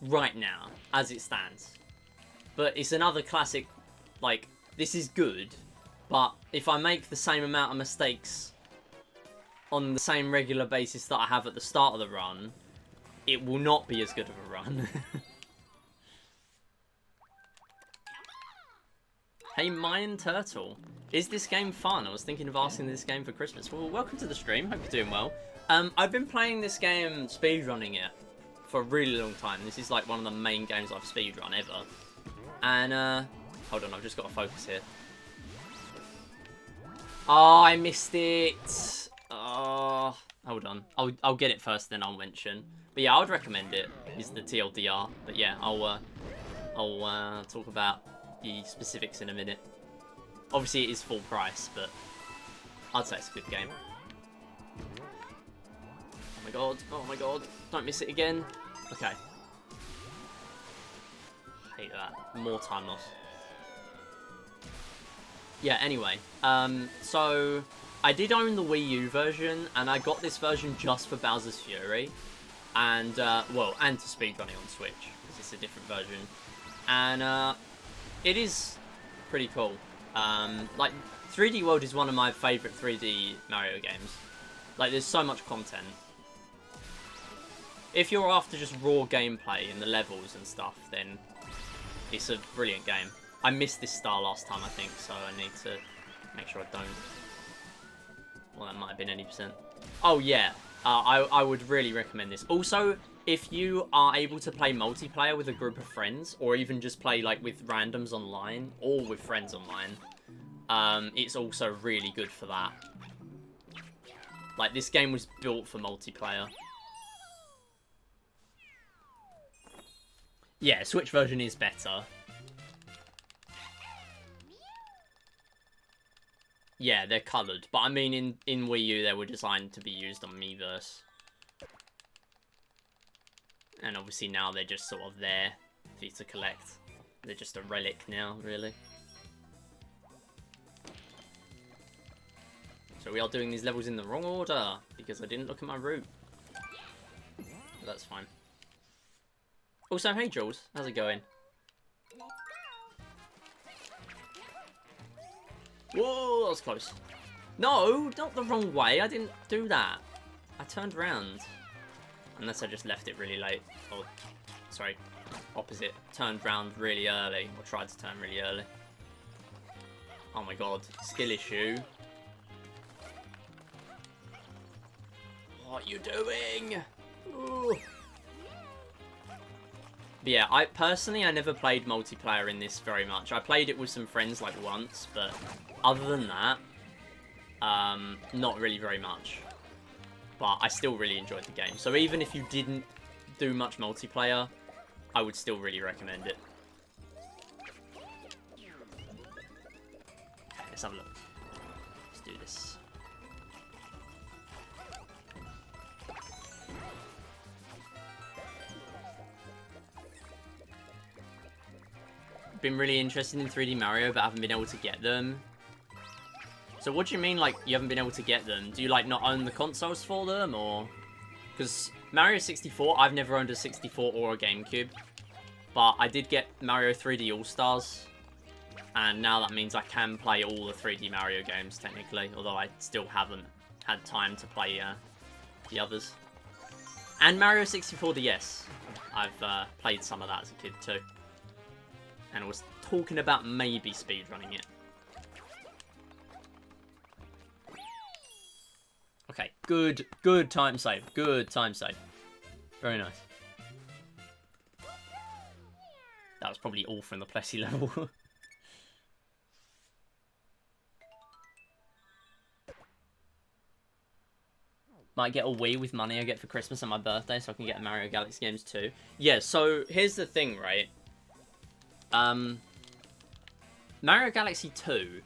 Right now, as it stands. But it's another classic, like, this is good, but if I make the same amount of mistakes on the same regular basis that I have at the start of the run, it will not be as good of a run. Hey, Mayan Turtle. Is this game fun? I was thinking of asking this game for Christmas. Well, welcome to the stream. Hope you're doing well. I've been playing this game, speedrunning it, for a really long time. This is like one of the main games I've speedrun ever. And, hold on, I've just got to focus here. Oh, I missed it. Oh, hold on. I'll get it first, then I'll mention. But yeah, I would recommend it. Is the TLDR. But yeah, I'll talk about the specifics in a minute. Obviously, it is full price, but I'd say it's a good game. Oh my god! Oh my god! Don't miss it again. Okay. Hate that. More time loss. Yeah, anyway. So, I did own the Wii U version, and I got this version just for Bowser's Fury. And, well, and to speedrunning on Switch, because it's a different version. And, it is pretty cool. Like, 3D World is one of my favourite 3D Mario games. Like, there's so much content. If you're after just raw gameplay and the levels and stuff, then it's a brilliant game. I missed this star last time, I think, so I need to make sure I don't. Well, that might have been any %. Oh, yeah. I would really recommend this. Also, if you are able to play multiplayer with a group of friends, or even just play like with randoms online, or with friends online, it's also really good for that. Like, this game was built for multiplayer. Yeah, Switch version is better. Yeah, they're coloured. But I mean, in Wii U, they were designed to be used on Miiverse. And obviously now they're just sort of there for you to collect. They're just a relic now, really. So we are doing these levels in the wrong order, because I didn't look at my route. But that's fine. Also, hey Jules, how's it going? Whoa, that was close. No, not the wrong way, I didn't do that. I turned around. Unless I just left it really late. Or, sorry, opposite. Turned round really early, or tried to turn really early. Oh my god, skill issue. What are you doing? Ooh. But yeah, I never played multiplayer in this very much. I played it with some friends like once, but other than that, not really very much. But I still really enjoyed the game. So even if you didn't do much multiplayer, I would still really recommend it. Okay, let's have a look. Let's do this. Been really interested in 3D Mario, but haven't been able to get them. So what do you mean, like, you haven't been able to get them? Do you, like, not own the consoles for them, or...? Because Mario 64, I've never owned a 64 or a GameCube. But I did get Mario 3D All-Stars. And now that means I can play all the 3D Mario games, technically. Although I still haven't had time to play the others. And Mario 64 DS. I've played some of that as a kid, too. And I was talking about maybe speedrunning it. Okay, good time save. Good time save. Very nice. That was probably all from the Plessy level. Might get a Wii with money I get for Christmas and my birthday, so I can get Mario Galaxy games too. Yeah, so here's the thing, right? Mario Galaxy 2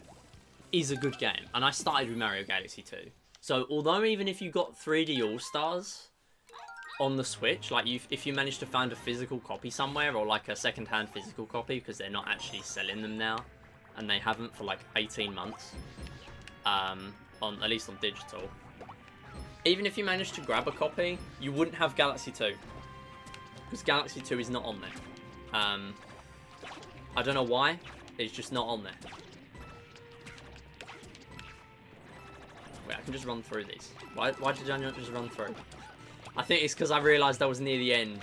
is a good game, and I started with Mario Galaxy 2. So although even if you got 3D All-Stars on the Switch, like if you managed to find a physical copy somewhere, or like a second-hand physical copy, because they're not actually selling them now, and they haven't for like 18 months, at least on digital. Even if you managed to grab a copy, you wouldn't have Galaxy 2. Because Galaxy 2 is not on there. I don't know why, it's just not on there. Wait, I can just run through these. Why did I not just run through? I think it's because I realised I was near the end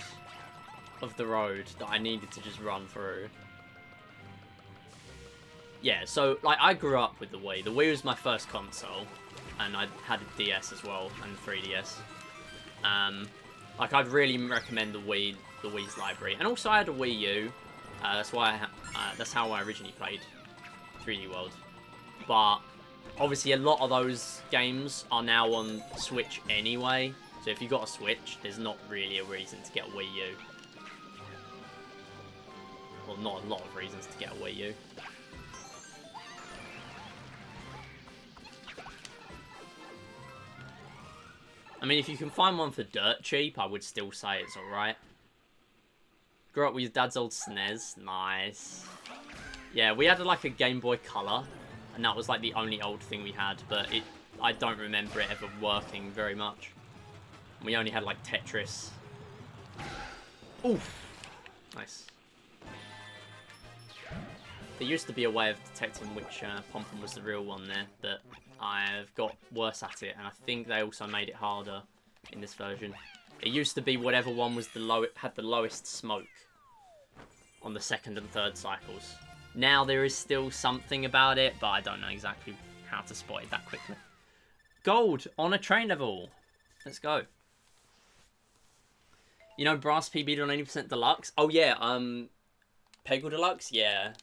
of the road that I needed to just run through. Yeah, so, like, I grew up with the Wii. The Wii was my first console. And I had a DS as well, and 3DS. Like, I'd really recommend the Wii's library. And also, I had a Wii U. That's why that's how I originally played 3D World. But obviously, a lot of those games are now on Switch anyway. So if you got a Switch, there's not really a reason to get a Wii U. Well, not a lot of reasons to get a Wii U. I mean, if you can find one for dirt cheap, I would still say it's alright. Grew up with your dad's old SNES. Nice. Yeah, we had like a Game Boy Color, and that was like the only old thing we had, but I don't remember it ever working very much. We only had like Tetris. Oof. Nice. There used to be a way of detecting which pom-pom was the real one there, but I've got worse at it, and I think they also made it harder in this version. It used to be whatever one was had the lowest smoke on the second and third cycles. Now there is still something about it, but I don't know exactly how to spot it that quickly. Gold on a train level. Let's go. You know Brass PB'd on 80% Deluxe? Oh yeah, Peggle Deluxe? Yeah.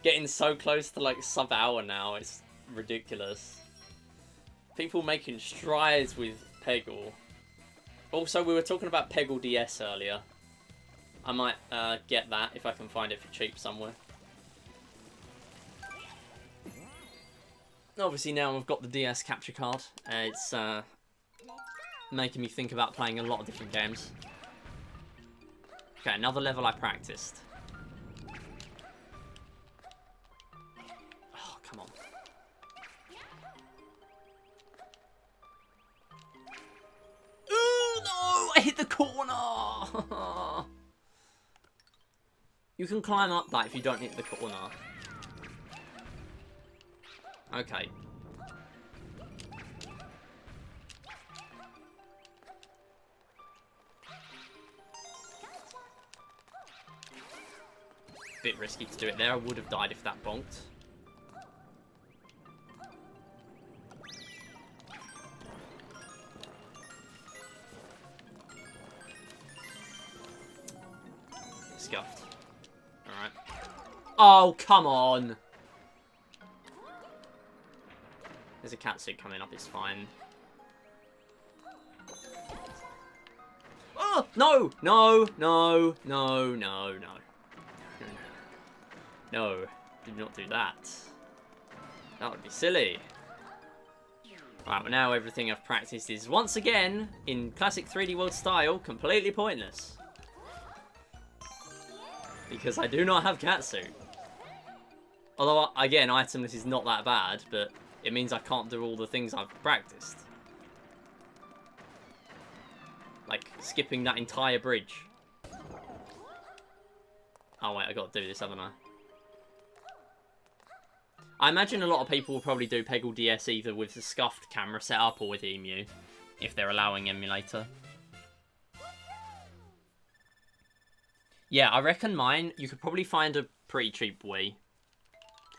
Getting so close to like sub-hour now, it's ridiculous. People making strides with Peggle. Also, we were talking about Peggle DS earlier. I might get that if I can find it for cheap somewhere. Obviously now I've got the DS capture card. It's making me think about playing a lot of different games. Okay, another level I practiced. Oh, come on. Ooh, no! I hit the corner! You can climb up that if you don't hit the corner. Okay. Bit risky to do it there. I would have died if that bonked. Scuffed. Alright. Oh, come on! There's a catsuit coming up, it's fine. Oh! No! No! No! No! No! No! No, did not do that. That would be silly. Right, well now everything I've practiced is once again, in classic 3D World style, completely pointless. Because I do not have catsuit. Although, again, itemless is not that bad, but it means I can't do all the things I've practiced. Like, skipping that entire bridge. Oh wait, I gotta do this, haven't I? I imagine a lot of people will probably do Peggle DS either with the scuffed camera setup or with EMU, if they're allowing emulator. Yeah, I reckon mine, you could probably find a pretty cheap Wii.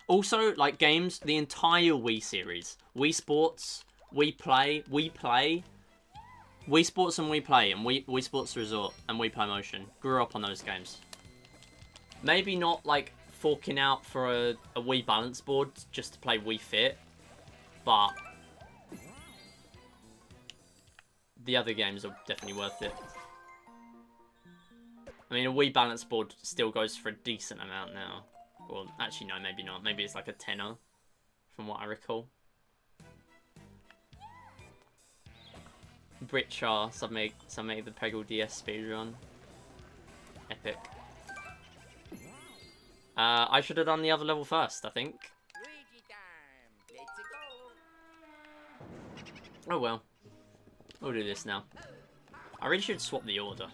Also, like games, the entire Wii series. Wii Sports, Wii Play, Wii Play, Wii Sports and Wii Play, and Wii Sports Resort, and Wii Play Motion. Grew up on those games. Maybe not, like, forking out for a Wii balance board just to play Wii Fit, but the other games are definitely worth it. I mean, a Wii balance board still goes for a decent amount now. Well, actually, no, maybe not. Maybe it's like a tenner, from what I recall. Britchar submit the Peggle DS speedrun. Epic. I should have done the other level first, I think. Oh well. We'll do this now. I really should swap the order.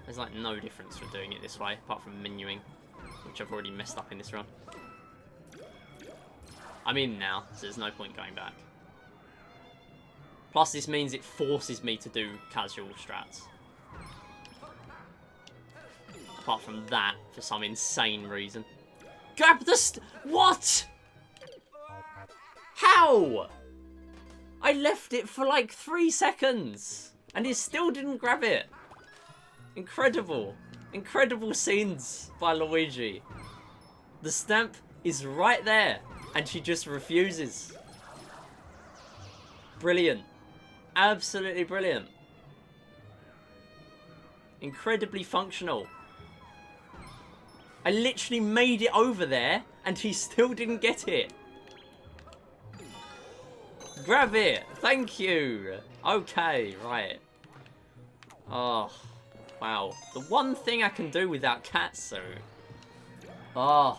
There's like no difference for doing it this way, apart from menuing, which I've already messed up in this run. I'm in now, so there's no point going back. Plus, this means it forces me to do casual strats. Apart from that, for some insane reason. Grab the what? How? I left it for like 3 seconds, and it still didn't grab it. Incredible. Incredible scenes by Luigi. The stamp is right there, and she just refuses. Brilliant. Absolutely brilliant. Incredibly functional. I literally made it over there, and he still didn't get it. Grab it. Thank you. Okay, right. Oh, wow. The one thing I can do without Katsu. Oh.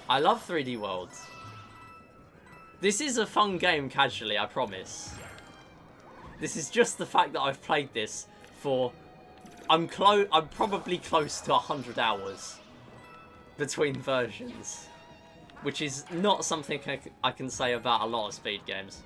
I love 3D Worlds. This is a fun game casually, I promise. This is just the fact that I've played this for... I'm probably close to 100 hours between versions. Which is not something I can say about a lot of speed games.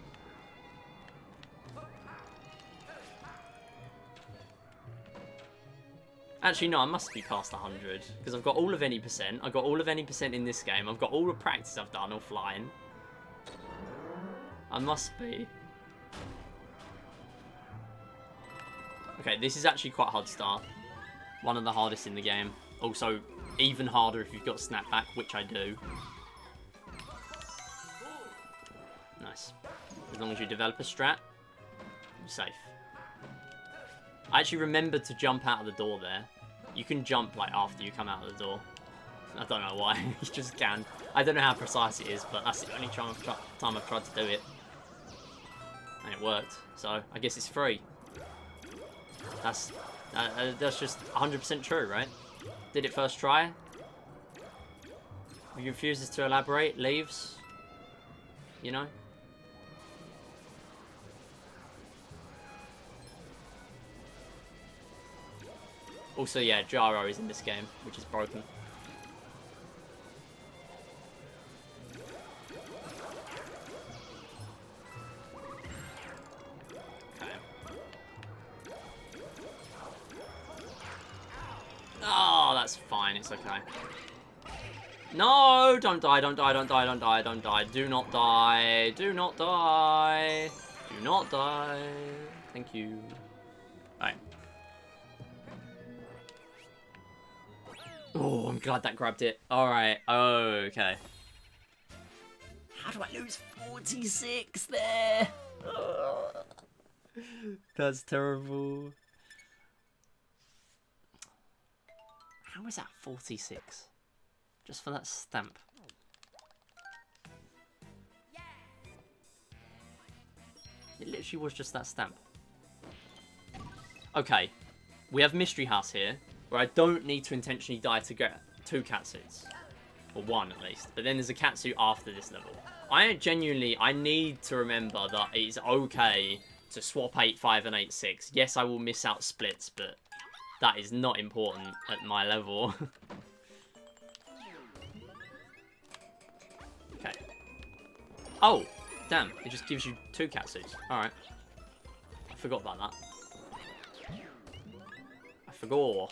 Actually, no, I must be past 100. Because I've got all of any percent. I've got all of any percent in this game. I've got all the practice I've done offline. I must be. Okay, this is actually quite a hard start. One of the hardest in the game. Also, even harder if you've got snapback, which I do. Nice. As long as you develop a strat, you're safe. I actually remembered to jump out of the door there. You can jump like after you come out of the door. I don't know why. You just can. I don't know how precise it is, but that's the only time I've tried to do it. And it worked. So, I guess it's free. That's just 100% true, right? Did it first try. He refuses to elaborate, leaves. You know? Also, yeah, Gyro is in this game, which is broken. Okay. Oh, that's fine. It's okay. No! Don't die, don't die, don't die, don't die, don't die. Do not die. Do not die. Do not die. Thank you. Alright. Oh, I'm glad that grabbed it. Alright. Okay. How do I lose 46 there? Oh. That's terrible. How is that 46? Just for that stamp. It literally was just that stamp. Okay. We have Mystery House here, where I don't need to intentionally die to get 2 catsuits. Or 1 at least. But then there's a catsuit after this level. I need to remember that it's okay to swap 8-5 and 8-6. Yes, I will miss out splits, but that is not important at my level. Okay. Oh, damn. It just gives you 2 catsuits. Alright. I forgot about that. for gore.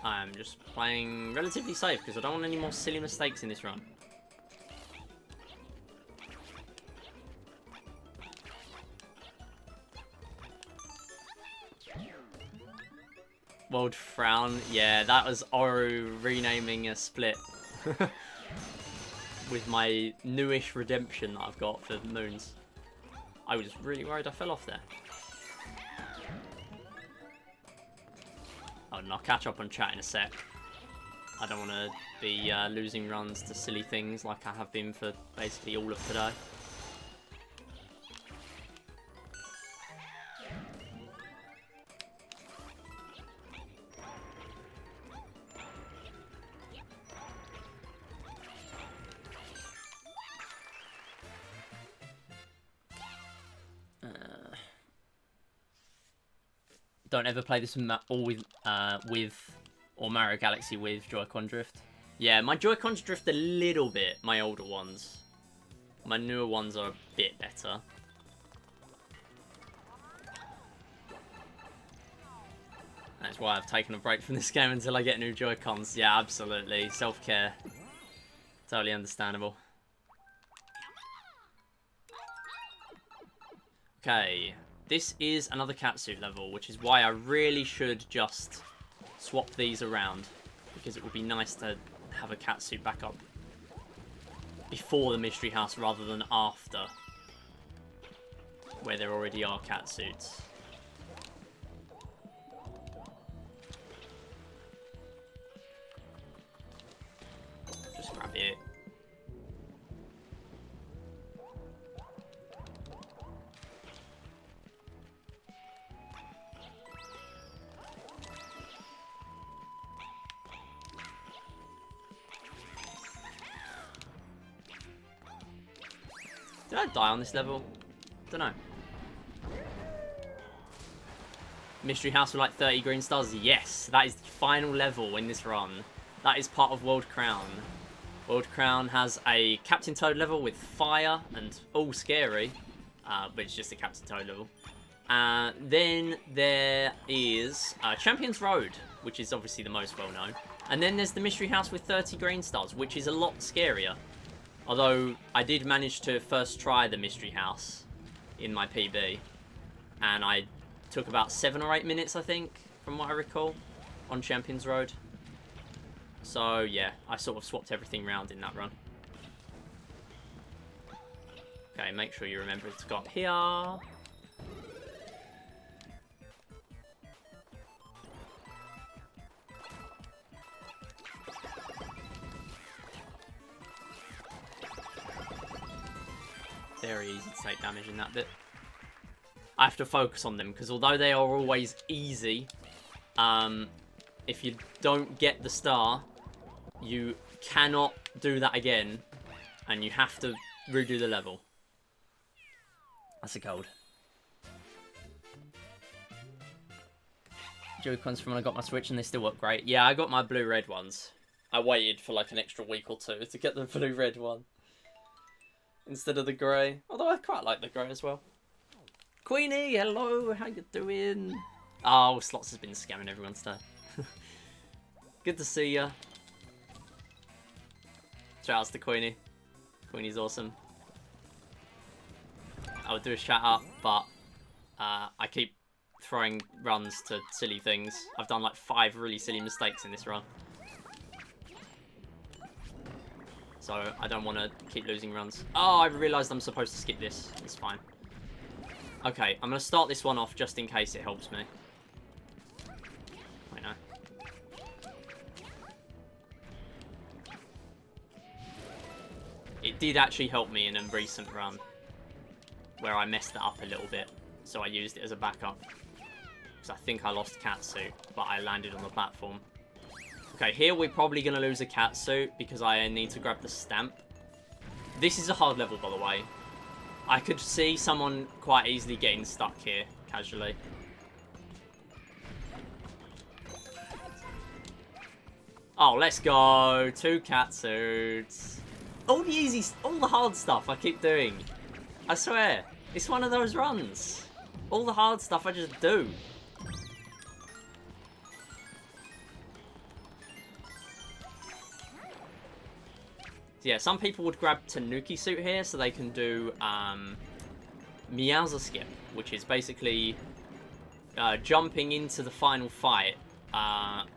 I'm just playing relatively safe because I don't want any more silly mistakes in this run. World Frown. Yeah, that was Oru renaming a split. With my newish redemption that I've got for moons. I was really worried I fell off there. Oh, and I'll catch up on chat in a sec. I don't want to be losing runs to silly things like I have been for basically all of today. Don't ever play this with or Mario Galaxy with Joy-Con drift. Yeah, my Joy-Cons drift a little bit, my older ones. My newer ones are a bit better. That's why I've taken a break from this game until I get new Joy-Cons. Yeah, absolutely. Self-care. Totally understandable. Okay. This is another catsuit level, which is why I really should just swap these around. Because it would be nice to have a catsuit back up before the mystery house rather than after, where there already are catsuits. Just grab it. Did I die on this level? Don't know. Mystery house with like 30 green stars? Yes, that is the final level in this run. That is part of World Crown. World Crown has a Captain Toad level with fire and all scary, but it's just a Captain Toad level. Then there is Champions Road, which is obviously the most well known. And then there's the Mystery House with 30 green stars, which is a lot scarier. Although, I did manage to first try the Mystery House in my PB. And I took about 7 or 8 minutes, I think, from what I recall, on Champions Road. So, yeah, I sort of swapped everything around in that run. Okay, make sure you remember to go up here. Very easy to take damage in that bit. I have to focus on them, because although they are always easy, if you don't get the star, you cannot do that again, and you have to redo the level. That's a code. Joy-Cons from when I got my Switch, and they still work great. Yeah, I got my blue-red ones. I waited for like an extra week or two to get the blue-red one instead of the grey. Although I quite like the grey as well. Queenie, hello, how you doing? Oh, Slots has been scamming everyone today. Good to see ya. Shout outs to Queenie. Queenie's awesome. I would do a shout out, but I keep throwing runs to silly things. I've done like 5 really silly mistakes in this run. So I don't want to keep losing runs. Oh, I realised I'm supposed to skip this. It's fine. Okay, I'm going to start this one off just in case it helps me. Wait, no. It did actually help me in a recent run where I messed it up a little bit. So I used it as a backup. Because I think I lost catsuit, but I landed on the platform. Okay, here we're probably going to lose a catsuit because I need to grab the stamp. This is a hard level, by the way. I could see someone quite easily getting stuck here, casually. Oh, let's go. 2 cat suits. All the hard stuff I keep doing. I swear. It's one of those runs. All the hard stuff I just do. So yeah, some people would grab Tanuki suit here so they can do Meowser skip, which is basically jumping into the final fight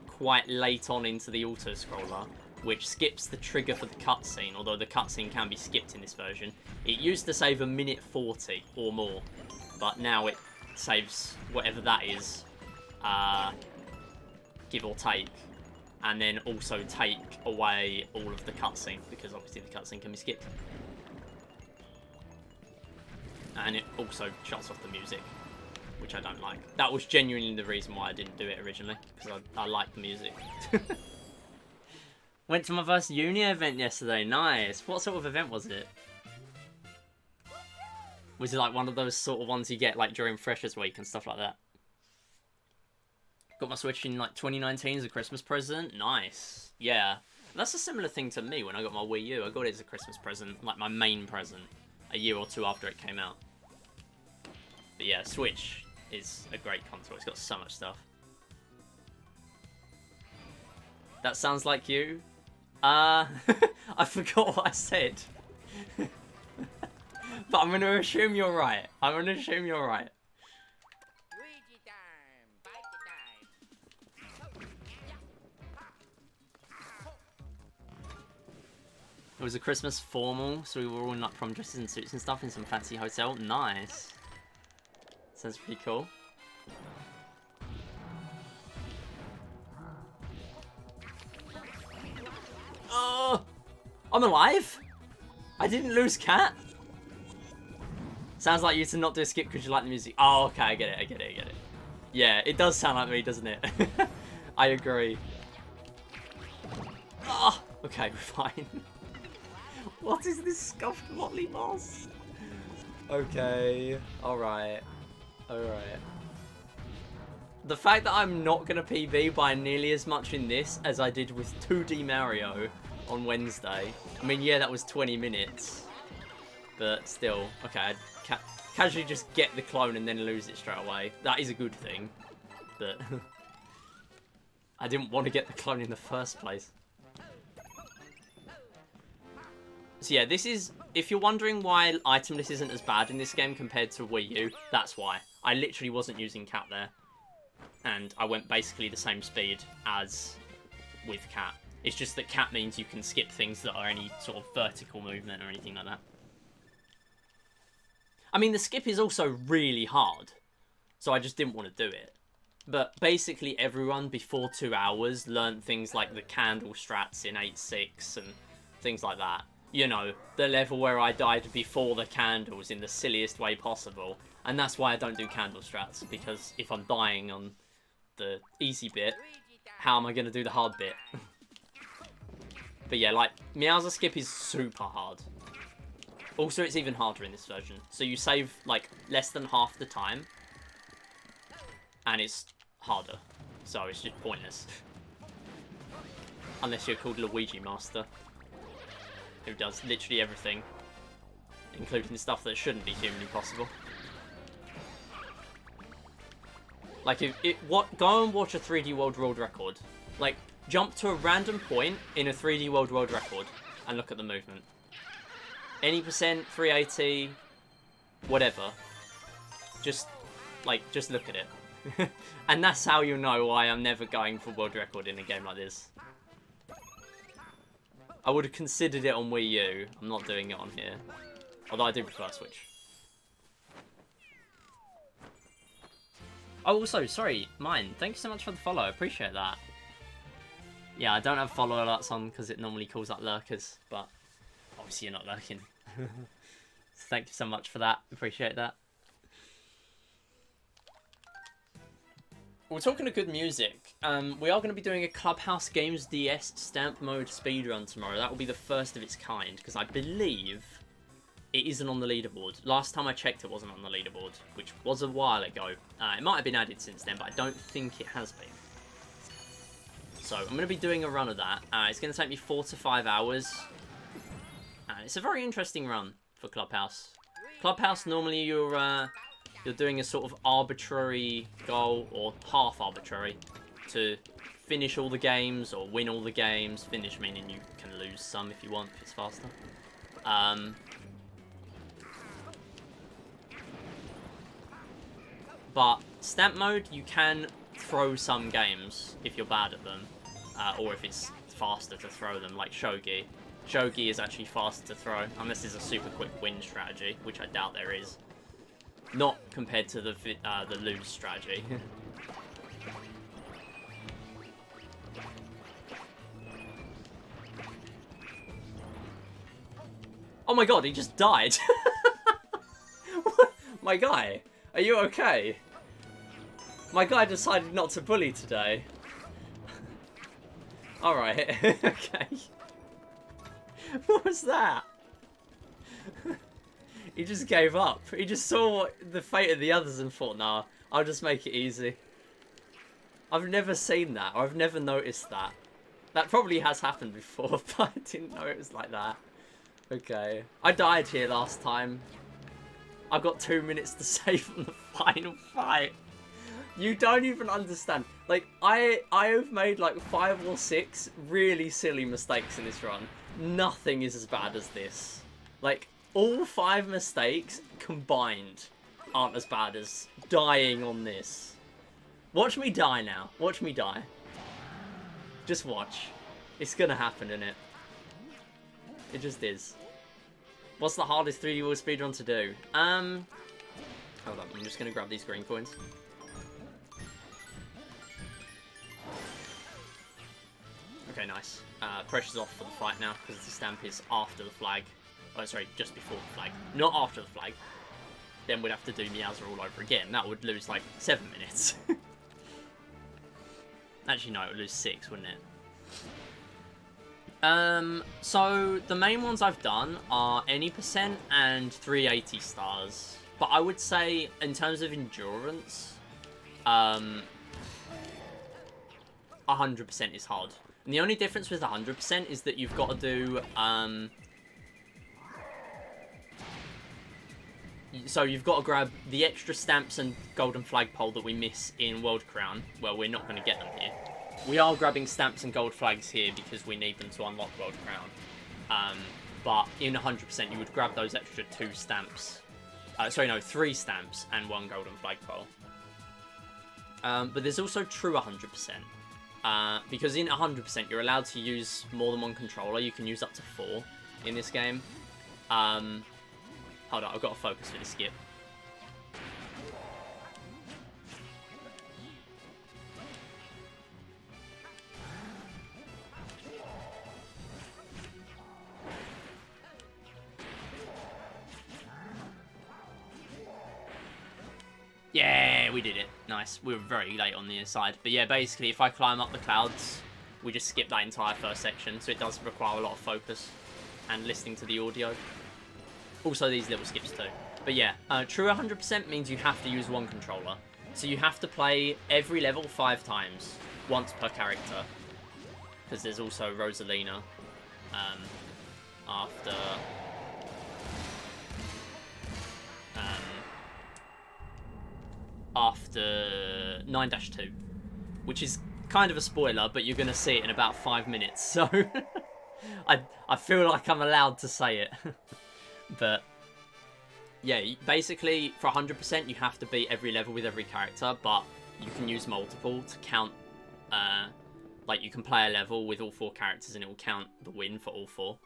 quite late on into the auto-scroller, which skips the trigger for the cutscene, although the cutscene can be skipped in this version. It used to save 1:40 or more, but now it saves whatever that is, give or take, and then also take away all of the cutscene, because obviously the cutscene can be skipped. And it also shuts off the music, which I don't like. That was genuinely the reason why I didn't do it originally, because I like the music. Went to my first uni event yesterday, nice. What sort of event was it? Was it like one of those sort of ones you get like during Freshers Week and stuff like that? Got my Switch in like 2019 as a Christmas present, nice. Yeah, that's a similar thing to me when I got my Wii U. I got it as a Christmas present, like my main present, a year or two after it came out. But yeah, Switch is a great console. It's got so much stuff. That sounds like you. I forgot what I said. But I'm going to assume you're right. I'm going to assume you're right. It was a Christmas formal, so we were all in like prom dresses and suits and stuff in some fancy hotel. Nice. Sounds pretty cool. Oh, I'm alive? I didn't lose Cat? Sounds like you to not do a skip because you like the music. Oh, okay, I get it. Yeah, it does sound like me, doesn't it? I agree. Oh, okay, we're fine. What is this scuffed motley moss? Okay, alright. The fact that I'm not going to PB by nearly as much in this as I did with 2D Mario on Wednesday. I mean, yeah, that was 20 minutes. But still, okay, I'd casually just get the clone and then lose it straight away. That is a good thing. But I didn't want to get the clone in the first place. So yeah, this is... If you're wondering why item list isn't as bad in this game compared to Wii U, that's why. I literally wasn't using Cat there. And I went basically the same speed as with Cat. It's just that Cat means you can skip things that are any sort of vertical movement or anything like that. I mean, the skip is also really hard. So I just didn't want to do it. But basically everyone before 2 hours learned things like the candle strats in 8.6 and things like that. You know, the level where I died before the candles in the silliest way possible. And that's why I don't do candle strats, because if I'm dying on the easy bit, how am I going to do the hard bit? But yeah, like, Meowser skip is super hard. Also, it's even harder in this version. So you save, like, less than half the time. And it's harder. So it's just pointless. Unless you're called Luigi Master. Who does literally everything. Including stuff that shouldn't be humanly possible. Like, go and watch a 3D World Record. Like, jump to a random point in a 3D World Record and look at the movement. Any percent, 380, whatever. Just look at it. And that's how you know why I'm never going for world record in a game like this. I would have considered it on Wii U. I'm not doing it on here. Although I do prefer Switch. Oh, also, sorry, mine. Thank you so much for the follow. I appreciate that. Yeah, I don't have follow alerts on because it normally calls up lurkers, but obviously you're not lurking. So thank you so much for that. Appreciate that. We're talking of good music. We are going to be doing a Clubhouse Games DS stamp mode speedrun tomorrow. That will be the first of its kind, because I believe it isn't on the leaderboard. Last time I checked, it wasn't on the leaderboard, which was a while ago. It might have been added since then, but I don't think it has been. So I'm going to be doing a run of that. It's going to take me 4 to 5 hours. It's a very interesting run for Clubhouse. Clubhouse, normally you're doing a sort of arbitrary goal, or half arbitrary, to finish all the games or win all the games. Finish meaning you can lose some if you want, if it's faster. But stamp mode, you can throw some games if you're bad at them, or if it's faster to throw them, like Shogi. Shogi is actually faster to throw, unless there's a super quick win strategy, which I doubt there is. Not compared to the lose strategy. Oh my god, he just died. My guy, are you okay? My guy decided not to bully today. Alright, okay. What was that? He just gave up. He just saw the fate of the others and thought, nah, I'll just make it easy. I've never seen that, or I've never noticed that. That probably has happened before, but I didn't know it was like that. Okay. I died here last time. I've got 2 minutes to save on the final fight. You don't even understand. Like, I have made like 5 or 6 really silly mistakes in this run. Nothing is as bad as this. Like, all 5 mistakes combined aren't as bad as dying on this. Watch me die now. Watch me die. Just watch. It's gonna happen, innit? It just is. What's the hardest 3D World speedrun to do? Hold on, I'm just gonna grab these green coins. Okay, nice. Pressure's off for the fight now, because the stamp is after the flag. Oh, sorry, just before the flag. Not after the flag. Then we'd have to do Meowser all over again. That would lose, like, 7 minutes. Actually, no, it would lose 6, wouldn't it? So the main ones I've done are any percent and 380 stars. But I would say, in terms of endurance, 100% is hard. And the only difference with 100% is that you've got to do, so you've got to grab the extra stamps and golden flagpole that we miss in World Crown. Well, we're not going to get them here. We are grabbing stamps and gold flags here because we need them to unlock World Crown. But in 100%, you would grab those extra 2 stamps. Sorry, no, 3 stamps and 1 golden flagpole. But there's also true 100%. Because in 100%, you're allowed to use more than 1 controller. You can use up to 4 in this game. Hold on, I've got to focus for this skip. Yeah, we did it. Nice. We were very late on the side. But yeah, basically, if I climb up the clouds, we just skip that entire first section. So it does require a lot of focus and listening to the audio. Also, these little skips too. But yeah, true 100% means you have to use 1 controller. So you have to play every level 5 times, once per character. Because there's also Rosalina after 9-2, which is kind of a spoiler, but you're going to see it in about 5 minutes, so I feel like I'm allowed to say it. But yeah, basically for 100% you have to beat every level with every character, but you can use multiple to count, like you can play a level with all 4 characters and it will count the win for all 4.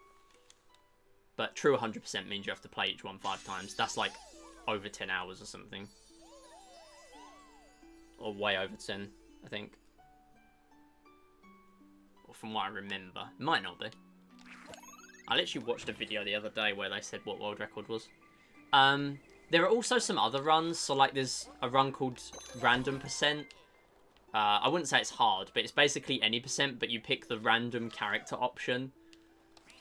But true 100% means you have to play each one 5 times. That's like over 10 hours or something. Or way over 10, I think. Or from what I remember. It might not be. I literally watched a video the other day where they said what world record was. There are also some other runs. So like there's a run called Random Percent. I wouldn't say it's hard, but it's basically any percent, but you pick the random character option.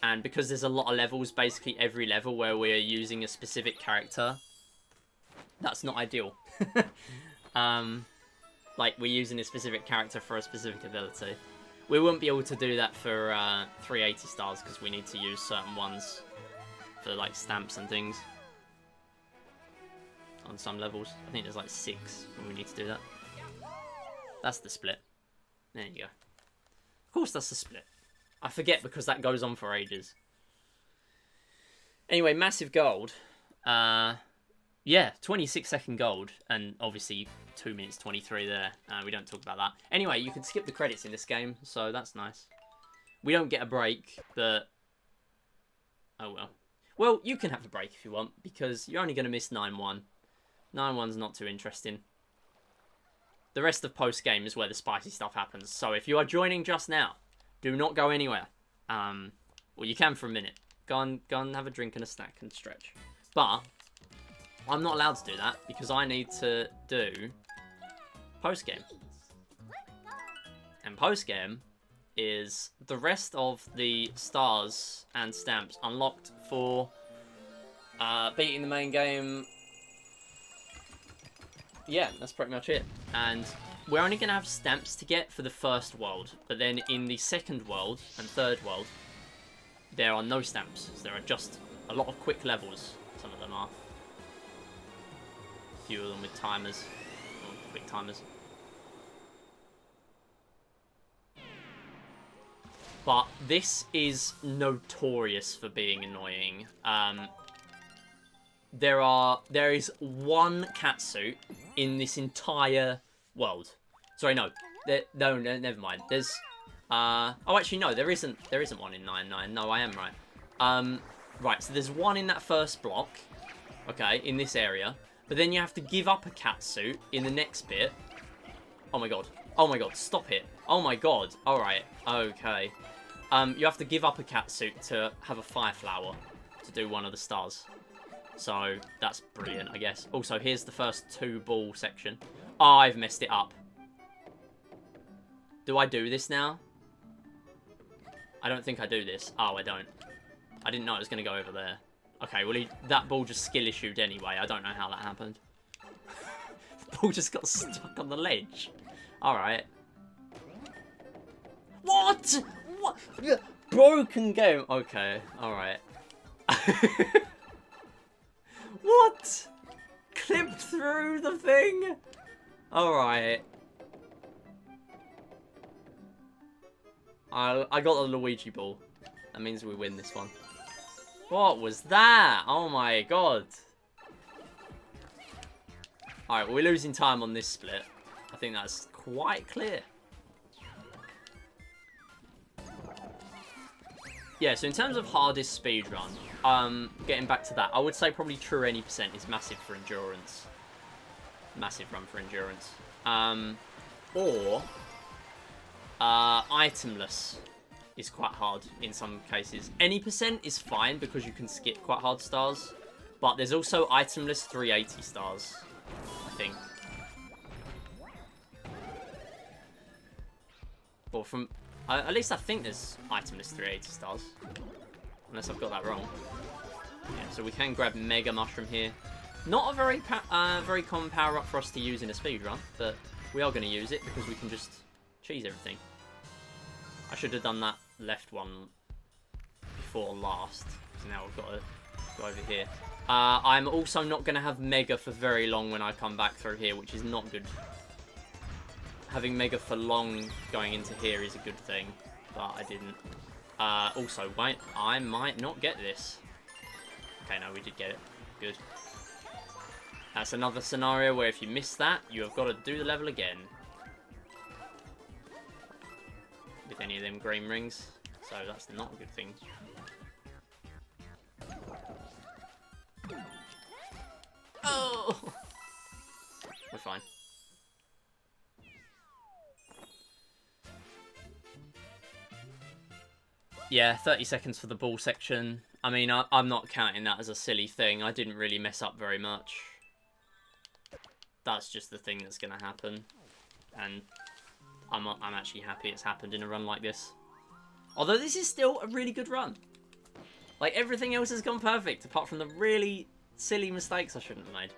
And because there's a lot of levels, basically every level where we're using a specific character, that's not ideal. Like, we're using a specific character for a specific ability. We wouldn't be able to do that for 380 stars because we need to use certain ones for like stamps and things on some levels. I think there's like 6 when we need to do that. That's the split. There you go. Of course that's the split. I forget because that goes on for ages. Anyway, massive gold. Yeah, 26-second gold, and obviously 2 minutes 23 there. We don't talk about that. Anyway, you can skip the credits in this game, so that's nice. We don't get a break, but... oh well. Well, you can have a break if you want, because you're only going to miss 9-1. 9-1's not too interesting. The rest of post-game is where the spicy stuff happens, so if you are joining just now, do not go anywhere. Well, you can for a minute. Go and have a drink and a snack and stretch. But... I'm not allowed to do that because I need to do post-game. And post-game is the rest of the stars and stamps unlocked for beating the main game. Yeah, that's pretty much it. And we're only going to have stamps to get for the first world. But then in the second world and third world, there are no stamps. There are just a lot of quick levels. Some of them are. Few of them with timers, or quick timers. But this is notorious for being annoying. There is one catsuit in this entire world. Sorry, no, no, never mind. There's, oh, actually, no, there isn't one in 9-9. No, I am right. Right, so there's one in that first block. Okay, in this area. But then you have to give up a catsuit in the next bit. Oh my god. Oh my god, stop it. Oh my god. Alright, okay. You have to give up a catsuit to have a fire flower to do one of the stars. So, that's brilliant, I guess. Also, here's the first 2 ball section. Oh, I've messed it up. Do I do this now? I don't think I do this. Oh, I don't. I didn't know it was going to go over there. Okay, well, that ball just skill issued anyway. I don't know how that happened. The ball just got stuck on the ledge. Alright. What? What? Broken game. Okay, alright. What? Clipped through the thing? Alright. I got the Luigi ball. That means we win this one. What was that? Oh my god. Alright, well, we're losing time on this split. I think that's quite clear. Yeah, so in terms of hardest speedrun, getting back to that, I would say probably true any percent is massive for endurance. Massive run for endurance. Or itemless is quite hard in some cases. Any percent is fine because you can skip quite hard stars. But there's also itemless 380 stars, I think. Or from... at least I think there's itemless 380 stars. Unless I've got that wrong. Yeah, so we can grab Mega Mushroom here. Not a very very common power-up for us to use in a speedrun, but we are going to use it because we can just cheese everything. I should have done that left one before last. So now we've got to go over here. I'm also not going to have Mega for very long when I come back through here, which is not good. Having Mega for long going into here is a good thing, but I didn't. Also, wait, I might not get this. Okay, no, we did get it. Good. That's another scenario where if you miss that, you have got to do the level again. With any of them green rings, so that's not a good thing. Oh! We're fine. Yeah, 30 seconds for the ball section. I mean, I'm not counting that as a silly thing. I didn't really mess up very much. That's just the thing that's going to happen. And I'm actually happy it's happened in a run like this. Although this is still a really good run. Like, everything else has gone perfect, apart from the really silly mistakes I shouldn't have made.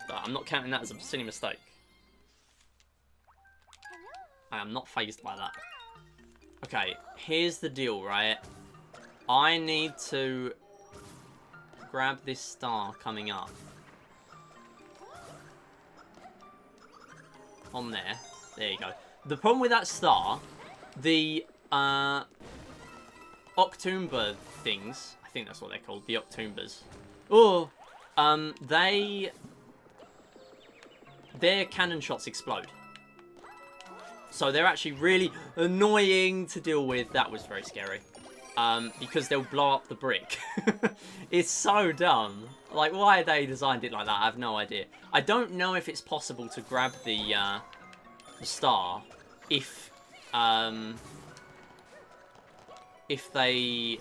But I'm not counting that as a silly mistake. I am not fazed by that. Okay, here's the deal, right? I need to grab this star coming up. On there. There you go. The problem with that star, the Octoomba things, I think that's what they're called, the Octoombas. Oh, their cannon shots explode. So they're actually really annoying to deal with. That was very scary. Because they'll blow up the brick. It's so dumb. Like, why they designed it like that, I have no idea. I don't know if it's possible to grab the star if they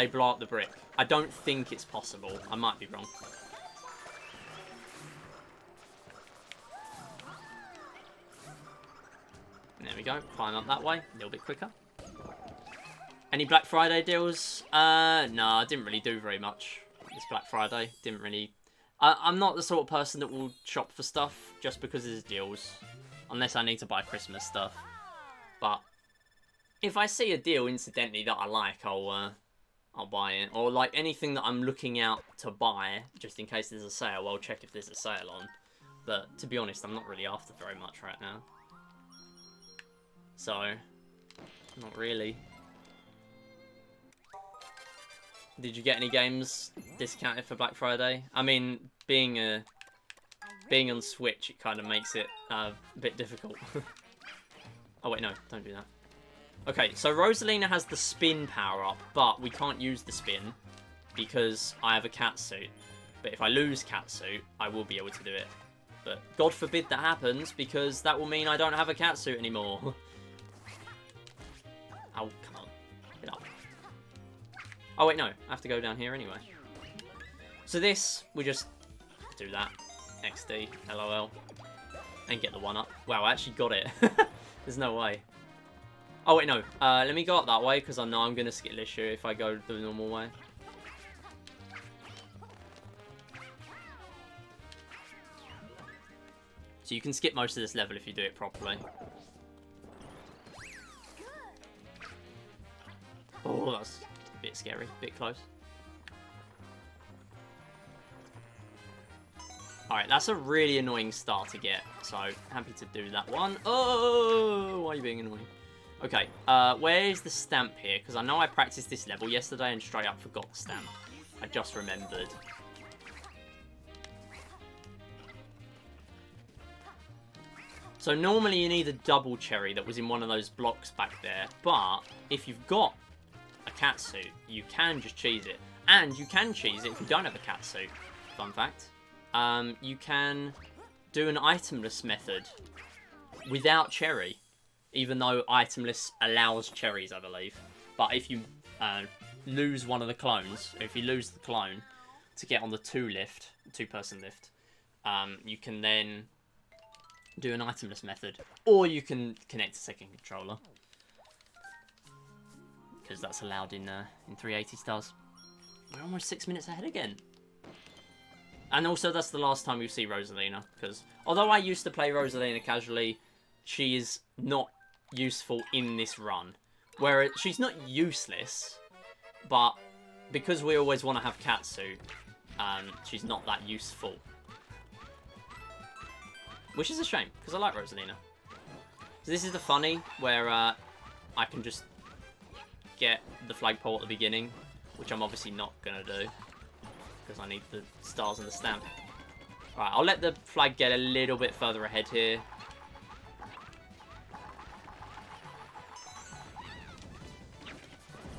blow up the brick. I don't think it's possible. I might be wrong. There we go. Climb up that way. A little bit quicker. Any Black Friday deals? No, I didn't really do very much this Black Friday. Didn't really... I'm not the sort of person that will shop for stuff just because there's deals. Unless I need to buy Christmas stuff. But if I see a deal, incidentally, that I like, I'll buy it. Or, like, anything that I'm looking out to buy, just in case there's a sale, I'll check if there's a sale on. But, to be honest, I'm not really after very much right now. So, not really. Did you get any games discounted for Black Friday? I mean, being on Switch, it kind of makes it a bit difficult. Oh wait, no, don't do that. Okay, so Rosalina has the spin power-up, but we can't use the spin because I have a cat suit. But if I lose cat suit, I will be able to do it. But God forbid that happens, because that will mean I don't have a cat suit anymore. Oh, come on. Get up. Oh, wait, no. I have to go down here anyway. So this, we just do that. XD, LOL. And get the one up. Wow, I actually got it. There's no way. Oh, wait, no. Let me go up that way, because I know I'm going to skip this issue if I go the normal way. So you can skip most of this level if you do it properly. Oh, that's a bit scary, a bit close. Alright, that's a really annoying star to get, so happy to do that one. Oh, why are you being annoying? Okay, where's the stamp here? Because I know I practiced this level yesterday and straight up forgot the stamp. I just remembered. So normally you need a double cherry that was in one of those blocks back there, but if you've got a cat suit, you can just cheese it. And you can cheese it if you don't have a cat suit. Fun fact. You can do an itemless method without cherry, even though itemless allows cherries, I believe. But if you lose one of the clones, if you lose the clone to get on the two-person lift, you can then do an itemless method, or you can connect a second controller, because that's allowed in 380 stars. We're almost 6 minutes ahead again. And also, that's the last time you see Rosalina, because although I used to play Rosalina casually, she is not useful in this run. Where she's not useless, but because we always want to have Katsu, she's not that useful. Which is a shame, because I like Rosalina. So this is the funny, where I can just get the flagpole at the beginning, which I'm obviously not going to do, because I need the stars and the stamp. Alright, I'll let the flag get a little bit further ahead here.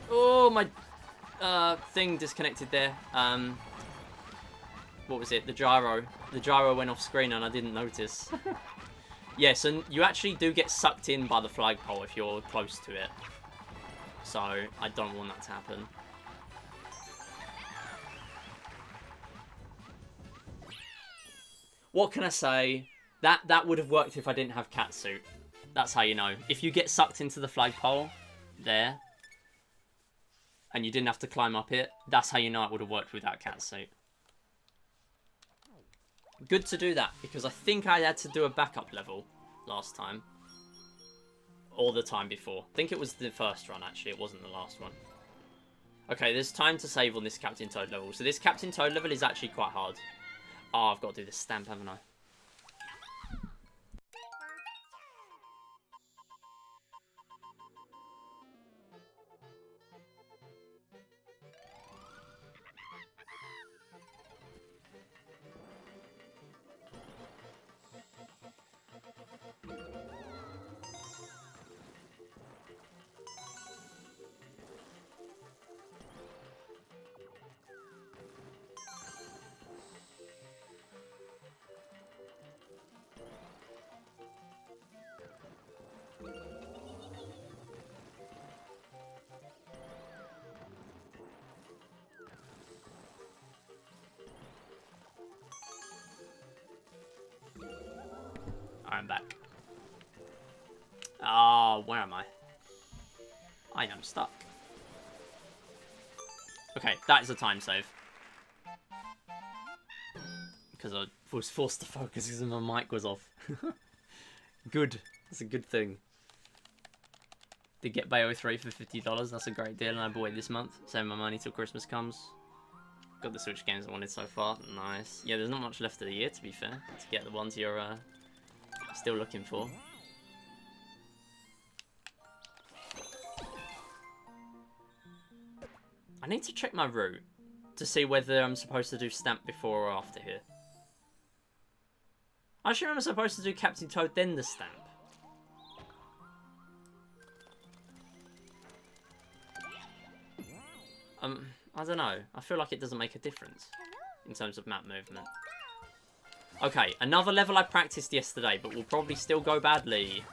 Oh, my thing disconnected there. What was it? The gyro. The gyro went off screen and I didn't notice. Yes, and you actually do get sucked in by the flagpole if you're close to it. So, I don't want that to happen. What can I say? That would have worked if I didn't have catsuit. That's how you know. If you get sucked into the flagpole, there, and you didn't have to climb up it, that's how you know it would have worked without catsuit. Good to do that, because I think I had to do a backup level last time. Or the time before. I think it was the first run, actually. It wasn't the last one. Okay, there's time to save on this Captain Toad level. So this Captain Toad level is actually quite hard. Oh, I've got to do this stamp, haven't I? I'm back. Ah, where am I? I am stuck. Okay, that is a time save. Because I was forced to focus because my mic was off. Good. That's a good thing. Did get Bayo 3 for $50. That's a great deal, and I bought it this month. Save my money till Christmas comes. Got the Switch games I wanted so far. Nice. Yeah, there's not much left of the year, to be fair, to get the ones you're still looking for. I need to check my route to see whether I'm supposed to do Stamp before or after here. I assume I'm supposed to do Captain Toad, then the Stamp. I don't know. I feel like it doesn't make a difference in terms of map movement. Okay, another level I practiced yesterday, but will probably still go badly.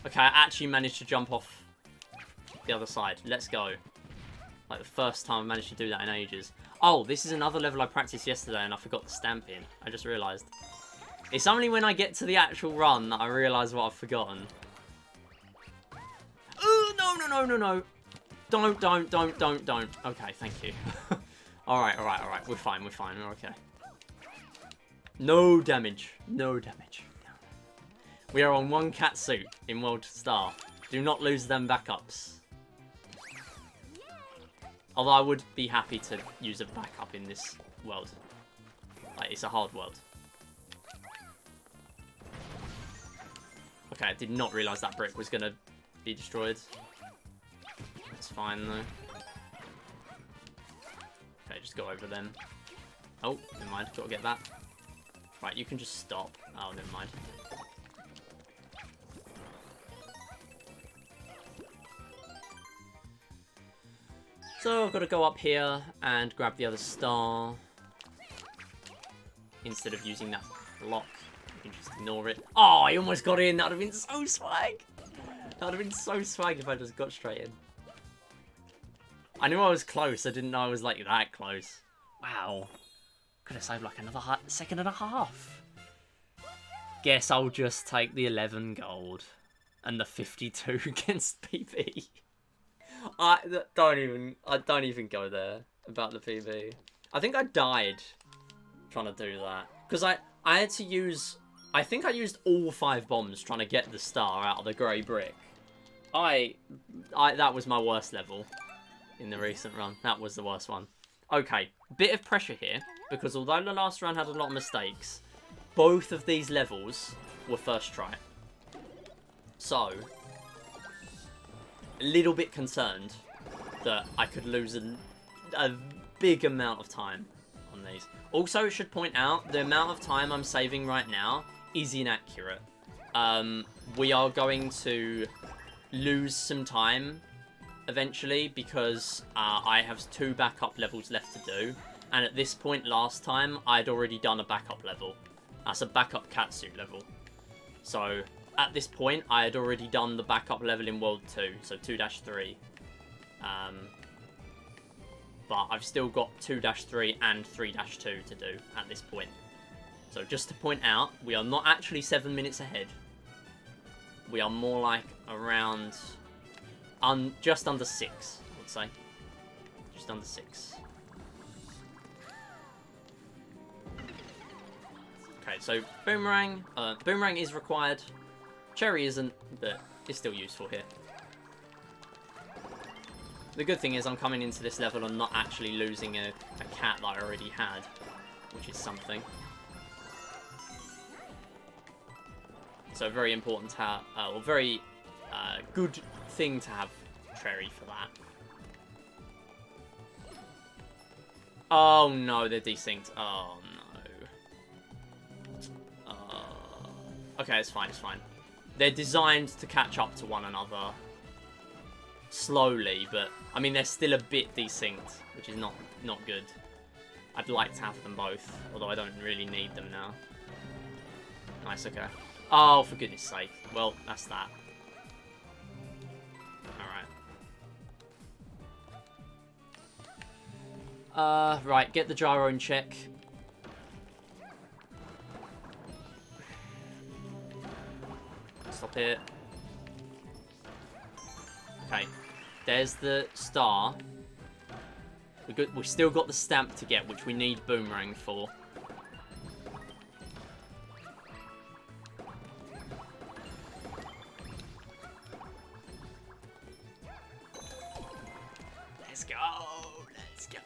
Okay, I actually managed to jump off the other side. Let's go. Like the first time I managed to do that in ages. Oh, this is another level I practiced yesterday and I forgot the stamp in. I just realised. It's only when I get to the actual run that I realise what I've forgotten. Oh, no, no, no, no, no. Don't. Okay, thank you. Alright. We're fine, we're okay. No damage. No damage. We are on one cat suit in World Star. Do not lose them backups. Although I would be happy to use a backup in this world. Like, it's a hard world. Okay, I did not realise that brick was going to be destroyed. It's fine, though. Okay, just go over them. Oh, never mind. Gotta get that. Right, you can just stop. Oh, never mind. So I've got to go up here and grab the other star. Instead of using that block, you can just ignore it. Oh, I almost got in. That would have been so swag. That would have been so swag if I just got straight in. I knew I was close. I didn't know I was like that close. Wow. Could have saved like another second and a half. Guess I'll just take the 11 gold and the 52 against PB. I don't even go there about the PB. I think I died trying to do that because I had to use. I think I used all 5 bombs trying to get the star out of the grey brick. That was my worst level in the recent run. That was the worst one. Okay, bit of pressure here because although the last run had a lot of mistakes, both of these levels were first try. So, a little bit concerned that I could lose a big amount of time on these. Also, I should point out, the amount of time I'm saving right now is inaccurate. We are going to lose some time eventually because I have 2 backup levels left to do. And at this point last time, I'd already done a backup level. That's a backup catsuit level. So, at this point, I had already done the backup level in World 2, so 2-3. But I've still got 2-3 and 3-2 to do at this point. So just to point out, we are not actually 7 minutes ahead. We are more like around, just under 6, I would say. Just under 6. Okay, Okay, so boomerang. Boomerang is required. Cherry isn't, but it's still useful here. The good thing is I'm coming into this level and not actually losing a cat that I already had, which is something. So very important to have, or very good thing to have Cherry for that. Oh no, they're desynced. Oh no. Okay, it's fine, it's fine. They're designed to catch up to one another slowly, but I mean they're still a bit desynced, which is not good. I'd like to have them both, although I don't really need them now. Nice, okay. Oh, for goodness sake. Well, that's that. Alright. Right, get the gyro in check. Stop here. Okay. There's the star. We've still got the stamp to get, which we need boomerang for. Let's go. Let's go.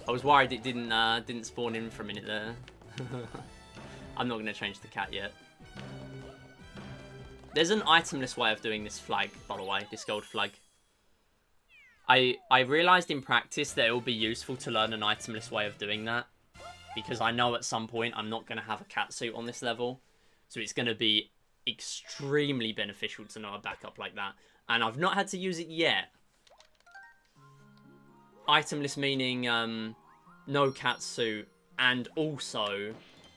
I was worried it didn't spawn in for a minute there. I'm not going to change the cat yet. There's an itemless way of doing this flag, by the way, this gold flag. I realised in practice that it will be useful to learn an itemless way of doing that. Because I know at some point I'm not going to have a cat suit on this level. So it's going to be extremely beneficial to know a backup like that. And I've not had to use it yet. Itemless meaning no cat suit and also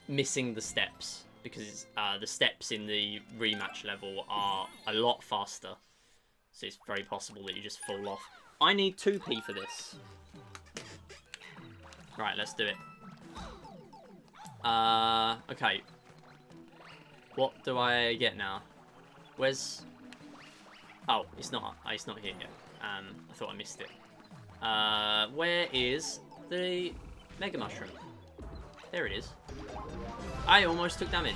missing the steps. Because the steps in the rematch level are a lot faster. So it's very possible that you just fall off. I need 2p for this. Right, let's do it. Okay. What do I get now? Where's... Oh, it's not here yet. I thought I missed it. Where is the Mega Mushroom? There it is. I almost took damage.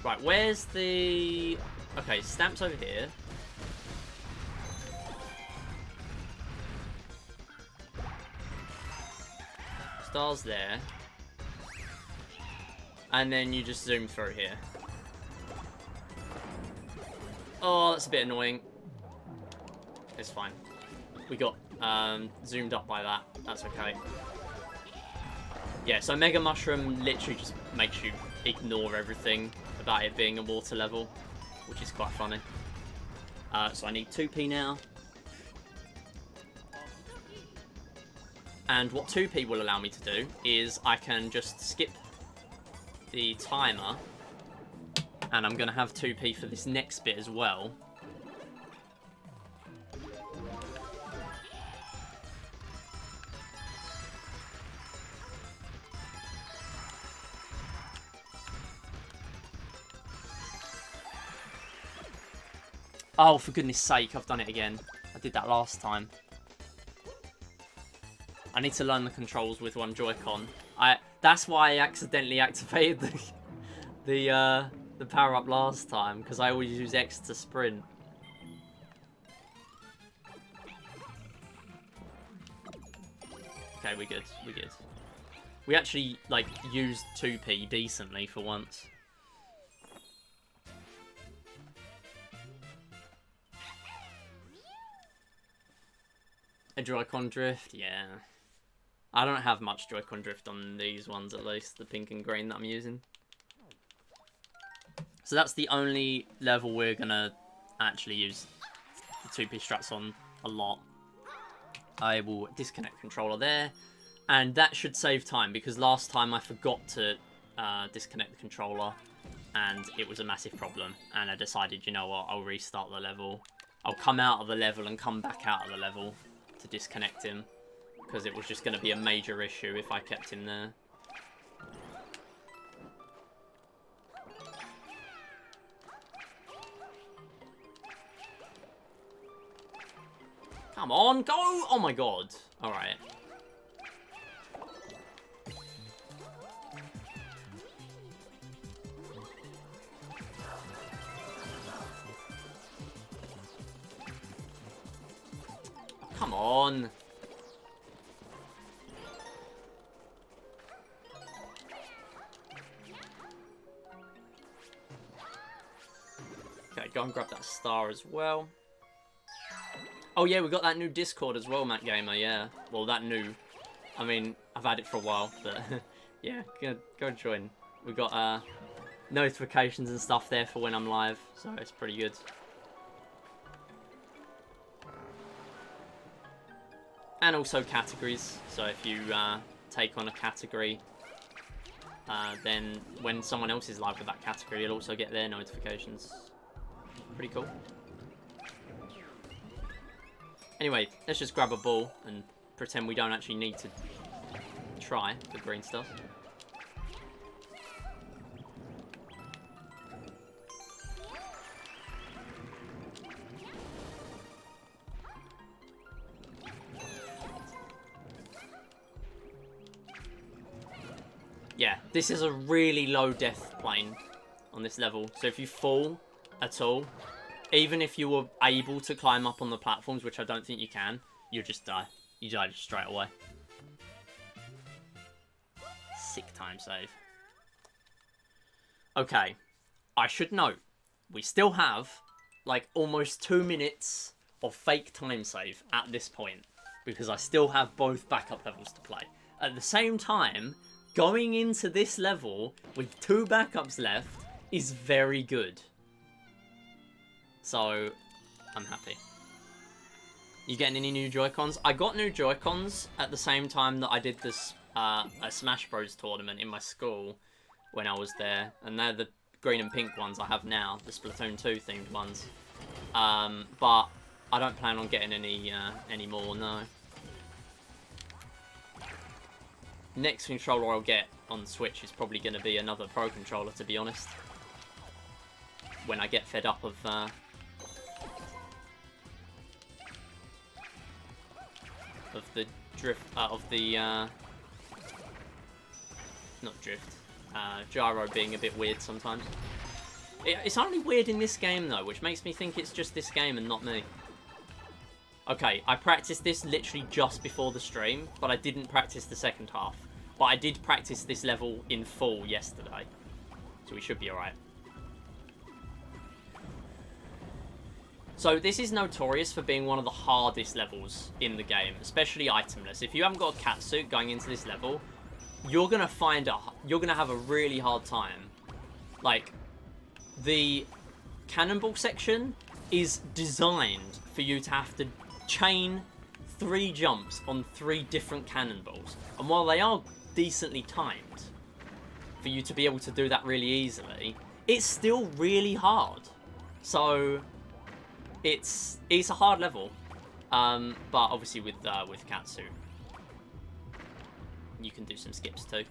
Right, where's the... Okay, Stamp's over here. Star's there. And then you just zoom through here. Oh, that's a bit annoying. It's fine. We got zoomed up by that. That's okay. Yeah, so Mega Mushroom literally just makes you ignore everything about it being a water level, which is quite funny. So I need 2p now. And what 2p will allow me to do is I can just skip the timer. And I'm going to have 2p for this next bit as well. Oh, for goodness sake, I've done it again. I did that last time. I need to learn the controls with one Joy-Con. That's why I accidentally activated the power-up last time, because I always use X to sprint. Okay, we're good. We're good. We actually, like, used 2p decently for once. A Joy-Con drift? Yeah. I don't have much Joy-Con drift on these ones, at least. The pink and green that I'm using. So that's the only level we're going to actually use the 2p strats on a lot. I will disconnect controller there. And that should save time, because last time I forgot to disconnect the controller. And it was a massive problem. And I decided, you know what, I'll restart the level. I'll come out of the level and come back out of the level to disconnect him, because it was just going to be a major issue if I kept him there. Come on, go! Oh my god. Alright. Come on. Okay, go and grab that star as well. Oh yeah, we got that new Discord as well, Matt Gamer, yeah. Well, that new... I mean, I've had it for a while, but yeah, go join. We got notifications and stuff there for when I'm live, so it's pretty good. And also categories, so if you take on a category, then when someone else is live with that category, you'll also get their notifications. Pretty cool. Anyway, let's just grab a ball and pretend we don't actually need to try the green stuff. Yeah, this is a really low death plane on this level. So if you fall at all, even if you were able to climb up on the platforms, which I don't think you can, you just die. You die just straight away. Sick time save. Okay, I should note, we still have like almost 2 minutes of fake time save at this point, because I still have both backup levels to play. At the same time, going into this level with 2 backups left is very good. So, I'm happy. You getting any new Joy-Cons? I got new Joy-Cons at the same time that I did this a Smash Bros tournament in my school when I was there. And they're the green and pink ones I have now, the Splatoon 2 themed ones. But I don't plan on getting any more, no. Next controller I'll get on Switch is probably going to be another Pro Controller, to be honest. When I get fed up of the drift, not drift, gyro being a bit weird sometimes. It's only weird in this game though, which makes me think it's just this game and not me. Okay, I practiced this literally just before the stream, but I didn't practice the second half. But I did practice this level in full yesterday, so we should be alright. So this is notorious for being one of the hardest levels in the game, especially itemless. If you haven't got a catsuit going into this level, you're gonna have a really hard time. Like, the cannonball section is designed for you to have to chain 3 jumps on 3 different cannonballs. And while they are decently timed for you to be able to do that really easily, it's still really hard. So it's a hard level, but obviously with Katsu you can do some skips too.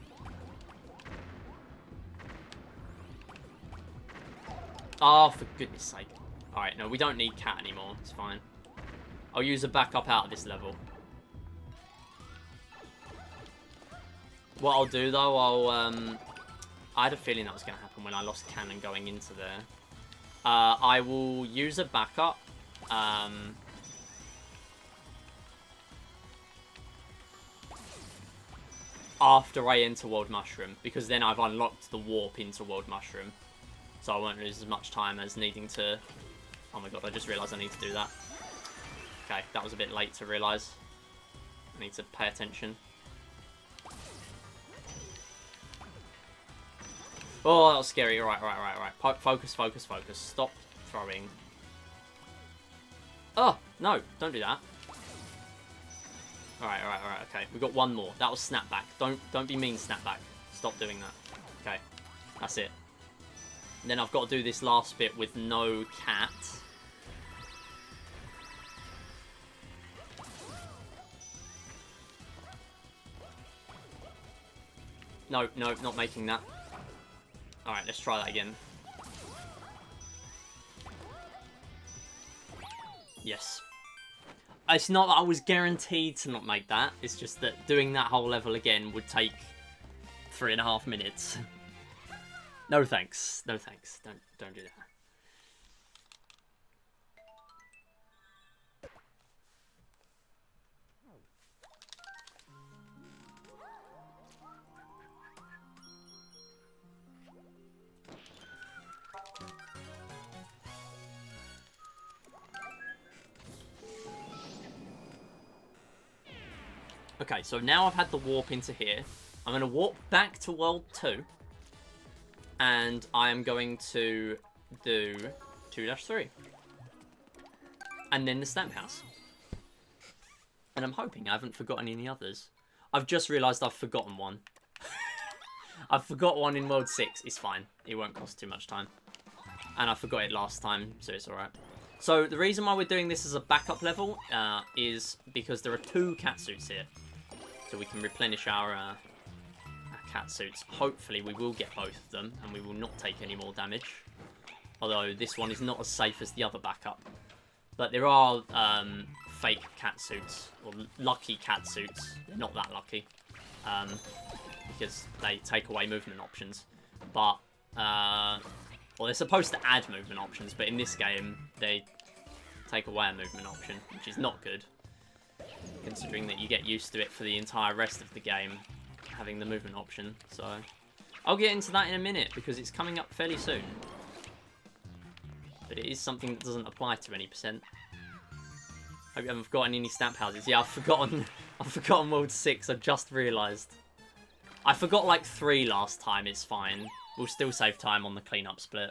Oh, for goodness sake. Alright, no, we don't need Cat anymore, it's fine. I'll use a backup out of this level. What I'll do though, I had a feeling that was going to happen when I lost Cannon going into there. I will use a backup. After I enter World Mushroom, because then I've unlocked the warp into World Mushroom. So I won't lose as much time as needing to... Oh my god, I just realised I need to do that. Okay, that was a bit late to realise. I need to pay attention. Oh, that was scary. Right. Focus. Stop throwing. Oh, no, don't do that. Alright, okay. We've got one more. That was snapback. Don't be mean, snapback. Stop doing that. Okay, that's it. And then I've got to do this last bit with no cat. No, not making that. Alright, let's try that again. Yes. It's not that I was guaranteed to not make that. It's just that doing that whole level again would take 3.5 minutes. No thanks. No thanks. Don't do that. Okay, so now I've had the warp into here. I'm going to warp back to World 2. And I am going to do 2-3. And then the Stamp House. And I'm hoping I haven't forgotten any others. I've just realised I've forgotten one. I've forgot one in World 6. It's fine. It won't cost too much time. And I forgot it last time, so it's alright. So the reason why we're doing this as a backup level is because there are 2 cat suits here. So we can replenish our cat suits. Hopefully we will get both of them and we will not take any more damage. Although this one is not as safe as the other backup. But there are fake cat suits, or lucky cat suits. They're not that lucky. Because they take away movement options. But, well, they're supposed to add movement options, but in this game, they take away a movement option, which is not good. Considering that you get used to it for the entire rest of the game, having the movement option. So, I'll get into that in a minute, because it's coming up fairly soon. But it is something that doesn't apply to any percent. Hope you haven't forgotten any stamp houses. Yeah, I've forgotten World 6, I've just realised. I forgot like 3 last time, it's fine. We'll still save time on the cleanup split.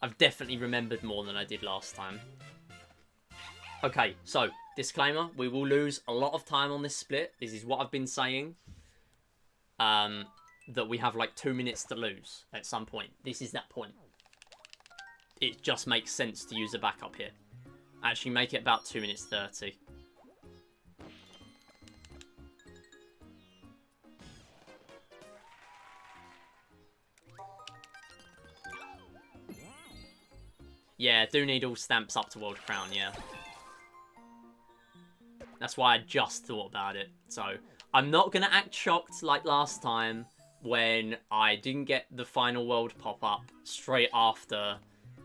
I've definitely remembered more than I did last time. Okay, so, disclaimer, we will lose a lot of time on this split. This is what I've been saying. That we have like 2 minutes to lose at some point. This is that point. It just makes sense to use a backup here. Actually, make it about 2 minutes 30. Yeah, do need all stamps up to World Crown, yeah. That's why I just thought about it. So, I'm not going to act shocked like last time when I didn't get the final world pop-up straight after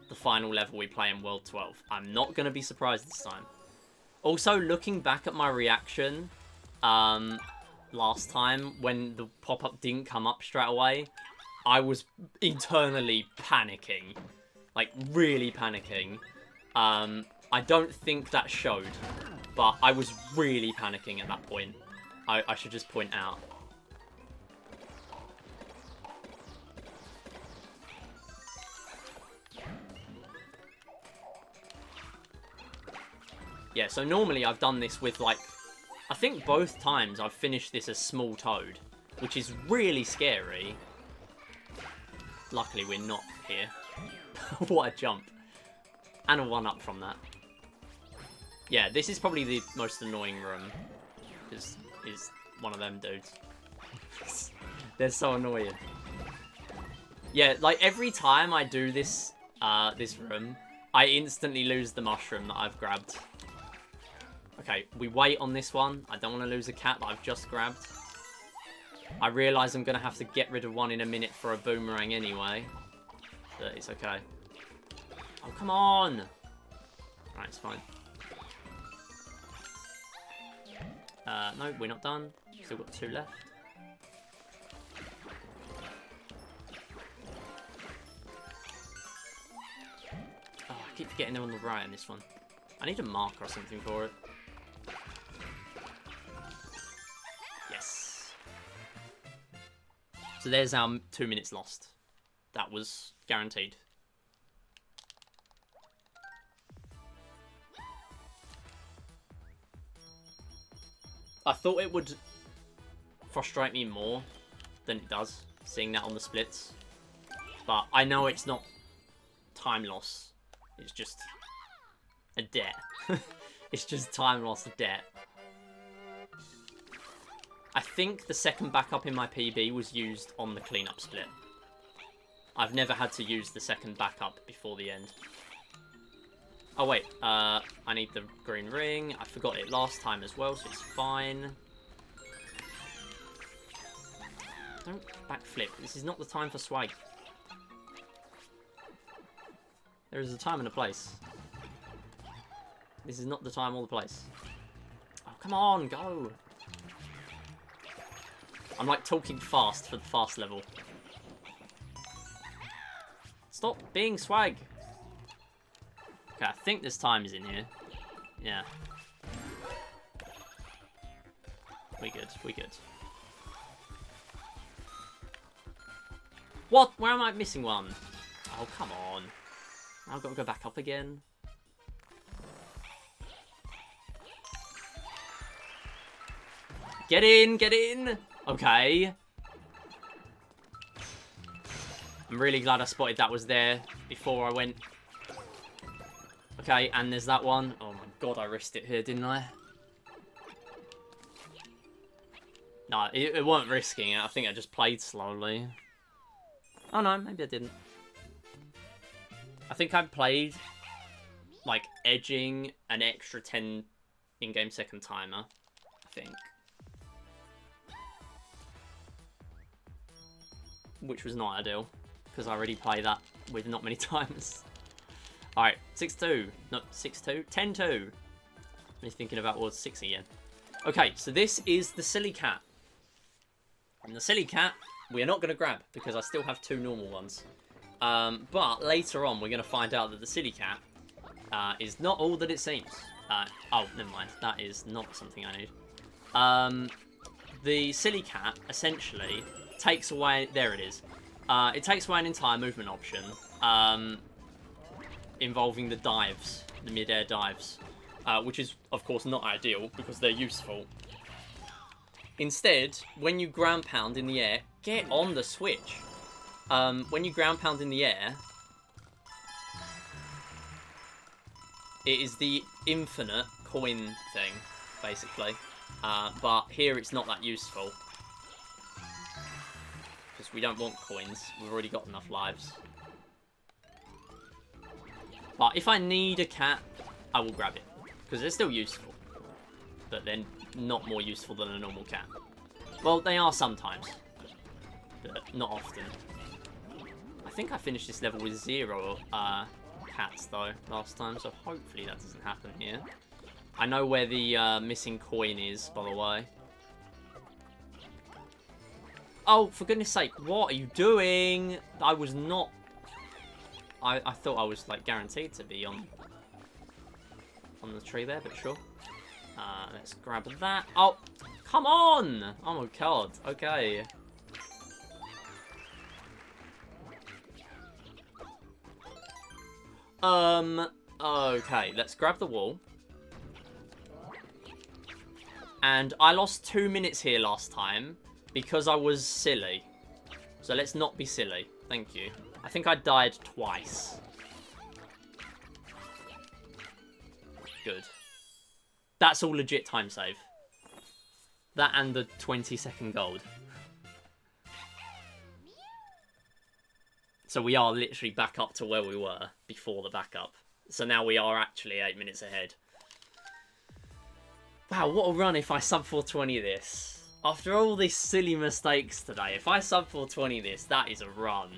the final level we play in World 12. I'm not going to be surprised this time. Also, looking back at my reaction last time when the pop-up didn't come up straight away, I was internally panicking. Like, really panicking. I don't think that showed, but I was really panicking at that point. I should just point out. Yeah, so normally I've done this with, like, I think both times I've finished this as Small Toad, which is really scary. Luckily, we're not here. What a jump. And a 1-up from that. Yeah, this is probably the most annoying room. Is one of them dudes. They're so annoying. Yeah, like, every time I do this, this room, I instantly lose the mushroom that I've grabbed. Okay, we wait on this one. I don't want to lose a cat that I've just grabbed. I realise I'm going to have to get rid of one in a minute for a boomerang anyway. But it's okay. Oh, come on! Right, it's fine. No, we're not done. Still got 2 left. Oh, I keep forgetting they're on the right in this one. I need a marker or something for it. Yes. So there's our 2 minutes lost. That was guaranteed. I thought it would frustrate me more than it does, seeing that on the splits. But I know it's not time loss. It's just a debt. It's just time loss, a debt. I think the second backup in my PB was used on the cleanup split. I've never had to use the second backup before the end. Oh wait, I need the green ring. I forgot it last time as well, so it's fine. Don't backflip. This is not the time for swag. There is a time and a place. This is not the time or the place. Oh, come on, go! I'm like talking fast for the fast level. Stop being swag! Okay, I think this time is in here. Yeah. We good. We good. What? Where am I missing one? Oh, come on. I've got to go back up again. Get in, get in. Okay. I'm really glad I spotted that was there before I went. Okay, and there's that one. Oh my god, I risked it here, didn't I? No, it weren't risking it. I think I just played slowly. Oh no, maybe I didn't. I think I played, like, edging an extra 10 in-game second timer, I think. Which was not ideal, because I already play that with not many times. Alright, 6-2. Not 6-2? 10-2. I'm thinking about what's 6 again. Okay, so this is the silly cat. And the silly cat, we're not going to grab, because I still have 2 normal ones. But later on, we're going to find out that the silly cat is not all that it seems. Oh, never mind. That is not something I need. The silly cat, essentially, takes away... There it is. It takes away an entire movement option involving the dives, the mid-air dives, which is, of course, not ideal because they're useful. Instead, when you ground pound in the air, get on the switch. When you ground pound in the air, it is the infinite coin thing, basically. But here it's not that useful. Because we don't want coins. We've already got enough lives. But if I need a cat, I will grab it. Because they're still useful. But they're not more useful than a normal cat. Well, they are sometimes. But not often. I think I finished this level with 0 cats, though, last time. So hopefully that doesn't happen here. I know where the missing coin is, by the way. Oh, for goodness sake, what are you doing? I was not... I thought I was, like, guaranteed to be on the tree there, but sure. Let's grab that. Oh, come on! Oh my god, okay. Okay, let's grab the wall. And I lost 2 minutes here last time because I was silly. So let's not be silly. Thank you. I think I died twice. Good. That's all legit time save. That and the 20-second gold. So we are literally back up to where we were before the backup. So now we are actually 8 minutes ahead. Wow, what a run if I sub 420 this. After all these silly mistakes today, if I sub 420 this, that is a run.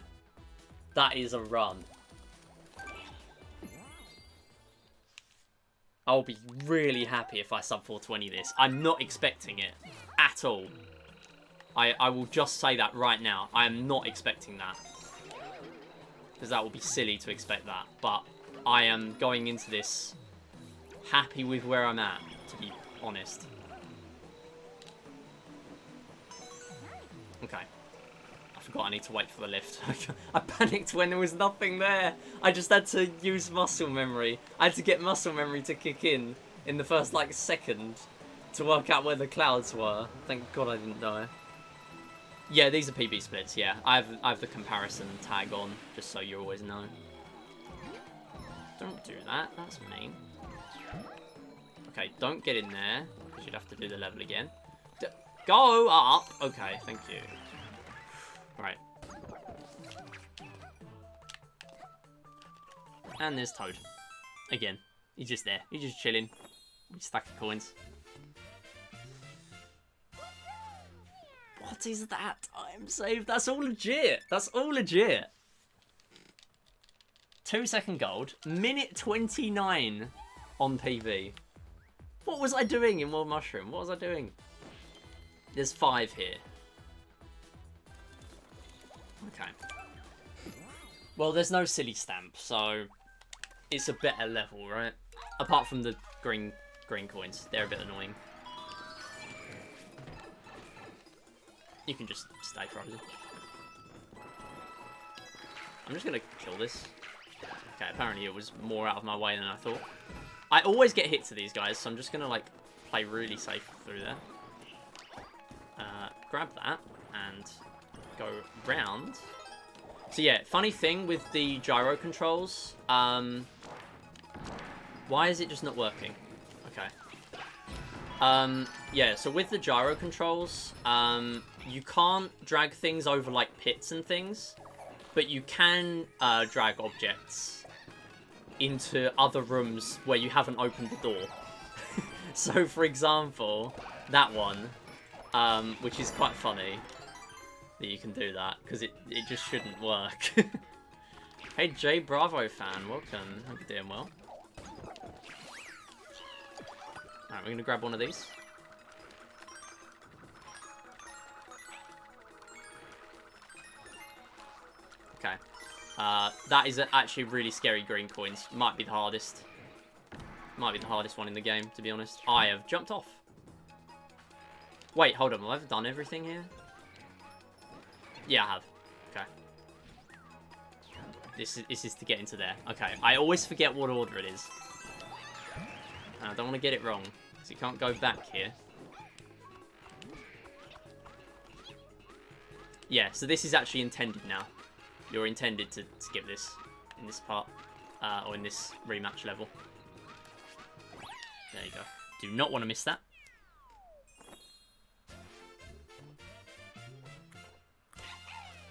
That is a run. I'll be really happy if I sub 420 this. I'm not expecting it at all. I will just say that right now. I am not expecting that. Because that would be silly to expect that. But I am going into this happy with where I'm at, to be honest. Okay. I forgot I need to wait for the lift. I panicked when there was nothing there. I just had to use muscle memory. I had to get muscle memory to kick in the first, like, second to work out where the clouds were. Thank God I didn't die. Yeah, these are PB splits, yeah. I have the comparison tag on, just so you always know. Don't do that. That's mean. Okay, don't get in there, because you'd have to do the level again. Go up! Okay, thank you. Right. And there's Toad. Again. He's just there. He's just chilling. Stack of coins. What is that? Time save. That's all legit. That's all legit. 2-second gold. Minute 29 on PB. What was I doing in World Mushroom? What was I doing? There's 5 here. Okay. Well, there's no silly stamp, so it's a better level, right? Apart from the green coins. They're a bit annoying. You can just stay frozen. I'm just gonna kill this. Okay, apparently it was more out of my way than I thought. I always get hit to these guys, so I'm just gonna like play really safe through there. Grab that and go round. So yeah, funny thing with the gyro controls. Why is it just not working? Okay. Yeah, so with the gyro controls, you can't drag things over like pits and things, but you can drag objects into other rooms where you haven't opened the door. So for example, that one, which is quite funny that you can do that, because it just shouldn't work. Hey J Bravo fan, welcome. Hope you're doing well. Alright, we're going to grab one of these. Okay. That is actually really scary green coins. Might be the hardest. Might be the hardest one in the game, to be honest. I have jumped off. Wait, hold on. Have I done everything here? Yeah, I have. Okay. This is to get into there. Okay, I always forget what order it is. And I don't want to get it wrong, because you can't go back here. Yeah, so this is actually intended now. You're intended to skip this in this part, or in this rematch level. There you go. Do not want to miss that.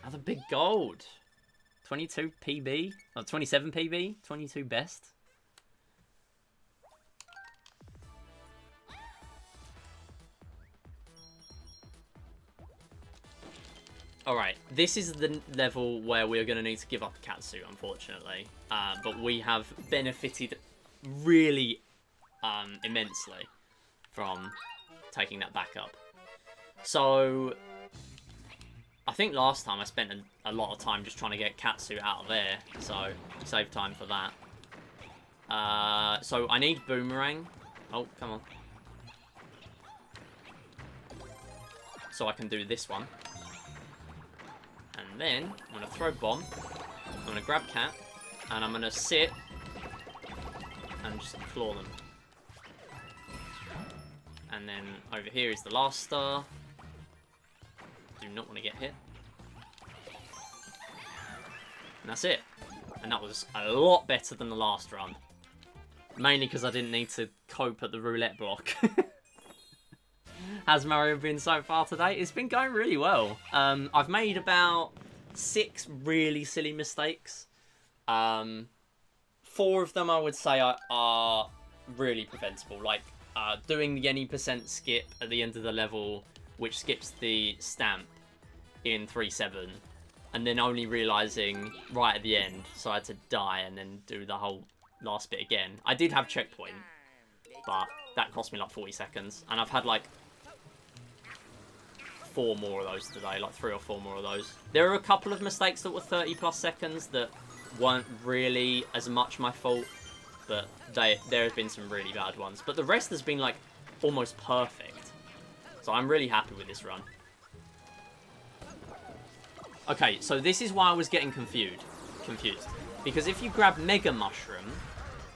Another big gold. 22 PB. Oh, 27 PB. 22 best. Alright, this is the level where we're going to need to give up a catsuit, unfortunately. But we have benefited really immensely from taking that back up. So, I think last time I spent a lot of time just trying to get catsuit out of there, so save time for that. So I need boomerang. Oh, come on. So I can do this one. And then I'm going to throw bomb. I'm going to grab cat. And I'm going to sit and just claw them. And then over here is the last star. Do not want to get hit. And that's it. And that was a lot better than the last run. Mainly because I didn't need to cope at the roulette block. How's Mario been so far today? It's been going really well. I've made about 6 really silly mistakes. 4 of them I would say are really preventable. Like doing the any percent skip at the end of the level, which skips the stamp in 3-7. And then only realising right at the end, so I had to die and then do the whole last bit again. I did have checkpoint, but that cost me like 40 seconds. And I've had like 4 more of those today, like 3 or 4 more of those. There are a couple of mistakes that were 30 plus seconds that weren't really as much my fault, but there have been some really bad ones. But the rest has been like almost perfect. So I'm really happy with this run. Okay, so this is why I was getting confused. Because if you grab Mega Mushroom,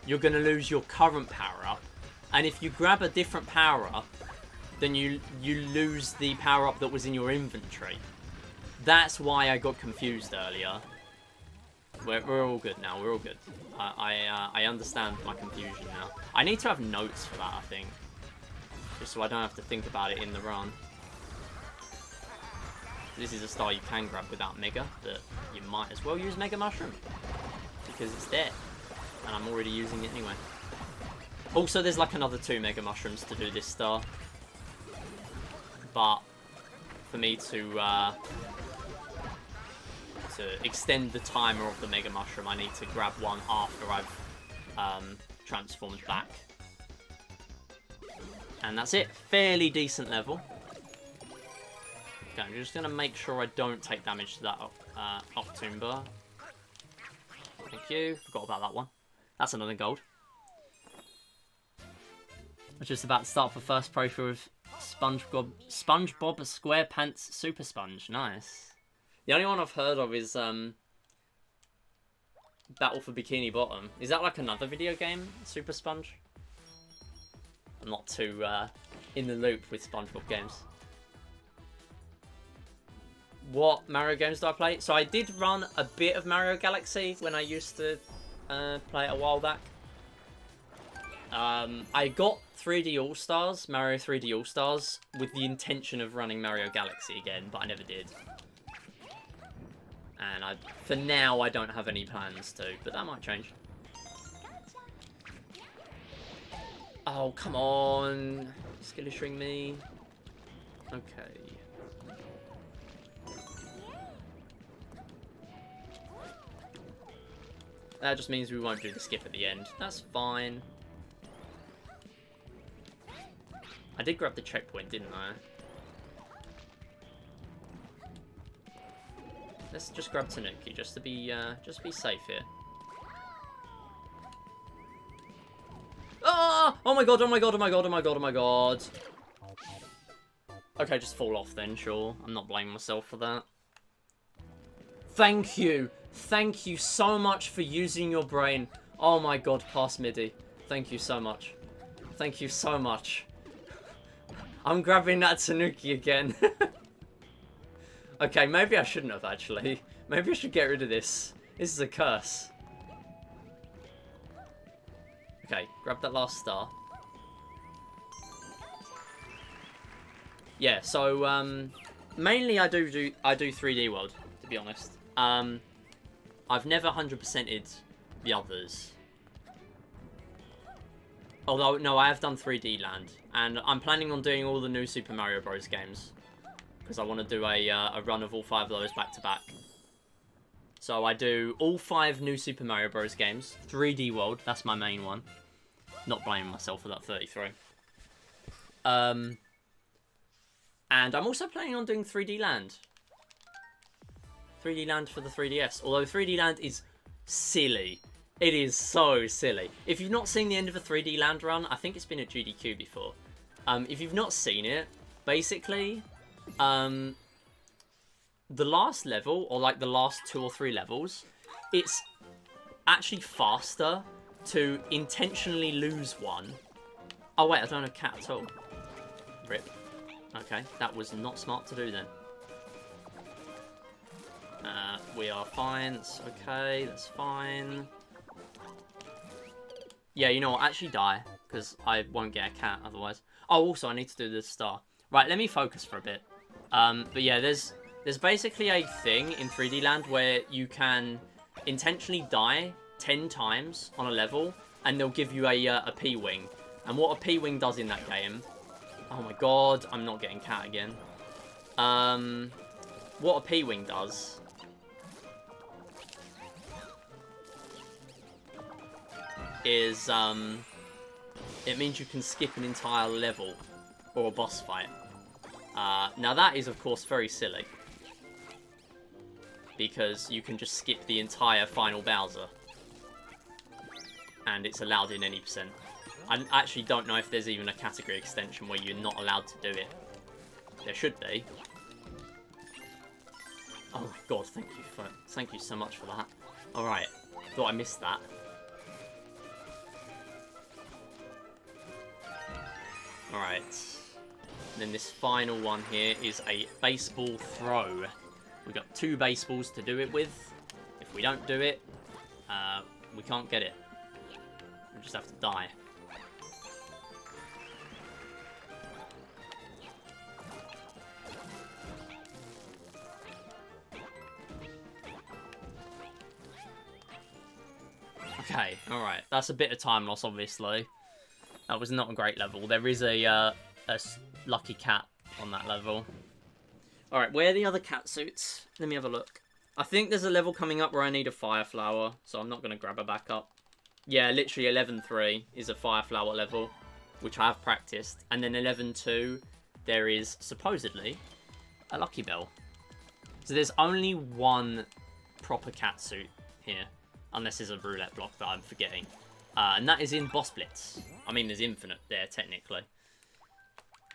you're going to lose your current power-up. And if you grab a different power-up, then you lose the power-up that was in your inventory. That's why I got confused earlier. We're all good now, we're all good. I understand my confusion now. I need to have notes for that, I think. Just so I don't have to think about it in the run. This is a star you can grab without Mega, but you might as well use Mega Mushroom. Because it's there. And I'm already using it anyway. Also, there's like another 2 Mega Mushrooms to do this star. But for me to extend the timer of the Mega Mushroom, I need to grab one after I've transformed back. And that's it. Fairly decent level. Okay, I'm just going to make sure I don't take damage to that Octoomba. Thank you. Forgot about that one. That's another gold. I was just about to start for first playthrough with SpongeBob SquarePants Super Sponge. Nice. The only one I've heard of is Battle for Bikini Bottom. Is that like another video game, Super Sponge? I'm not too in the loop with SpongeBob games. What Mario games do I play? So I did run a bit of Mario Galaxy when I used to play it a while back. I got 3D All-Stars, Mario 3D All-Stars, with the intention of running Mario Galaxy again, but I never did. And for now, I don't have any plans to, but that might change. Oh, come on. Skillishing me. Okay. That just means we won't do the skip at the end. That's fine. I did grab the checkpoint, didn't I? Let's just grab Tanuki just to be safe here. Ah! Oh my god, oh my god, oh my god, oh my god, oh my god. Okay, just fall off then, sure. I'm not blaming myself for that. Thank you. Thank you so much for using your brain. Oh my god, pass MIDI. Thank you so much. Thank you so much. I'm grabbing that Tanuki again. Okay, maybe I shouldn't have, actually. Maybe I should get rid of this. This is a curse. Okay, grab that last star. Yeah, so, mainly I do 3D World, to be honest. I've never 100%ed the others. Although, no, I have done 3D Land. And I'm planning on doing all the new Super Mario Bros. Games. Because I want to do a run of all 5 of those back to back. So I do all 5 new Super Mario Bros. Games. 3D World, that's my main one. Not blaming myself for that 33. And I'm also planning on doing 3D Land. 3D Land for the 3DS. Although 3D Land is silly. It is so silly. If you've not seen the end of a 3D Land run, I think it's been at GDQ before. If you've not seen it, basically, the last level, or like the last 2 or 3 levels, it's actually faster to intentionally lose one. Oh wait, I don't have a cat at all. Rip. Okay, that was not smart to do then. We are fine. It's okay. That's fine. Yeah, you know what? Actually die, because I won't get a cat otherwise. Oh, also, I need to do this star. Right, let me focus for a bit. But yeah, there's basically a thing in 3D Land where you can intentionally die 10 times on a level, and they'll give you a P-Wing. And what a P-Wing does in that game... Oh my god, I'm not getting cat again. What a P-Wing does... is, it means you can skip an entire level or a boss fight. Now that is, of course, very silly. Because you can just skip the entire final Bowser. And it's allowed in any percent. I actually don't know if there's even a category extension where you're not allowed to do it. There should be. Oh my god, thank you so much for that. Alright, thought I missed that. Alright. Then this final one here is a baseball throw. We've got 2 baseballs to do it with. If we don't do it, we can't get it. We just have to die. Okay, alright. That's a bit of time loss, obviously. That was not a great level. There is a lucky cat on that level. Alright, where are the other cat suits? Let me have a look. I think there's a level coming up where I need a fire flower, so I'm not going to grab her back up. Yeah, literally 11.3 is a fire flower level, which I have practiced. And then 11.2, there is supposedly a lucky bell. So there's only one proper cat suit here, unless there's a roulette block that I'm forgetting. And that is in Boss Blitz. I mean, there's infinite there, technically.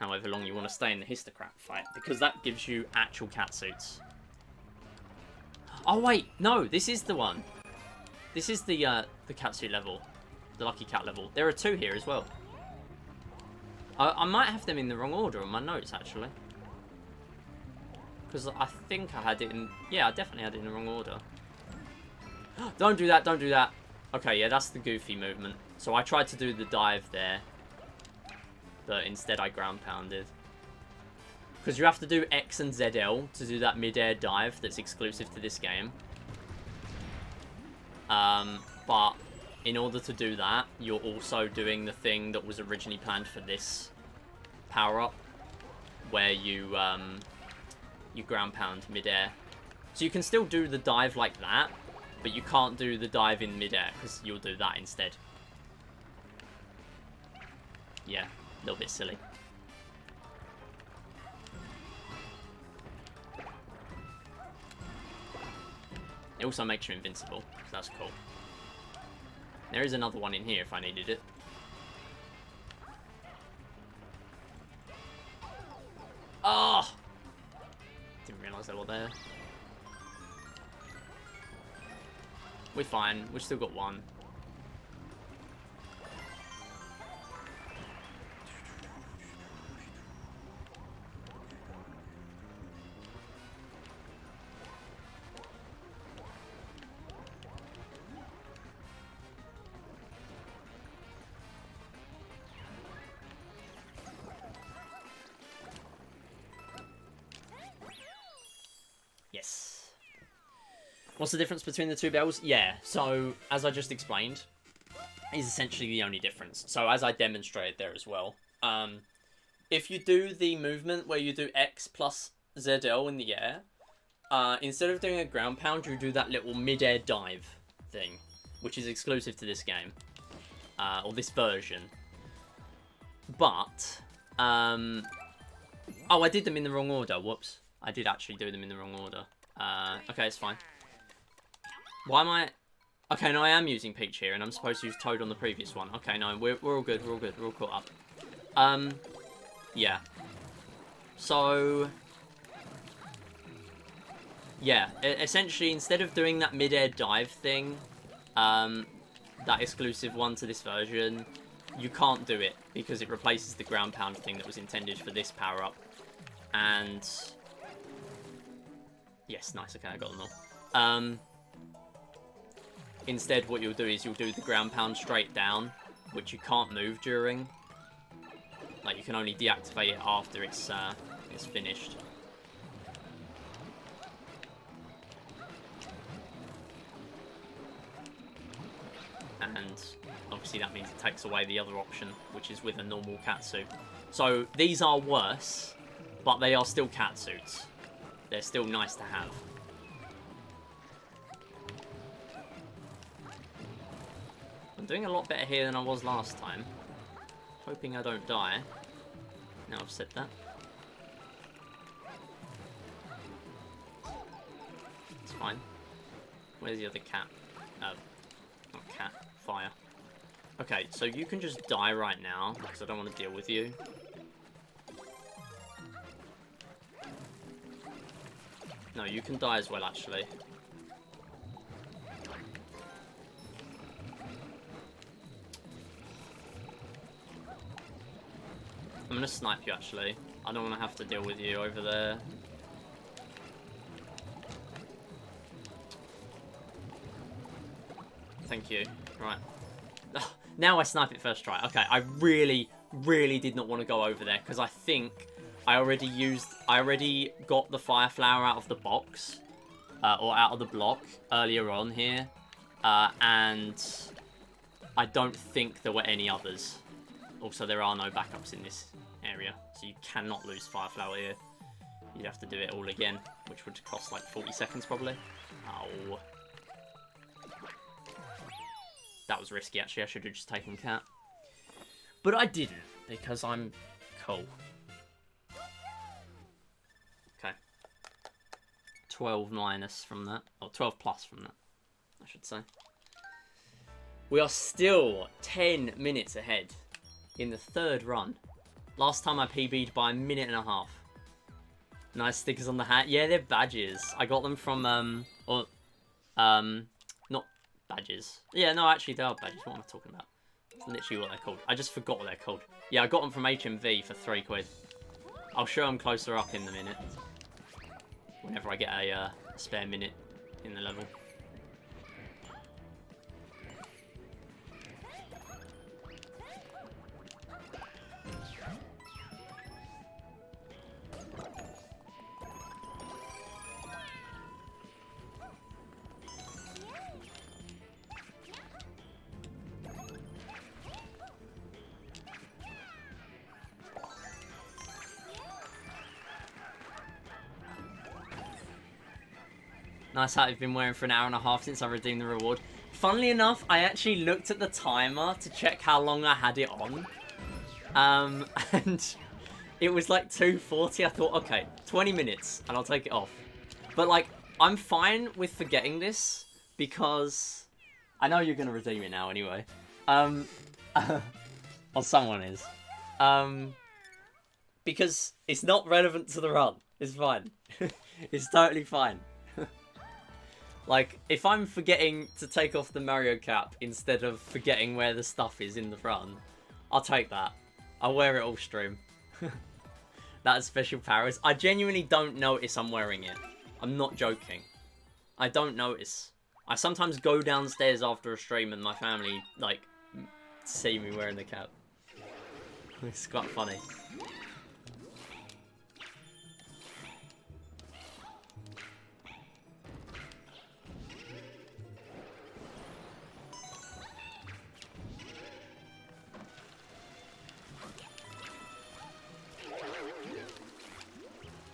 however long you want to stay in the histocrat fight, because that gives you actual cat suits. Oh wait, no, this is the one. This is the catsuit level, the lucky cat level. There are 2 here as well. I might have them in the wrong order on my notes actually, because I think I had it in. Yeah, I definitely had it in the wrong order. Don't do that! Don't do that! Okay, yeah, that's the goofy movement. So I tried to do the dive there, but instead I ground pounded. Because you have to do X and ZL to do that mid-air dive that's exclusive to this game. But in order to do that, you're also doing the thing that was originally planned for this power-up, where you ground pound mid-air. So you can still do the dive like that, but you can't do the dive in mid-air, because you'll do that instead. Yeah, a little bit silly. It also makes you invincible, so that's cool. There is another one in here if I needed it. Oh! Didn't realise they were there. We're fine. We've still got one. Yes. What's the difference between the 2 bells? Yeah, so as I just explained, is essentially the only difference. So as I demonstrated there as well, if you do the movement where you do X plus ZL in the air, instead of doing a ground pound, you do that little mid-air dive thing, which is exclusive to this game, or this version. But, oh, I did them in the wrong order. Whoops. I did actually do them in the wrong order. Okay, it's fine. Why am I... Okay, no, I am using Peach here, and I'm supposed to use Toad on the previous one. Okay, no, we're all good, we're all good, we're all caught up. Yeah. So... Yeah, essentially, instead of doing that mid-air dive thing, that exclusive one to this version, you can't do it, because it replaces the ground pound thing that was intended for this power-up. And... Yes, nice, okay, I got them all. Instead, what you'll do is you'll do the ground pound straight down, which you can't move during. Like, you can only deactivate it after it's finished. And obviously that means it takes away the other option, which is with a normal catsuit. So these are worse, but they are still catsuits. They're still nice to have. I'm doing a lot better here than I was last time. Hoping I don't die. Now I've said that. It's fine. Where's the other cat? Not cat. Fire. Okay, so you can just die right now, because I don't want to deal with you. No, you can die as well, actually. I'm gonna snipe you, actually. I don't want to have to deal with you over there. Thank you. Right. Now I snipe it first try. Okay, I really, really did not want to go over there, because I think I already got the fire flower out of the box, or out of the block earlier on here, and I don't think there were any others. Also, there are no backups in this area, so you cannot lose fire flower here. You'd have to do it all again, which would cost like 40 seconds probably. Oh. That was risky, actually. I should have just taken cat. But I didn't, because I'm cool. Okay. 12 minus from that. Or 12 plus from that, I should say. We are still 10 minutes ahead in the third run. Last time I PB'd by a minute and a half. Nice stickers on the hat. Yeah, they're badges. I got them from, not badges. Yeah, no, actually, they are badges. What am I talking about? That's literally what they're called. I just forgot what they're called. Yeah, I got them from HMV for £3. I'll show them closer up in a minute. Whenever I get a spare minute in the level. Nice hat I've been wearing for an hour and a half since I redeemed the reward. Funnily enough, I actually looked at the timer to check how long I had it on. And it was like 2:40. I thought, okay, 20 minutes and I'll take it off. But like, I'm fine with forgetting this because I know you're going to redeem it now anyway. Or someone is. Because it's not relevant to the run. It's fine. It's totally fine. Like, if I'm forgetting to take off the Mario cap instead of forgetting where the stuff is in the run, I'll take that. I'll wear it all stream. That is special powers. I genuinely don't notice I'm wearing it. I'm not joking. I don't notice. I sometimes go downstairs after a stream and my family, like, see me wearing the cap. It's quite funny.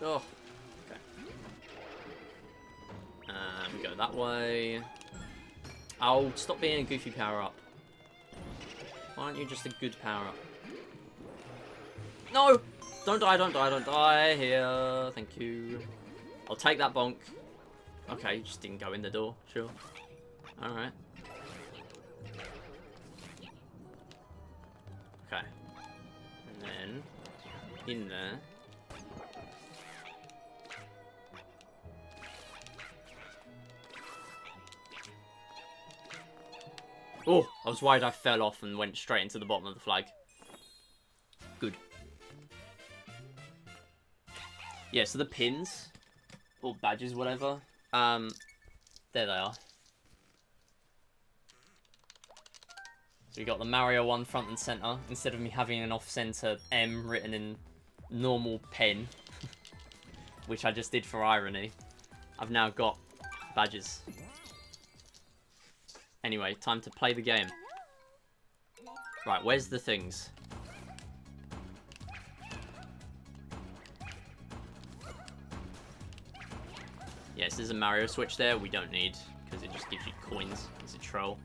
Oh, okay. We go that way. Oh, stop being a goofy power-up. Why aren't you just a good power-up? No! Don't die, don't die, don't die. Here, thank you. I'll take that bonk. Okay, you just didn't go in the door. Sure. Alright. Okay. And then, in there. Oh, I was worried I fell off and went straight into the bottom of the flag. Good. Yeah, so the pins, or badges, whatever, there they are. So we got the Mario one front and center, instead of me having an off-center M written in normal pen, which I just did for irony. I've now got badges. Anyway, time to play the game. Right, where's the things? Yes, there's a Mario switch there we don't need, because it just gives you coins. It's a troll.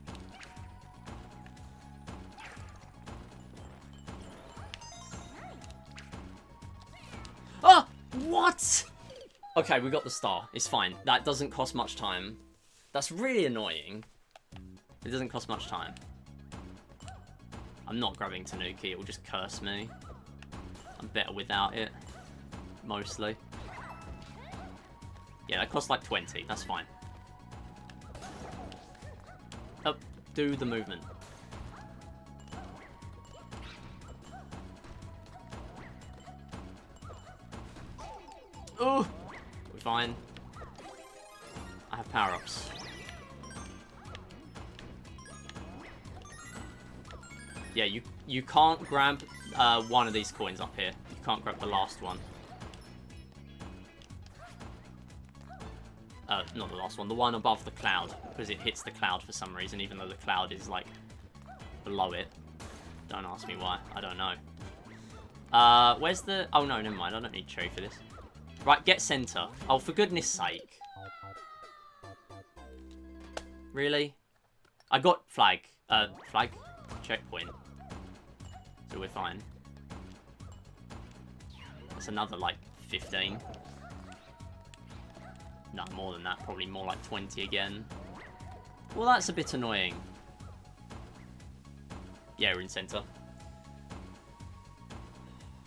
Ah! What? Okay, we got the star. It's fine. That doesn't cost much time. That's really annoying. It doesn't cost much time. I'm not grabbing Tanuki, it will just curse me. I'm better without it. Mostly. Yeah, that costs like 20, that's fine. Oh, do the movement. Oh! We're fine. I have power-ups. Yeah, you can't grab one of these coins up here. You can't grab the last one. Not the last one, the one above the cloud, because it hits the cloud for some reason, even though the cloud is, like, below it. Don't ask me why, I don't know. Where's the... Oh, no, never mind, I don't need cherry for this. Right, get center. Oh, for goodness sake. Really? I got flag. Flag? Checkpoint. So we're fine. That's another, like, 15. No, more than that. Probably more like 20 again. Well, that's a bit annoying. Yeah, we're in center.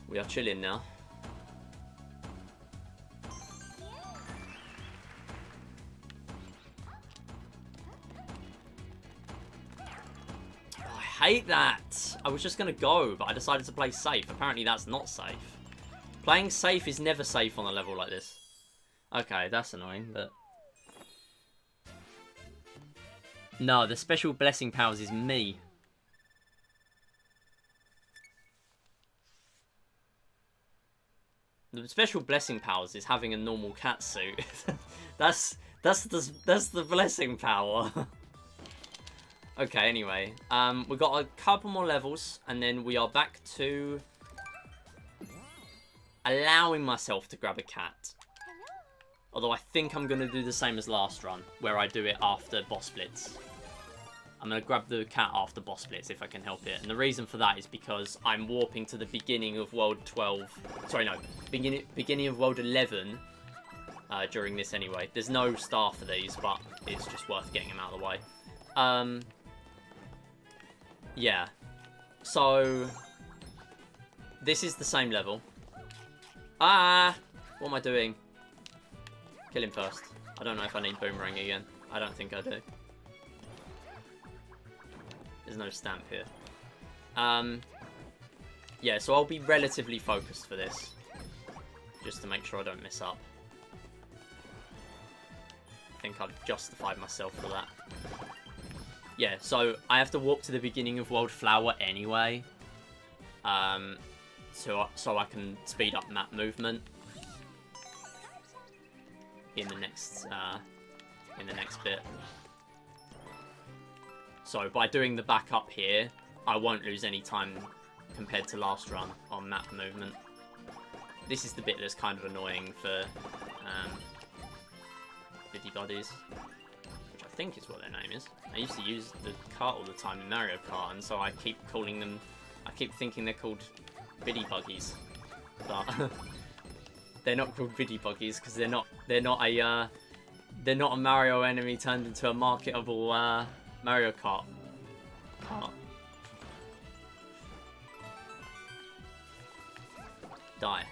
We are chilling now. Oh, I hate that. I was just going to go, but I decided to play safe. Apparently that's not safe. Playing safe is never safe on a level like this. Okay, that's annoying, but... No, the special blessing powers is me. The special blessing powers is having a normal cat suit. that's the blessing power. Okay, anyway. We've got a couple more levels, and then we are back to allowing myself to grab a cat. Although I think I'm going to do the same as last run, where I do it after boss blitz. I'm going to grab the cat after boss blitz if I can help it. And the reason for that is because I'm warping to the beginning of World 12. Sorry, no. Beginning of World 11 during this anyway. There's no star for these, but it's just worth getting them out of the way. Yeah. So, this is the same level. Ah! What am I doing? Kill him first. I don't know if I need Boomerang again. I don't think I do. There's no stamp here. Yeah, so I'll be relatively focused for this. Just to make sure I don't mess up. I think I've justified myself for that. Yeah, so I have to walk to the beginning of World Flower anyway. So I can speed up map movement. In the next bit. So by doing the backup here, I won't lose any time compared to last run on map movement. This is the bit that's kind of annoying for Biddy Buddies, which I think is what their name is. I used to use the cart all the time in Mario Kart, and so I keep calling them. I keep thinking they're called Biddy Buggies, but they're not called Biddy Buggies because they're not a Mario enemy turned into a marketable Mario Kart cart. Die.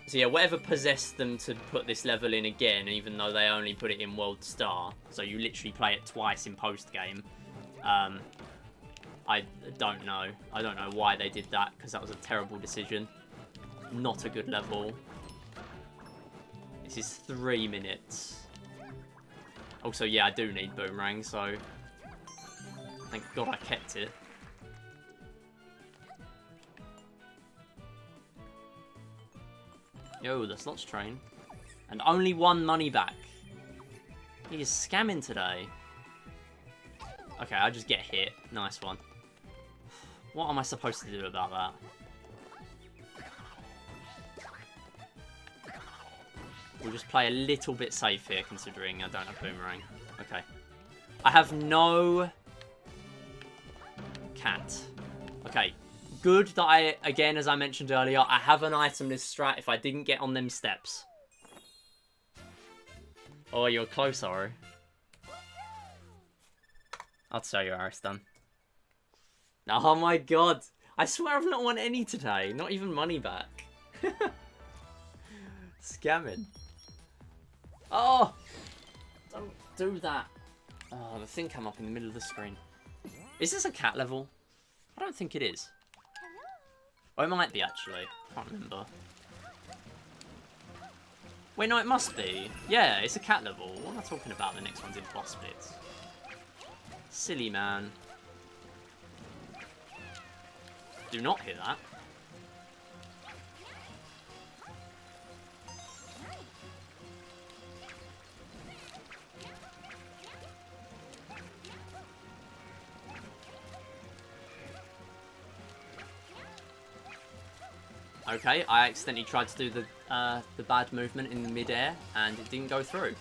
So yeah, whatever possessed them to put this level in again, even though they only put it in World Star, so you literally play it twice in post-game. I don't know. I don't know why they did that, because that was a terrible decision. Not a good level. This is 3 minutes. Also, yeah, I do need Boomerang, so... Thank God I kept it. Yo, the slots train. And only 1 money back. He is scamming today. Okay, I just get hit. Nice one. What am I supposed to do about that? We'll just play a little bit safe here, considering I don't have Boomerang. Okay. I have no... cat. Okay. Good that I, again, as I mentioned earlier, I have an itemless strat if I didn't get on them steps. Oh, you're close, Oro. I'll tell you, Ariston. Oh my god. I swear I've not won any today. Not even money back. Scamming. Oh! Don't do that. Oh, the thing came up in the middle of the screen. Is this a cat level? I don't think it is. Oh, it might be, actually. I can't remember. Wait, no, it must be. Yeah, it's a cat level. What am I talking about? The next one's in boss splits. Silly man. Do not hear that. Okay, I accidentally tried to do the bad movement in the mid-air, and it didn't go through.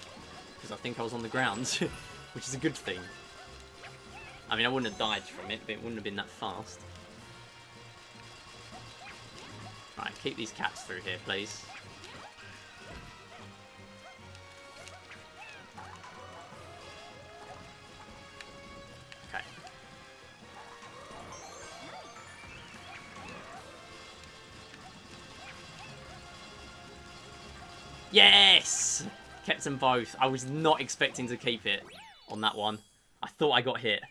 Because I think I was on the ground, which is a good thing. I mean, I wouldn't have died from it, but it wouldn't have been that fast. Right, keep these cats through here, please. Yes! Kept them both. I was not expecting to keep it on that one. I thought I got hit.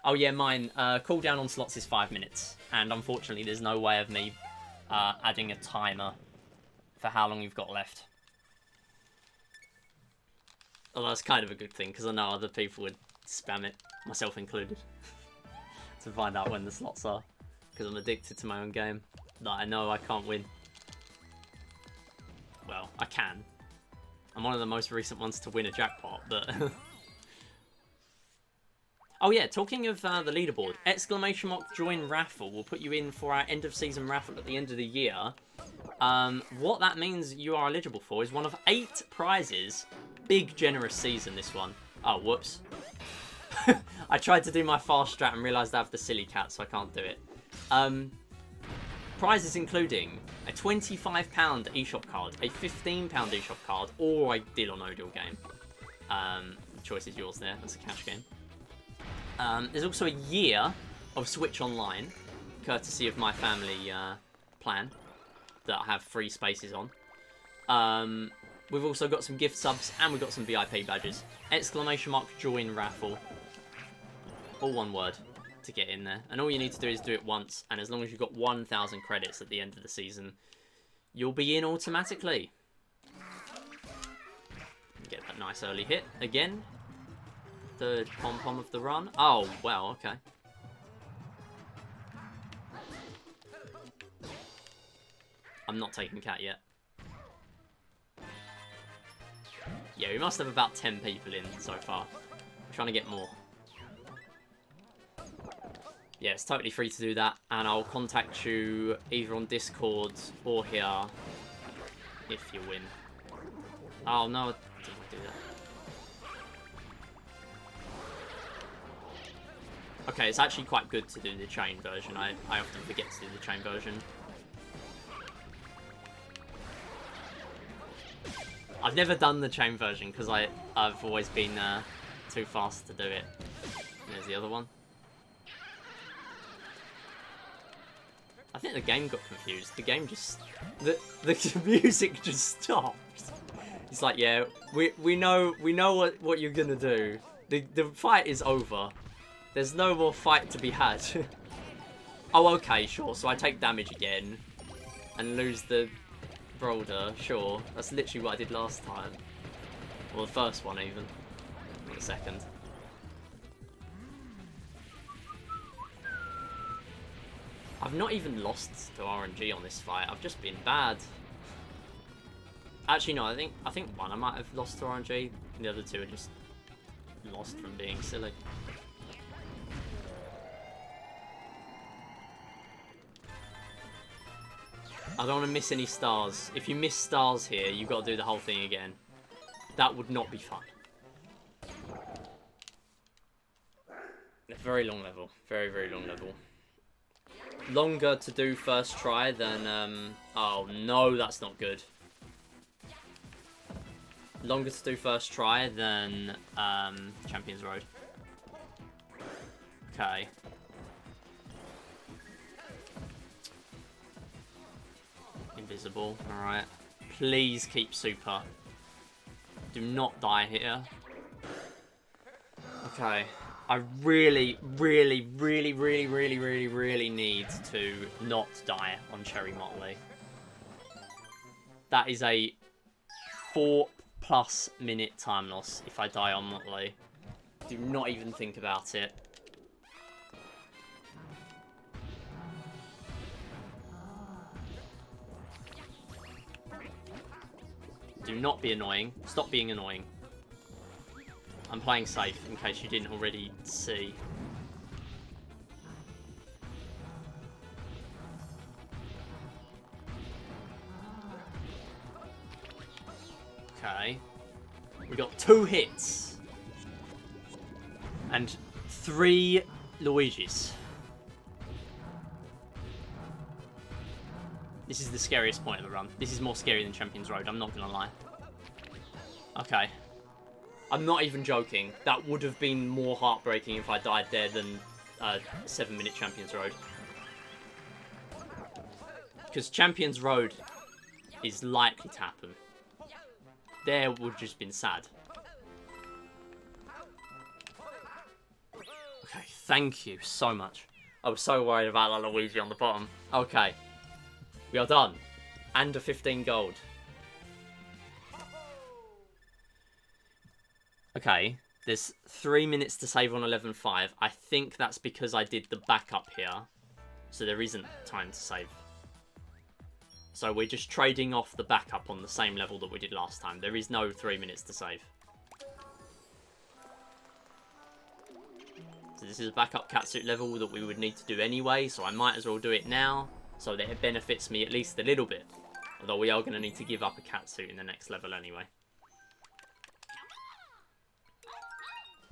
Oh yeah, mine. Cooldown on slots is 5 minutes. And unfortunately, there's no way of me adding a timer for how long you've got left. Although that's kind of a good thing, because I know other people would spam it, myself included, to find out when the slots are. Because I'm addicted to my own game that I know I can't win. Well, I can. I'm one of the most recent ones to win a jackpot, but... Oh yeah, talking of the leaderboard, !join raffle will put you in for our end of season raffle at the end of the year. What that means you are eligible for is one of 8 prizes. Big generous season, this one. Oh, whoops. I tried to do my fast strat and realised I have the silly cat, so I can't do it. Prizes including a £25 eShop card, a £15 eShop card, or a Deal or No Deal game. The choice is yours there. That's a cash game. There's also a year of Switch Online, courtesy of my family plan that I have free spaces on. We've also got some gift subs and we've got some VIP badges. !join raffle. All one word to get in there. And all you need to do is do it once. And as long as you've got 1,000 credits at the end of the season, you'll be in automatically. Get that nice early hit again. Third pom-pom of the run. Oh, well, okay. I'm not taking cat yet. Yeah, we must have about 10 people in so far. I'm trying to get more. Yeah, it's totally free to do that, and I'll contact you either on Discord or here if you win. Oh, no, I didn't want to do that. Okay, it's actually quite good to do the chain version. I often forget to do the chain version. I've never done the chain version because I've always been too fast to do it. There's the other one. I think the game got confused. The game just... The music just stopped. It's like, yeah, we know what you're gonna do. The fight is over. There's no more fight to be had. Oh, okay, sure. So I take damage again and lose the Boulder. Sure, that's literally what I did last time. Or the first one, even. Not the second. I've not even lost to RNG on this fight. I've just been bad. Actually, no. I think one I might have lost to RNG. The other two are just lost from being silly. I don't want to miss any stars. If you miss stars here, you've got to do the whole thing again. That would not be fun. A very long level. Very, very long level. Longer to do first try than... oh, no, that's not good. Longer to do first try than Champions Road. Okay. Invisible. Alright. Please keep super. Do not die here. Okay. I really, really, really, really, really, really, really need to not die on Cherry Motley. That is a 4+ minute time loss if I die on Motley. Do not even think about it. Do not be annoying. Stop being annoying. I'm playing safe, in case you didn't already see. Okay. We got 2 hits. And 3 Luigis. This is the scariest point of the run. This is more scary than Champions Road, I'm not gonna lie. Okay. I'm not even joking. That would have been more heartbreaking if I died there than 7-minute Champions Road. Because Champions Road is likely to happen. There would have just been sad. Okay, thank you so much. I was so worried about that Luigi on the bottom. Okay. We are done. And a 15 gold. Okay. There's 3 minutes to save on 11.5. I think that's because I did the backup here. So there isn't time to save. So we're just trading off the backup on the same level that we did last time. There is no 3 minutes to save. So this is a backup catsuit level that we would need to do anyway, so I might as well do it now, so that it benefits me at least a little bit. Although we are going to need to give up a catsuit in the next level anyway.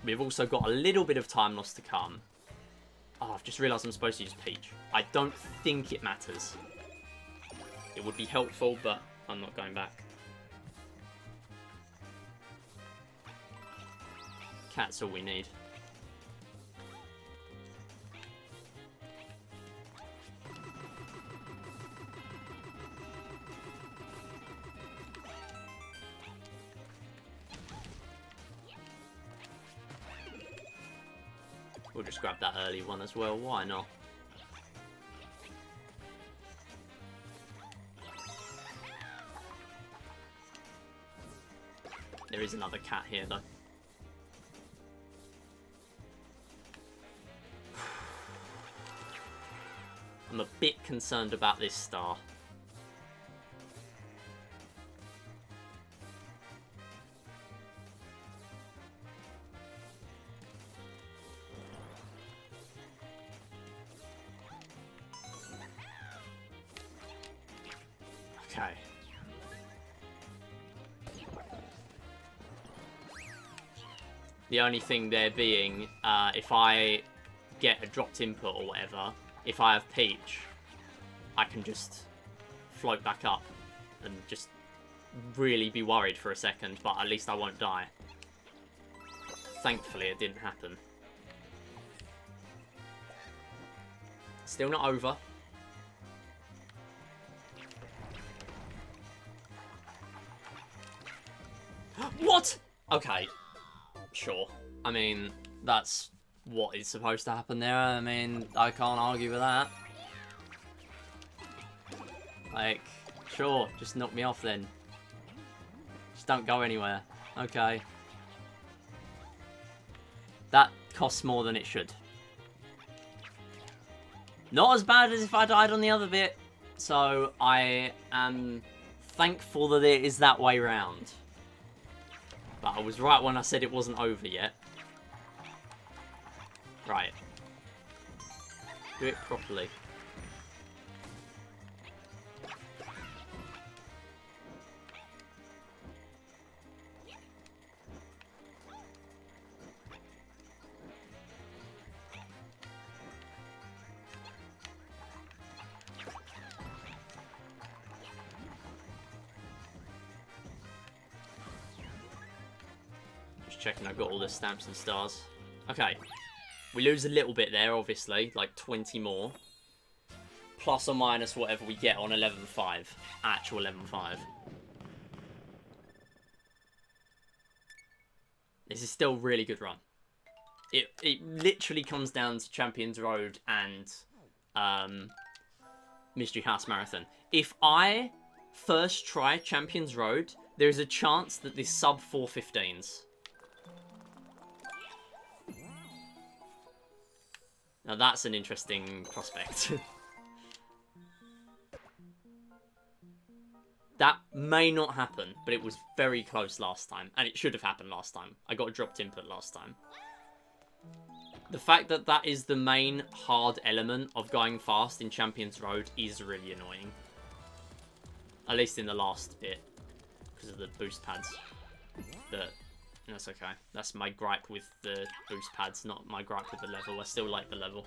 We've also got a little bit of time loss to come. Oh, I've just realised I'm supposed to use Peach. I don't think it matters. It would be helpful, but I'm not going back. Cat's all we need. We'll just grab that early one as well, why not? There is another cat here though. I'm a bit concerned about this star. Okay. The only thing there being, if I get a dropped input or whatever, if I have Peach, I can just float back up and just really be worried for a second, but at least I won't die. Thankfully, it didn't happen. Still not over. What? Okay. Sure. I mean, that's what is supposed to happen there. I mean, I can't argue with that. Like, sure, just knock me off then. Just don't go anywhere. Okay. That costs more than it should. Not as bad as if I died on the other bit. So, I am thankful that it is that way round. But I was right when I said it wasn't over yet. Right. Do it properly. Checking I've got all the stamps and stars. Okay. We lose a little bit there, obviously. Like 20 more. Plus or minus whatever we get on 11.5. Actual 11.5. This is still a really good run. It literally comes down to Champions Road and Mystery House Marathon. If I first try Champions Road, there is a chance that this sub 415s. Now that's an interesting prospect. That may not happen, but it was very close last time. And it should have happened last time. I got a dropped input last time. The fact that that is the main hard element of going fast in Champions Road is really annoying. At least in the last bit. Because of the boost pads. But that's okay. That's my gripe with the boost pads, not my gripe with the level. I still like the level.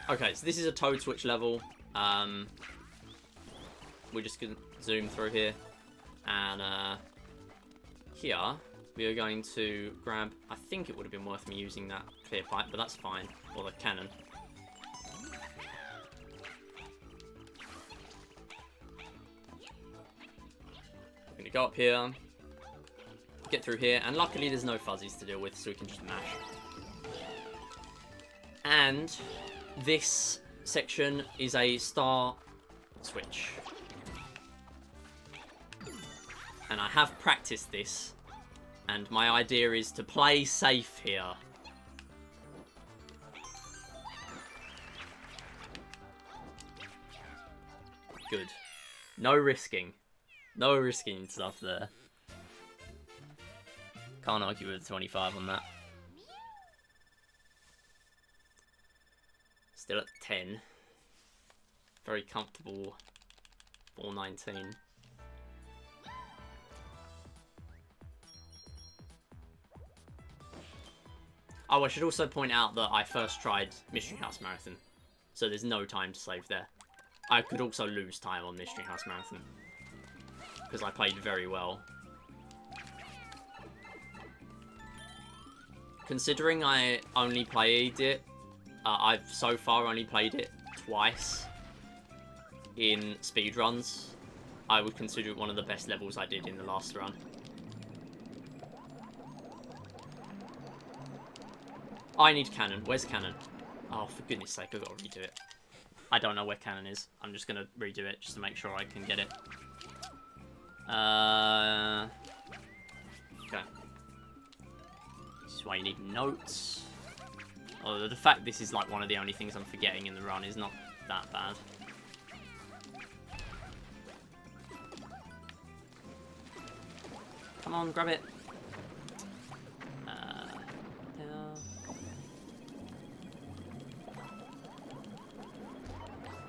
Okay, so this is a Toad Switch level. We're just going to zoom through here. And here, we are going to grab... I think it would have been worth me using that clear pipe, but that's fine. Or the cannon. gonna go up here, get through here, and luckily there's no fuzzies to deal with, so we can just mash. And this section is a star switch. And I have practiced this, and my idea is to play safe here. Good. No risking. No risking stuff there. Can't argue with 25 on that. Still at 10. Very comfortable 419. Oh, I should also point out that I first tried Mystery House Marathon, so there's no time to save there. I could also lose time on Mystery House Marathon, because I played very well. Considering I only played it, I've so far only played it twice in speedruns, I would consider it one of the best levels I did in the last run. I need cannon. Where's cannon? Oh, for goodness sake, I've got to redo it. I don't know where cannon is. I'm just going to redo it just to make sure I can get it. Okay. This is why you need notes. Although the fact this is like one of the only things I'm forgetting in the run is not that bad. Come on, grab it.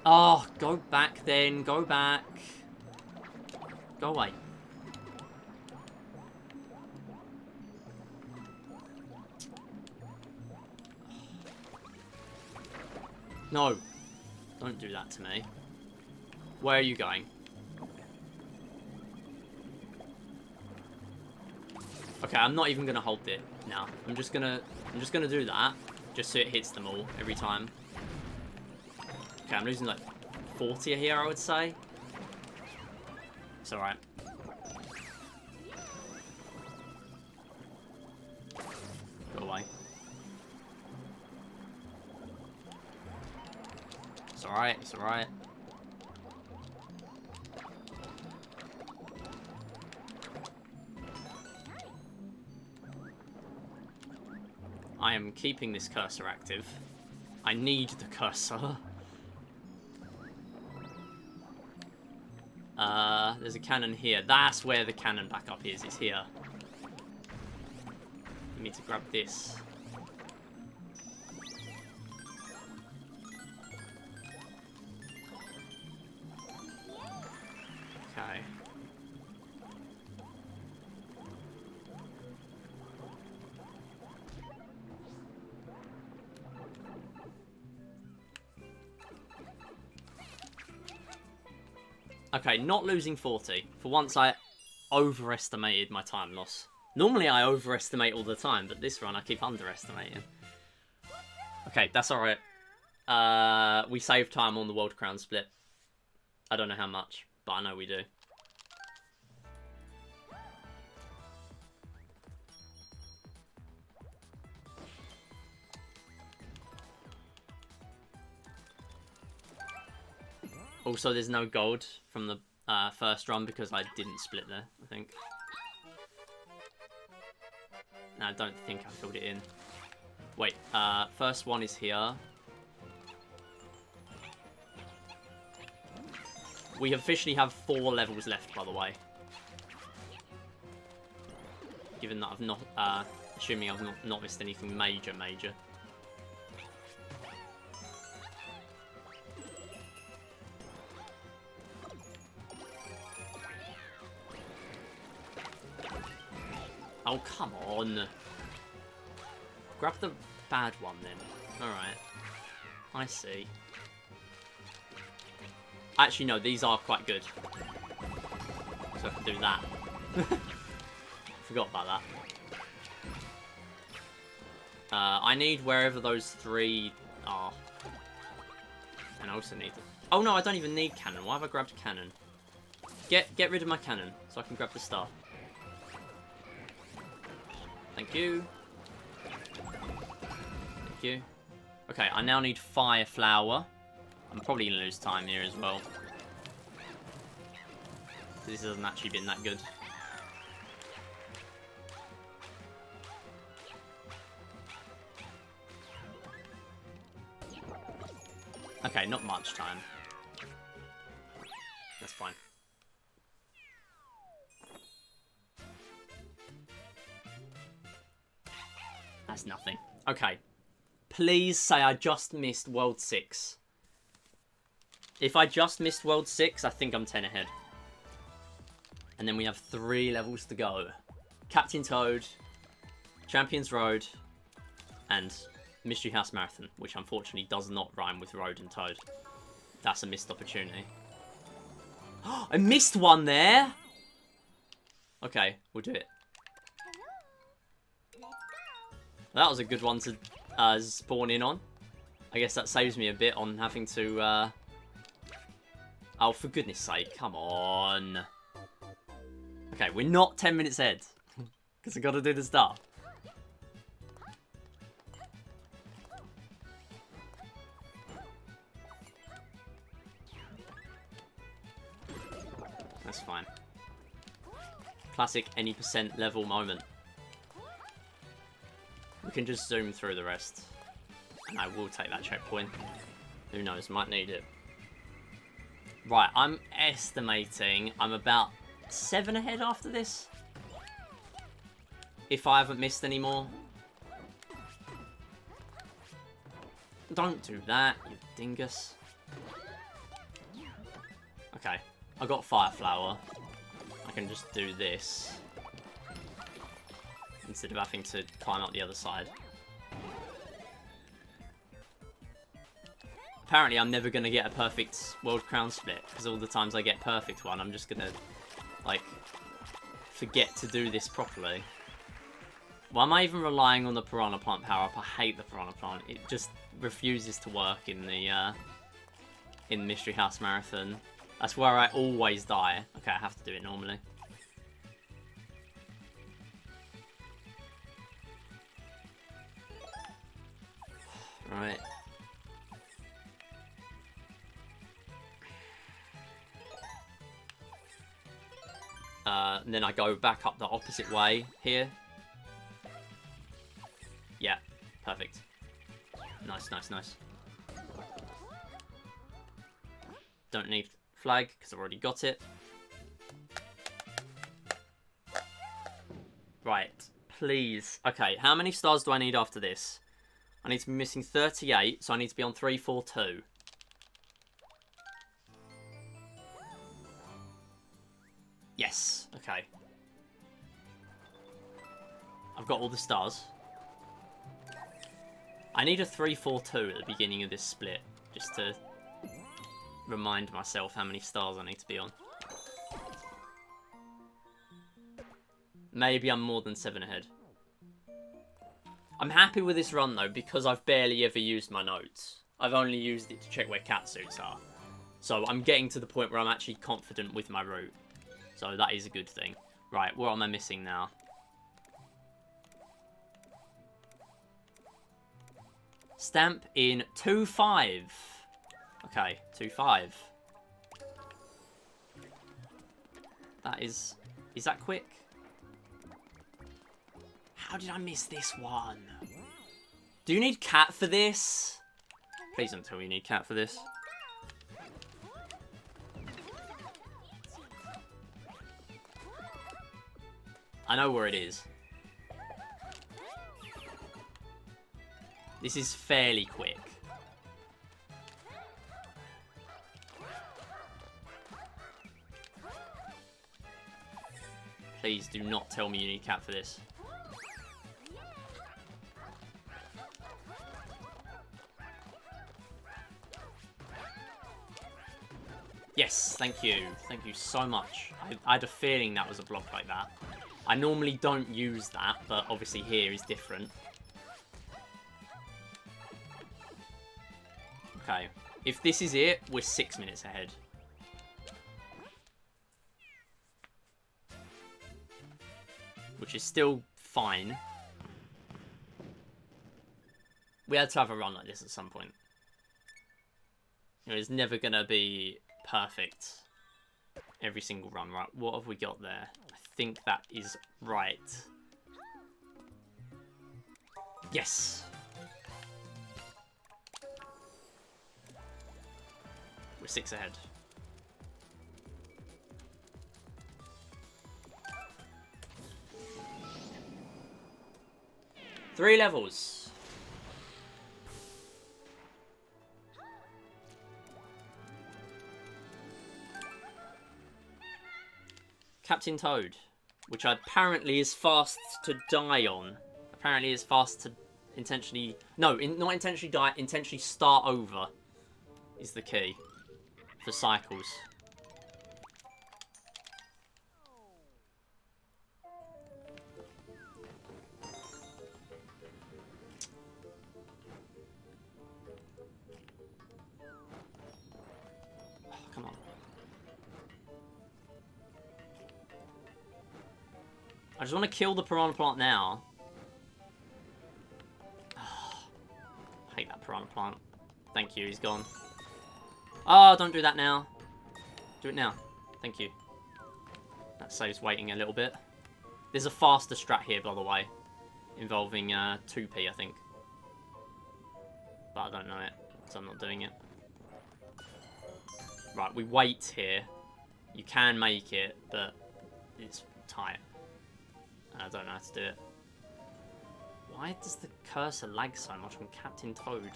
Oh, go back then. Go back. Go away. No. Don't do that to me. Where are you going? Okay, I'm not even gonna hold it now. I'm just gonna do that. Just so it hits them all every time. Okay, I'm losing like 40 here, I would say. It's alright. Go away. It's alright, it's alright. I am keeping this cursor active. I need the cursor. There's a cannon here. That's where the cannon backup is. It's here. I need to grab this. Okay. Okay, not losing 40. For once, I overestimated my time loss. Normally, I overestimate all the time, but this run, I keep underestimating. Okay, that's alright. We saved time on the World Crown split. I don't know how much, but I know we do. Also, there's no gold from the first run because I didn't split there, I think. No, I don't think I filled it in. Wait, first one is here. We officially have 4 levels left, by the way. Given that I've not, assuming I've not missed anything major. Oh, come on. Grab the bad one, then. Alright. I see. Actually, no, these are quite good. So I can do that. Forgot about that. I need wherever those 3 are. And I also need... Oh, no, I don't even need cannon. Why have I grabbed cannon? Get rid of my cannon so I can grab the star. Thank you. Thank you. Okay, I now need Fire Flower. I'm probably going to lose time here as well. This hasn't actually been that good. Okay, not much time. That's fine. That's nothing. Okay. Please say I just missed World 6. If I just missed World 6, I think I'm 10 ahead. And then we have 3 levels to go. Captain Toad, Champions Road, and Mystery House Marathon, which unfortunately does not rhyme with Road and Toad. That's a missed opportunity. I missed one there! Okay, we'll do it. That was a good one to spawn in on. I guess that saves me a bit on having to... Oh, for goodness sake, come on. Okay, we're not 10 minutes ahead. Because I've got to do the stuff. That's fine. Classic any percent level moment. We can just zoom through the rest. And I will take that checkpoint. Who knows, might need it. Right, I'm estimating I'm about 7 ahead after this. If I haven't missed any more. Don't do that, you dingus. Okay, I got Fire Flower. I can just do this. Instead of having to climb up the other side. Apparently I'm never going to get a perfect World Crown split, because all the times I get perfect one, I'm just going to, like, forget to do this properly. Why am I even relying on the Piranha Plant power-up? I hate the Piranha Plant. It just refuses to work in the Mystery House Marathon. That's where I always die. Okay, I have to do it normally. Right. And then I go back up the opposite way here. Yeah, perfect. Nice, nice, nice. Don't need flag, because I've already got it. Right, please. Okay, how many stars do I need after this? I need to be missing 38, so I need to be on 342. Yes, okay. I've got all the stars. I need a 342 at the beginning of this split, just to remind myself how many stars I need to be on. Maybe I'm more than 7 ahead. I'm happy with this run, though, because I've barely ever used my notes. I've only used it to check where catsuits are. So I'm getting to the point where I'm actually confident with my route. So that is a good thing. Right, what am I missing now? Stamp in 2-5. Okay, 2-5. That is... Is that quick? How did I miss this one? Do you need cat for this? Please don't tell me you need cat for this. I know where it is. This is fairly quick. Please do not tell me you need cat for this. Yes, thank you. Thank you so much. I had a feeling that was a block like that. I normally don't use that, but obviously here is different. Okay. If this is it, we're 6 minutes ahead. which is still fine. We had to have a run like this at some point. You know, it's never going to be perfect every single run, right? What have we got there? I think that is right. Yes! We're 6 ahead. Three levels. Captain Toad, which apparently is fast to die on. Apparently is fast to intentionally... No, not intentionally die, intentionally start over is the key for cycles. Oh, come on. I just want to kill the piranha plant now. Oh, I hate that piranha plant. Thank you, he's gone. Oh, don't do that now. Do it now. Thank you. That saves waiting a little bit. There's a faster strat here, by the way. Involving 2p, I think. But I don't know it, so I'm not doing it. Right, we wait here. You can make it, but it's tight. And I don't know how to do it. Why does the cursor lag so much on Captain Toad?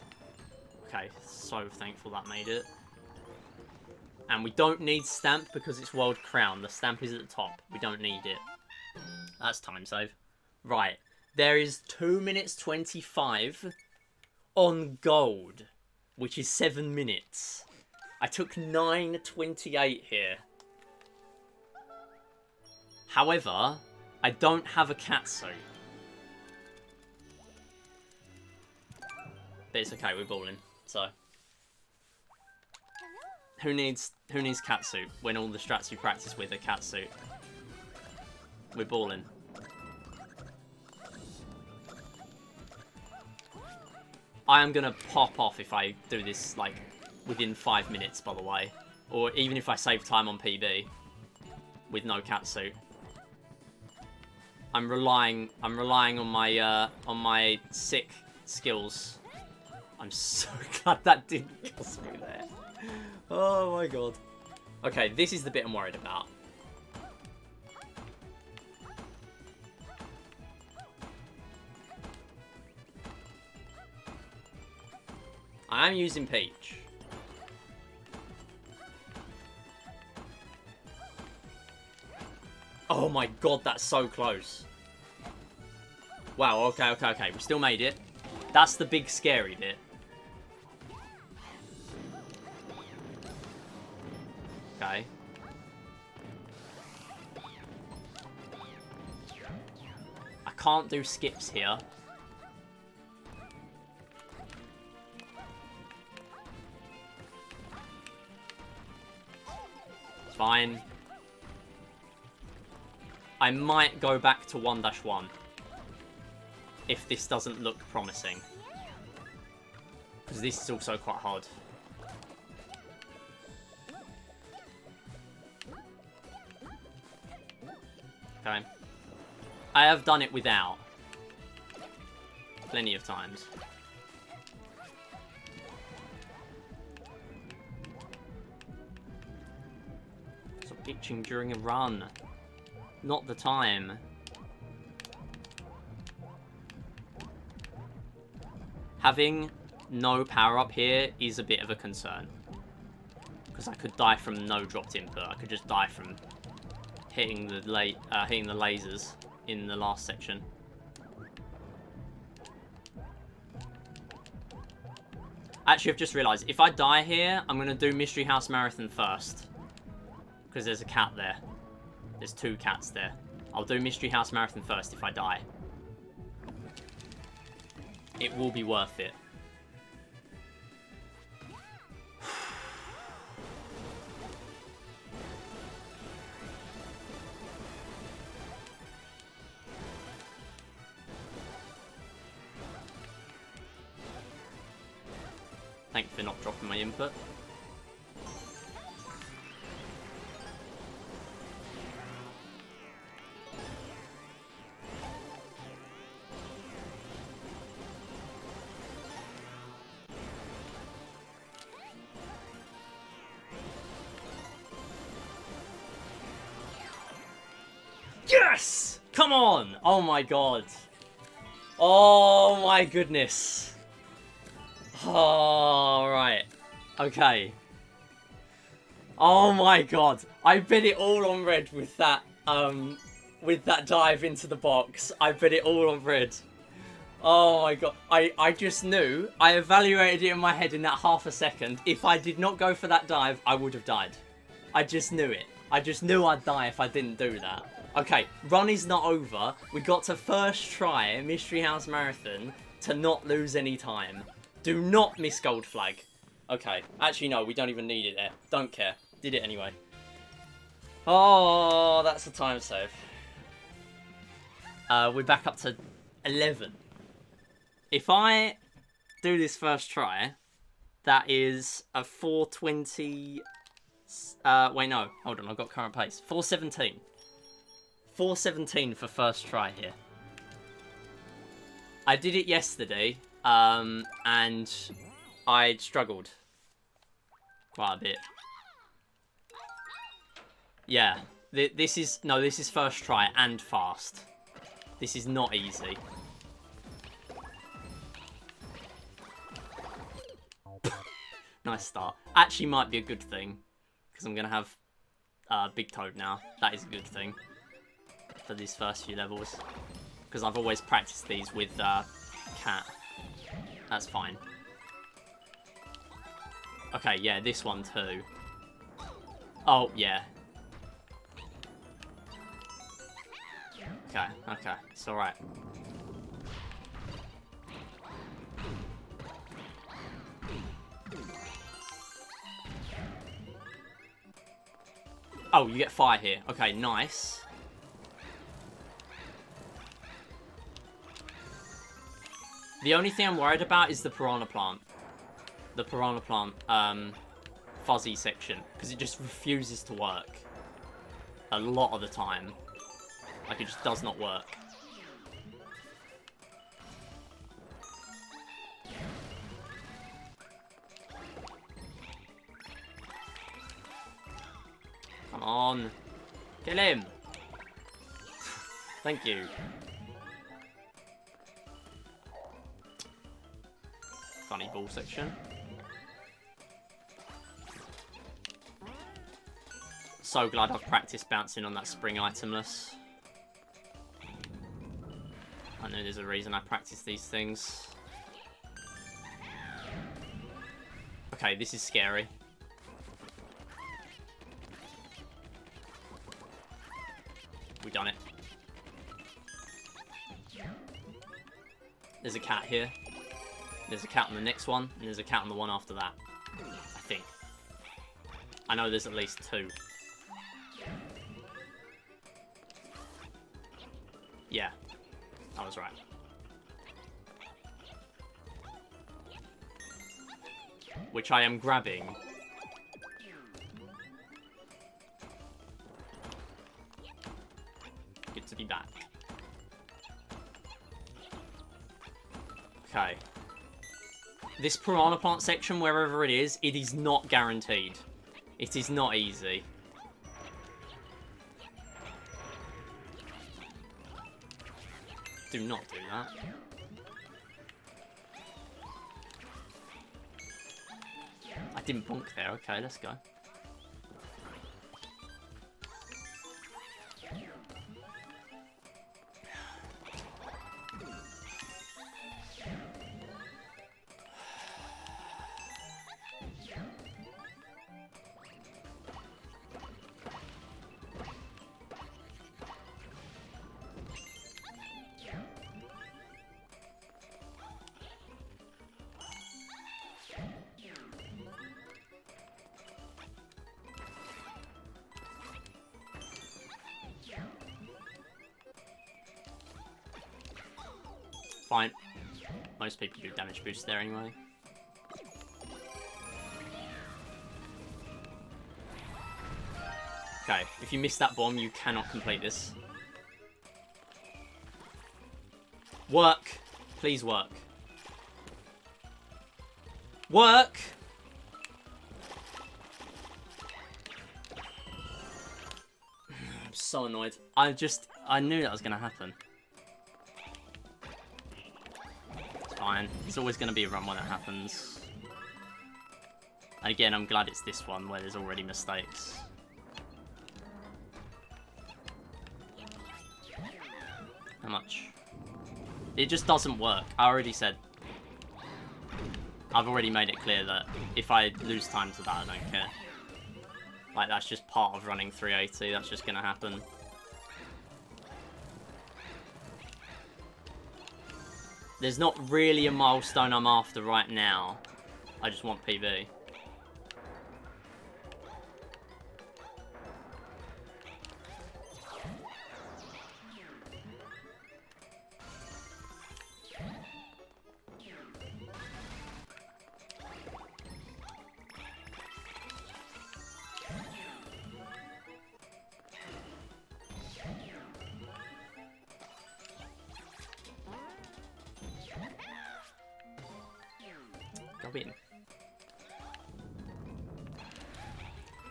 Okay, so thankful that made it. And we don't need stamp because it's World Crown. The stamp is at the top. We don't need it. That's time save. Right. There is 2 minutes 25 on gold, which is 7 minutes. I took 9:28 here. However, I don't have a catsuit. But it's okay, we're balling. So who needs catsuit when all the strats you practice with are catsuit? We're balling. I am gonna pop off if I do this like within 5 minutes, by the way, or even if I save time on PB with no catsuit. I'm relying on my sick skills. I'm so glad that didn't cost me there. Oh my god. Okay, this is the bit I'm worried about. I am using Peach. Oh my god, that's so close. Wow, okay. We still made it. That's the big scary bit. Okay. I can't do skips here. It's fine. I might go back to 1-1 if this doesn't look promising, because this is also quite hard. Okay. I have done it without plenty of times. Stop itching during a run. Not the time. Having no power up here is a bit of a concern, because I could die from no dropped input. I could just die from hitting the lasers in the last section. Actually, I've just realised, if I die here, I'm going to do Mystery House Marathon first, because there's a cat there. There's 2 cats there. I'll do Mystery House Marathon first if I die. It will be worth it. for not dropping my input. Yes! Come on! Oh my god. Oh my goodness. Oh, right. Okay. Oh my god. I bet it all on red with that dive into the box. I bet it all on red. Oh my god. I just knew. I evaluated it in my head in that half a second. If I did not go for that dive, I would have died. I just knew it. I just knew I'd die if I didn't do that. Okay, run is not over. We got to first try Mystery House Marathon to not lose any time. Do not miss gold flag. Okay, actually no, we don't even need it there. Don't care. Did it anyway. Oh, that's a time save. We're back up to 11. If I do this first try, that is a 420... wait, no. Hold on, I've got current pace. 417. 417 for first try here. I did it yesterday, and I struggled quite a bit. Yeah, this is first try and fast. This is not easy. Nice start. Actually might be a good thing, because I'm going to have Big Toad now. That is a good thing for these first few levels, because I've always practiced these with Cat. That's fine. Okay, yeah, this one too. Oh, yeah. Okay, okay, it's alright. Oh, you get fire here. Okay, nice. The only thing I'm worried about is the Piranha Plant. The Piranha Plant fuzzy section. Because it just refuses to work. A lot of the time. Like, it just does not work. Come on. Kill him. Thank you. Funny ball section. So glad I've practiced bouncing on that spring itemless. I know there's a reason I practice these things. Okay, this is scary. We done it. There's a cat here. There's a cat on the next one, and there's a cat on the one after that. I think. I know there's at least two. Yeah, I was right. Which I am grabbing. Good to be back. Okay. This Piranha Plant section, wherever it is not guaranteed. It is not easy. Do not do that. I didn't bonk there. Okay, let's go. Fine. Most people do damage boost there anyway. Okay, if you miss that bomb, you cannot complete this. Work! Please work. Work! I'm so annoyed. I knew that was going to happen. It's fine. It's always going to be a run when it happens. And again, I'm glad it's this one where there's already mistakes. How much? It just doesn't work. I already said... I've already made it clear that if I lose time to that, I don't care. Like, that's just part of running 380. That's just going to happen. There's not really a milestone I'm after right now. I just want PB.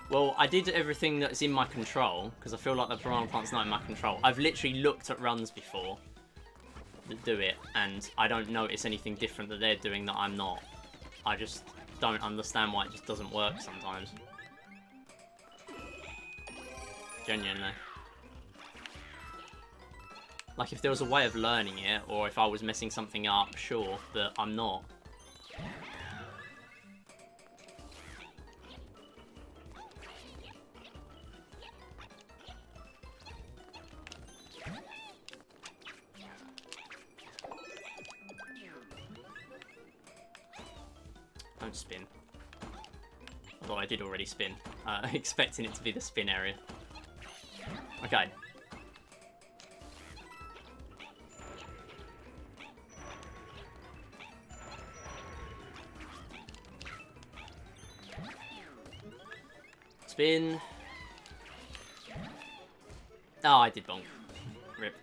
Well, I did everything that's in my control, because I feel like the piranha plant's not in my control. I've literally looked at runs before that do it, and I don't notice anything different that they're doing that I'm not. I just don't understand why it just doesn't work sometimes. Genuinely. Like, if there was a way of learning it, or if I was messing something up, sure, but I'm not. Don't spin. Although I did already spin. Expecting it to be the spin area. Okay. Spin. Oh, I did bonk. Rip.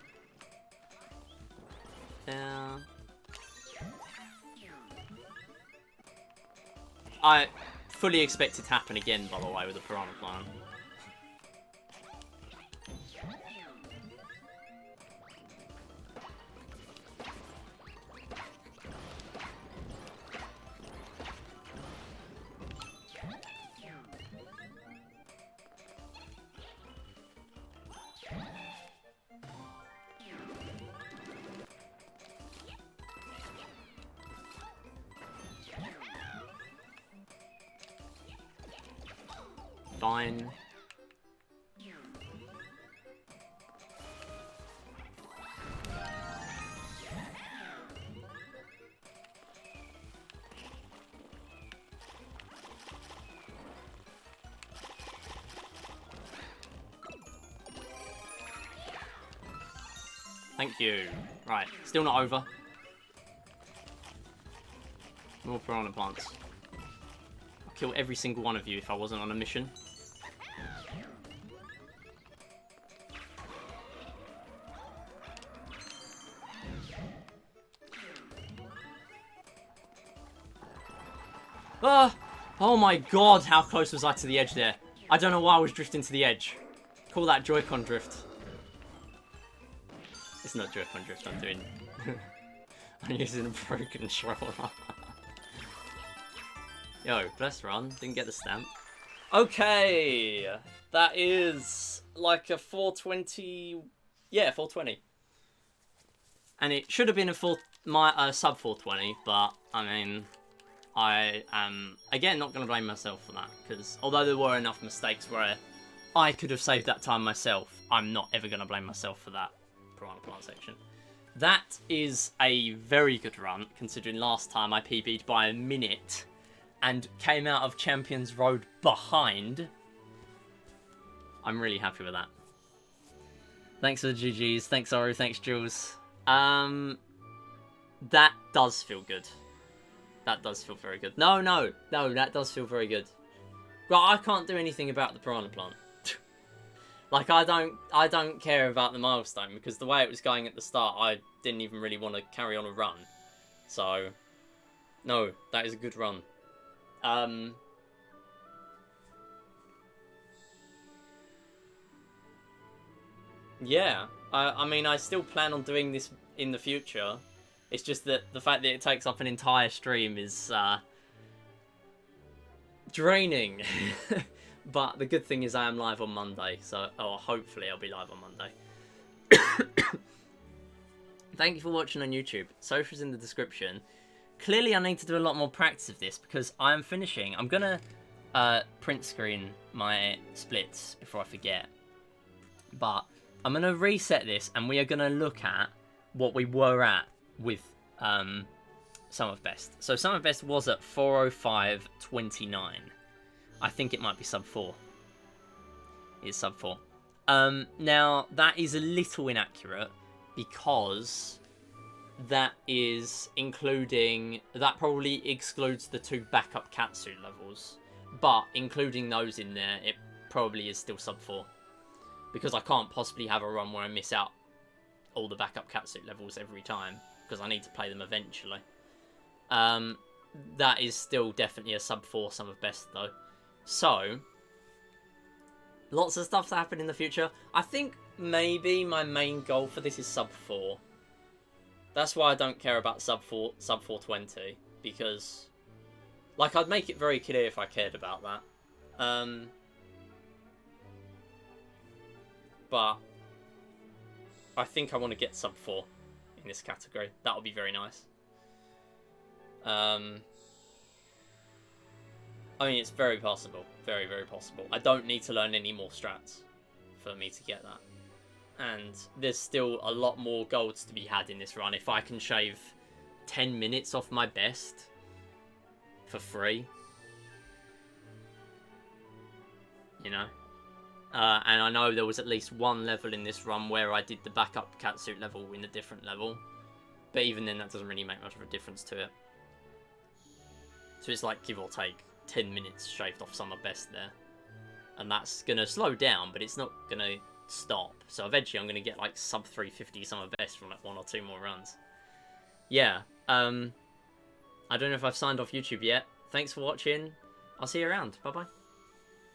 I fully expect it to happen again, by the way, with the piranha plant. Fine. Thank you. Right, still not over. More piranha plants. I'll kill every single one of you if I wasn't on a mission. Ah! Oh my god, how close was I to the edge there? I don't know why I was drifting to the edge. Call that Joy-Con drift. It's not Joy-Con drift, I'm doing... I'm using a pro controller. Yo, bless run, didn't get the stamp. Okay, that is like a 420... Yeah, 420. And it should have been a sub 420, but, I mean... I am, again, not going to blame myself for that, because although there were enough mistakes where I could have saved that time myself, I'm not ever going to blame myself for that piranha plant section. That is a very good run, considering last time I PB'd by a minute and came out of Champions Road behind. I'm really happy with that. Thanks for the GGs, thanks Oru, thanks Jules. That does feel good. That does feel very good. No, that does feel very good. Right, I can't do anything about the piranha plant. Like, I don't care about the milestone, because the way it was going at the start, I didn't even really want to carry on a run. So, no, that is a good run. Yeah, I mean, I still plan on doing this in the future. It's just that the fact that it takes up an entire stream is draining. But the good thing is I am live on Monday, so hopefully I'll be live on Monday. Thank you for watching on YouTube. Socials in the description. Clearly I need to do a lot more practice of this because I am finishing. I'm gonna print screen my splits before I forget. But I'm gonna reset this and we are gonna look at what we were at with Sum of Best. So Sum of Best was at 4:05:29. I think it might be sub 4. It's sub 4. Now, that is a little inaccurate because that is including... That probably excludes the 2 backup catsuit levels. But including those in there, it probably is still sub 4. Because I can't possibly have a run where I miss out all the backup catsuit levels every time. Because I need to play them eventually. That is still definitely a sub 4 Sum of Best though. So, lots of stuff to happen in the future. I think maybe my main goal for this is sub 4. That's why I don't care about sub 420, because, like, I'd make it very clear if I cared about that. But I think I want to get sub 4 in this category. That would be very nice. I mean, it's very possible. Very, very possible. I don't need to learn any more strats for me to get that. And there's still a lot more golds to be had in this run. If I can shave 10 minutes off my best for free. You know? And I know there was at least one level in this run where I did the backup catsuit level in a different level. But even then, that doesn't really make much of a difference to it. So it's like, give or take, 10 minutes shaved off Summer Best there. And that's going to slow down, but it's not going to stop. So eventually I'm going to get like sub 350 Summer Best from like 1 or 2 more runs. Yeah, I don't know if I've signed off YouTube yet. Thanks for watching. I'll see you around. Bye-bye.